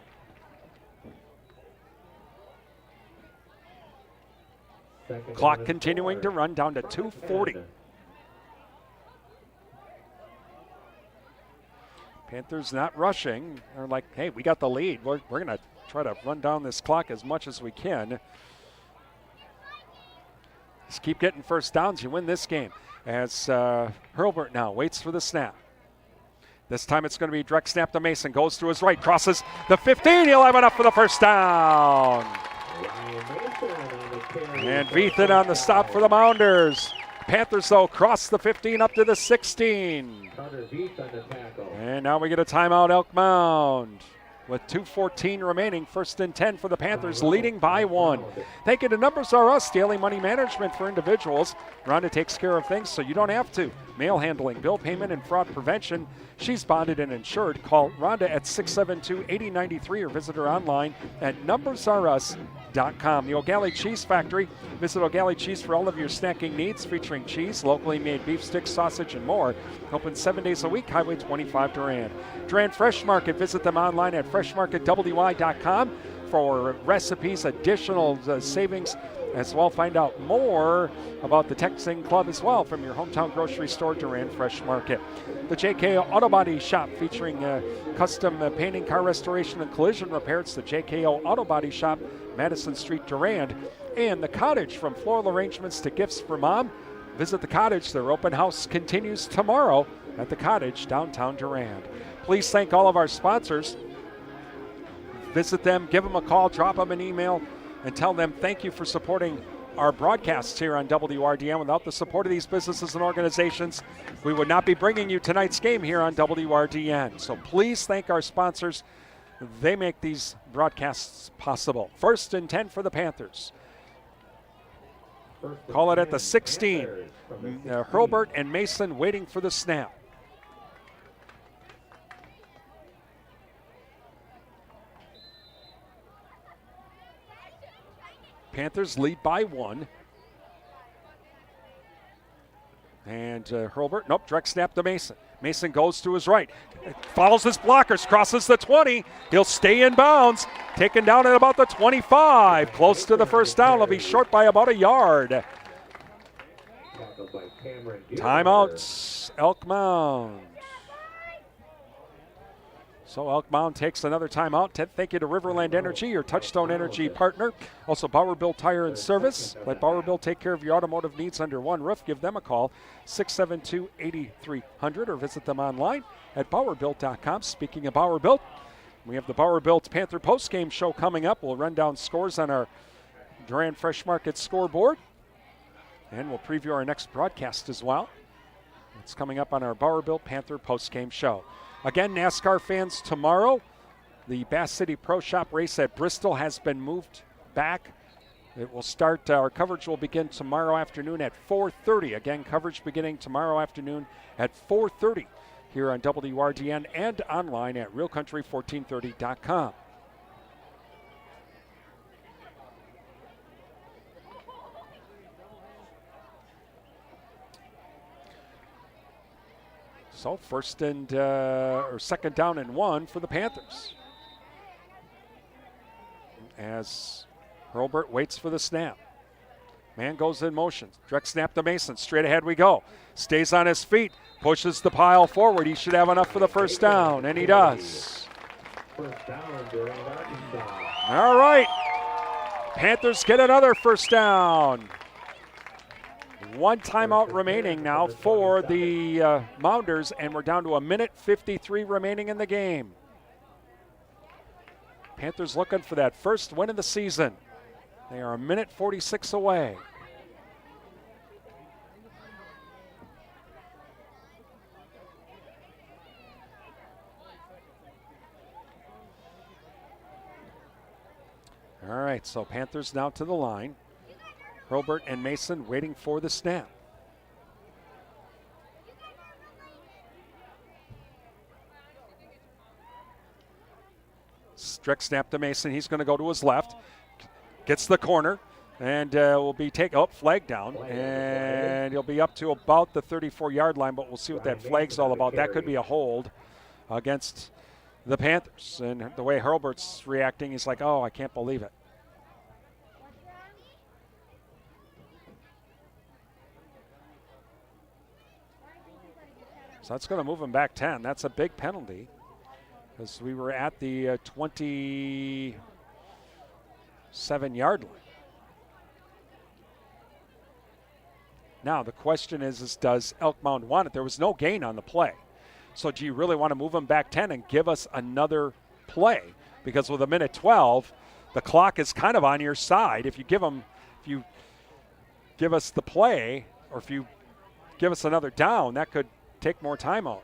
Clock continuing to run down to 2:40. Panthers not rushing. They're like, hey, we got the lead. We're going to try to run down this clock as much as we can. Just keep getting first downs. You win this game. As Hurlburt now waits for the snap. This time it's going to be direct snap to Mason. Goes to his right, crosses the 15. He'll have enough for the first down. And Viethan on the stop for the Mounders. Panthers, though, cross the 15 up to the 16. And now we get a timeout, Elk Mound. With 2:14 remaining, 1st and 10 for the Panthers, leading by 1. Thank you to Numbers R Us, daily money management for individuals. Rhonda takes care of things so you don't have to. Mail handling, bill payment, and fraud prevention. She's bonded and insured. Call Rhonda at 672-8093 or visit her online at numbersrus.com. The O'Galley Cheese Factory. Visit O'Galley Cheese for all of your snacking needs, featuring cheese, locally made beef sticks, sausage, and more. Open 7 days a week, Highway 25 Durand. Durand Fresh Market. Visit them online at freshmarketwy.com for recipes, additional savings as well. Find out more about the Texan Club as well from your hometown grocery store, Durand Fresh Market. The JKO Auto Body Shop, featuring custom painting, car restoration, and collision repair. It's the JKO Auto Body Shop, Madison Street, Durand. And the Cottage, from floral arrangements to gifts for mom. Visit the Cottage. Their open house continues tomorrow at the Cottage, downtown Durand. Please thank all of our sponsors. Visit them, give them a call, drop them an email, and tell them thank you for supporting our broadcasts here on WRDN. Without the support of these businesses and organizations, we would not be bringing you tonight's game here on WRDN. So please thank our sponsors. They make these broadcasts possible. 1st and 10 for the Panthers. Call it at the 16. Hurlburt and Mason waiting for the snap. Panthers lead by 1. And Hurlburt, direct snap to Mason. Mason goes to his right, follows his blockers, crosses the 20. He'll stay in bounds, taken down at about the 25. Close to the first down. He'll be short by about a yard. Timeouts, Elk Mound. So Elk Mound takes another timeout. Thank you to Riverland Energy, your Touchstone Energy partner. Also Bowerbilt Tire and Service. Let Bowerbilt take care of your automotive needs under one roof. Give them a call, 672-8300, or visit them online at bowerbilt.com. Speaking of Bowerbilt, we have the Bowerbilt Panther postgame show coming up. We'll run down scores on our Durand Fresh Market scoreboard, and we'll preview our next broadcast as well. It's coming up on our Bowerbilt Panther postgame show. Again, NASCAR fans, tomorrow, the Bass City Pro Shop race at Bristol has been moved back. It will start, our coverage will begin tomorrow afternoon at 4:30. Again, coverage beginning tomorrow afternoon at 4:30 here on WRDN and online at realcountry1430.com. So second down and 1 for the Panthers. As Hurlburt waits for the snap. Man goes in motion. Direct snap to Mason. Straight ahead we go. Stays on his feet. Pushes the pile forward. He should have enough for the first down, and he does. First down, Durand-Arkansaw. All right. Panthers get another first down. One timeout remaining now for the Mounders, and we're down to 1:53 remaining in the game. Panthers looking for that first win of the season. They are 1:46 away. All right, so Panthers now to the line. Hurlburt and Mason waiting for the snap. Strict snap to Mason. He's going to go to his left. Gets the corner and will be flag down. And he'll be up to about the 34-yard line, but we'll see what that flag's all about. That could be a hold against the Panthers. And the way Hurlburt's reacting, he's like, oh, I can't believe it. So that's going to move him back 10. That's a big penalty because we were at the 27-yard line. Now the question is does Elk Mound want it? There was no gain on the play. So do you really want to move him back 10 and give us another play? Because with 1:12, the clock is kind of on your side. If you give us the play, or if you give us another down, that could take more time out.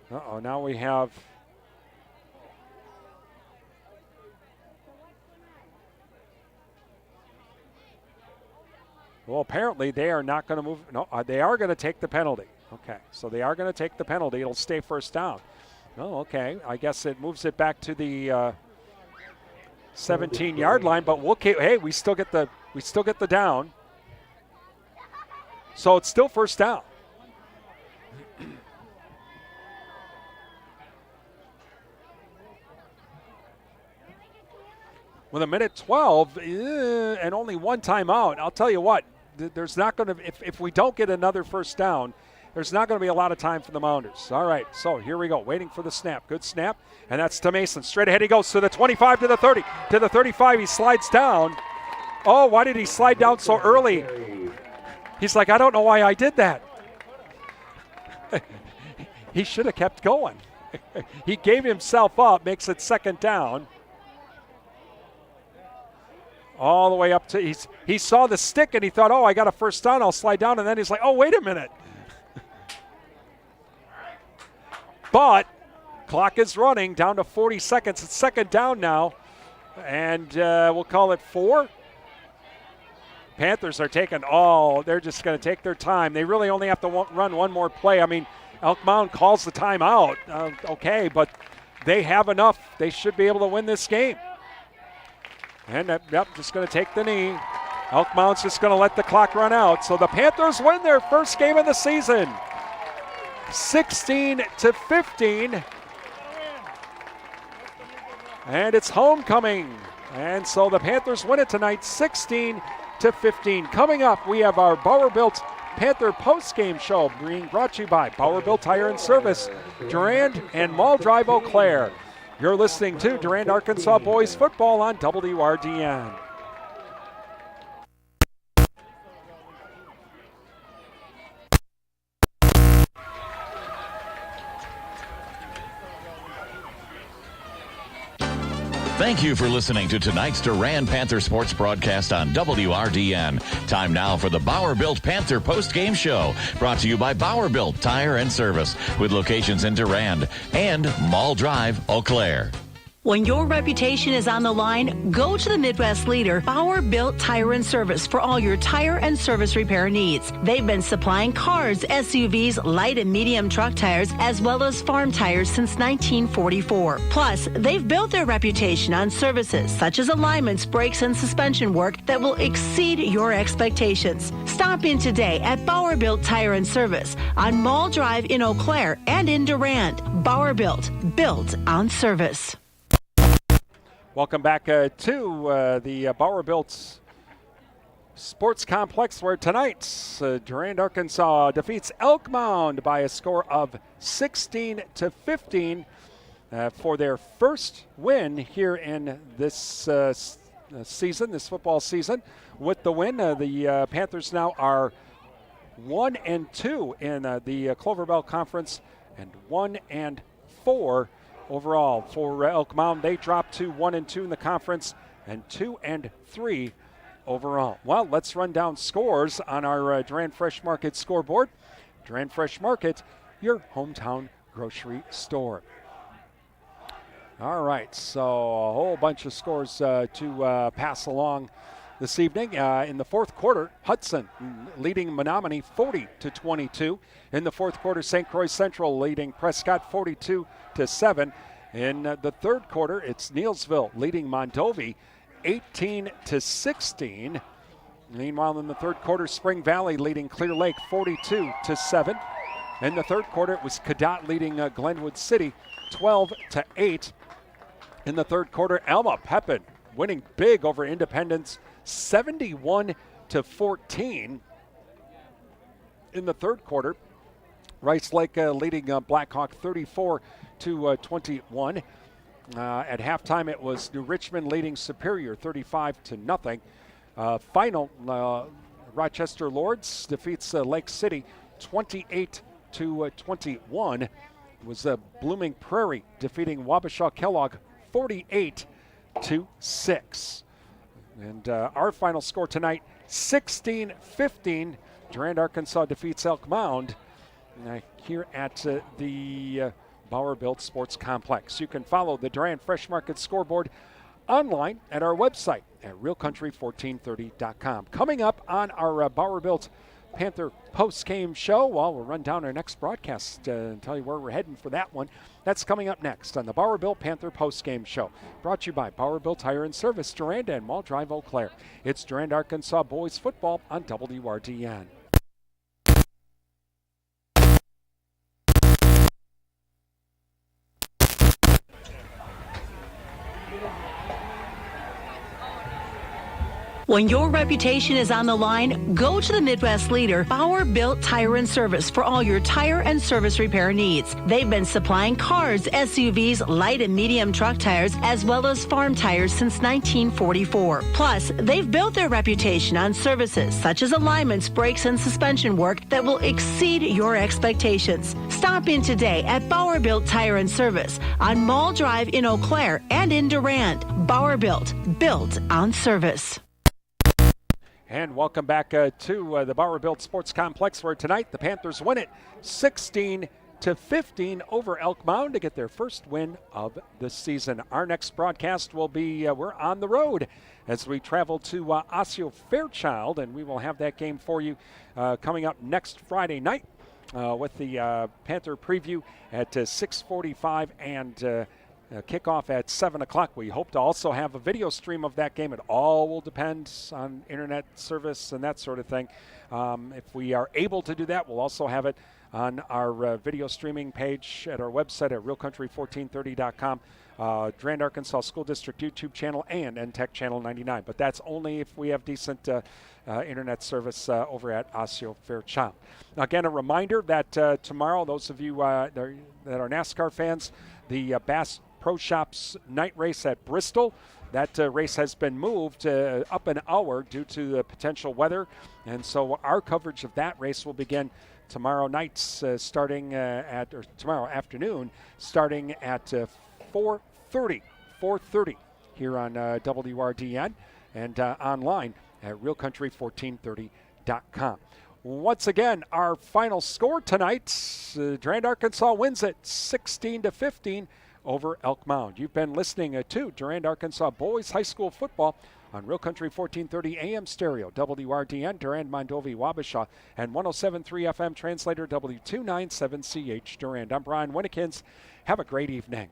Uh-oh, now we have well, apparently they are not going to move. No, they are going to take the penalty. Okay, so they are going to take the penalty. It'll stay first down. Oh, okay. I guess it moves it back to the 17-yard line, but we'll keep. Hey, we still get the down. So it's still first down. With 1:12 and only one timeout, I'll tell you what, there's not going to, if we don't get another first down, there's not going to be a lot of time for the Mounders. All right, so here we go, waiting for the snap. Good snap, and that's to Mason. Straight ahead he goes to the 25, to the 30, to the 35. He slides down. Oh, why did he slide down so early? He's like, I don't know why I did that. He should have kept going. He gave himself up, makes it second down. All the way up to, he saw the stick and he thought, oh, I got a first down, I'll slide down. And then he's like, oh, wait a minute. But clock is running down to 40 seconds. It's second down now. And we'll call it 4. Panthers are they're just going to take their time. They really only have to run one more play. I mean, Elk Mound calls the timeout. Okay, but they have enough. They should be able to win this game. And just going to take the knee. Elk Mound's just going to let the clock run out. So the Panthers win their first game of the season, 16-15. And it's homecoming. And so the Panthers win it tonight, 16-15. Coming up, we have our Bauer Built Panther post-game show being brought to you by Bauer Built Tire and Service, Durand and Mall Drive, Eau Claire. You're listening to Durand-Arkansaw Boys Football on WRDN. Thank you for listening to tonight's Durand Panther Sports broadcast on WRDN. Time now for the Bauer Built Panther post-game show, brought to you by Bauer Built Tire and Service, with locations in Durand and Mall Drive, Eau Claire. When your reputation is on the line, go to the Midwest leader, Bauer Built Tire and Service, for all your tire and service repair needs. They've been supplying cars, SUVs, light and medium truck tires, as well as farm tires since 1944. Plus, they've built their reputation on services such as alignments, brakes, and suspension work that will exceed your expectations. Stop in today at Bauer Built Tire and Service on Mall Drive in Eau Claire and in Durand. Bauer Built on service. Welcome back to the Bauer Built Sports Complex, where tonight Durand-Arkansaw defeats Elk Mound by a score of 16-15. for their first win here in this season, this football season. With the win, the Panthers now are 1-2 in the Clover Belt Conference and 1-4 overall. For Elk Mound, they dropped to 1-2 in the conference and 2-3 overall. Well, let's run down scores on our Durand Fresh Market scoreboard. Durand Fresh Market, your hometown grocery store. All right, so a whole bunch of scores to pass along this evening. In the fourth quarter, Hudson leading Menominee 40-22. In the fourth quarter, St. Croix Central leading Prescott 42-7. In the third quarter, it's Neelsville leading Mondovi 18-16. Meanwhile, in the third quarter, Spring Valley leading Clear Lake 42-7. In the third quarter, it was Cadott leading Glenwood City 12-8. In the third quarter, Alma Pepin winning big over Independence 71-14. In the third quarter, Rice Lake leading Blackhawk 34-21. At halftime, it was New Richmond leading Superior 35-0. Final, Rochester Lords defeats Lake City 28-21. It was Blooming Prairie defeating Wabasha Kellogg 48-6. And our final score tonight, 16-15. Durand-Arkansaw defeats Elk Mound here at the Bauer Built Sports Complex. You can follow the Durand Fresh Market scoreboard online at our website at realcountry1430.com. Coming up on our Bauer Built Panther post-game show, well, we'll run down our next broadcast and tell you where we're heading for that one. That's coming up next on the Bauer Built Panther post-game show. Brought to you by Bauer Built Tire and Service, Durand and Mall Drive, Eau Claire. It's Durand-Arkansaw boys football on WRDN. When your reputation is on the line, go to the Midwest leader, Bauer Built Tire and Service, for all your tire and service repair needs. They've been supplying cars, SUVs, light and medium truck tires, as well as farm tires since 1944. Plus, they've built their reputation on services such as alignments, brakes, and suspension work that will exceed your expectations. Stop in today at Bauer Built Tire and Service on Mall Drive in Eau Claire and in Durand. Bauer Built on service. And welcome back to the Bauer Built Sports Complex, where tonight the Panthers win it 16-15 over Elk Mound to get their first win of the season. Our next broadcast will be, we're on the road as we travel to Osseo Fairchild, and we will have that game for you coming up next Friday night with the Panther preview at 6:45 and kickoff at 7 o'clock. We hope to also have a video stream of that game. It all will depend on internet service and that sort of thing. If we are able to do that, we'll also have it on our video streaming page at our website at realcountry1430.com, Durand-Arkansaw School District YouTube channel, and NTech Channel 99. But that's only if we have decent internet service over at Osseo Fairchild. Again, a reminder that tomorrow, those of you that are NASCAR fans, the Bass Pro Shops night race at Bristol. That race has been moved up an hour due to the potential weather, and so our coverage of that race will begin tomorrow night, tomorrow afternoon, starting at 4:30 here on WRDN and online at realcountry1430.com. Once again, our final score tonight, Durand-Arkansaw wins it 16-15 over Elk Mound. You've been listening to Durand-Arkansaw Boys High School Football on Real Country 1430 AM stereo, WRDN, Durand, Mondovi, Wabasha, and 107.3 FM translator W297CH Durand. I'm Brian Winnikins. Have a great evening.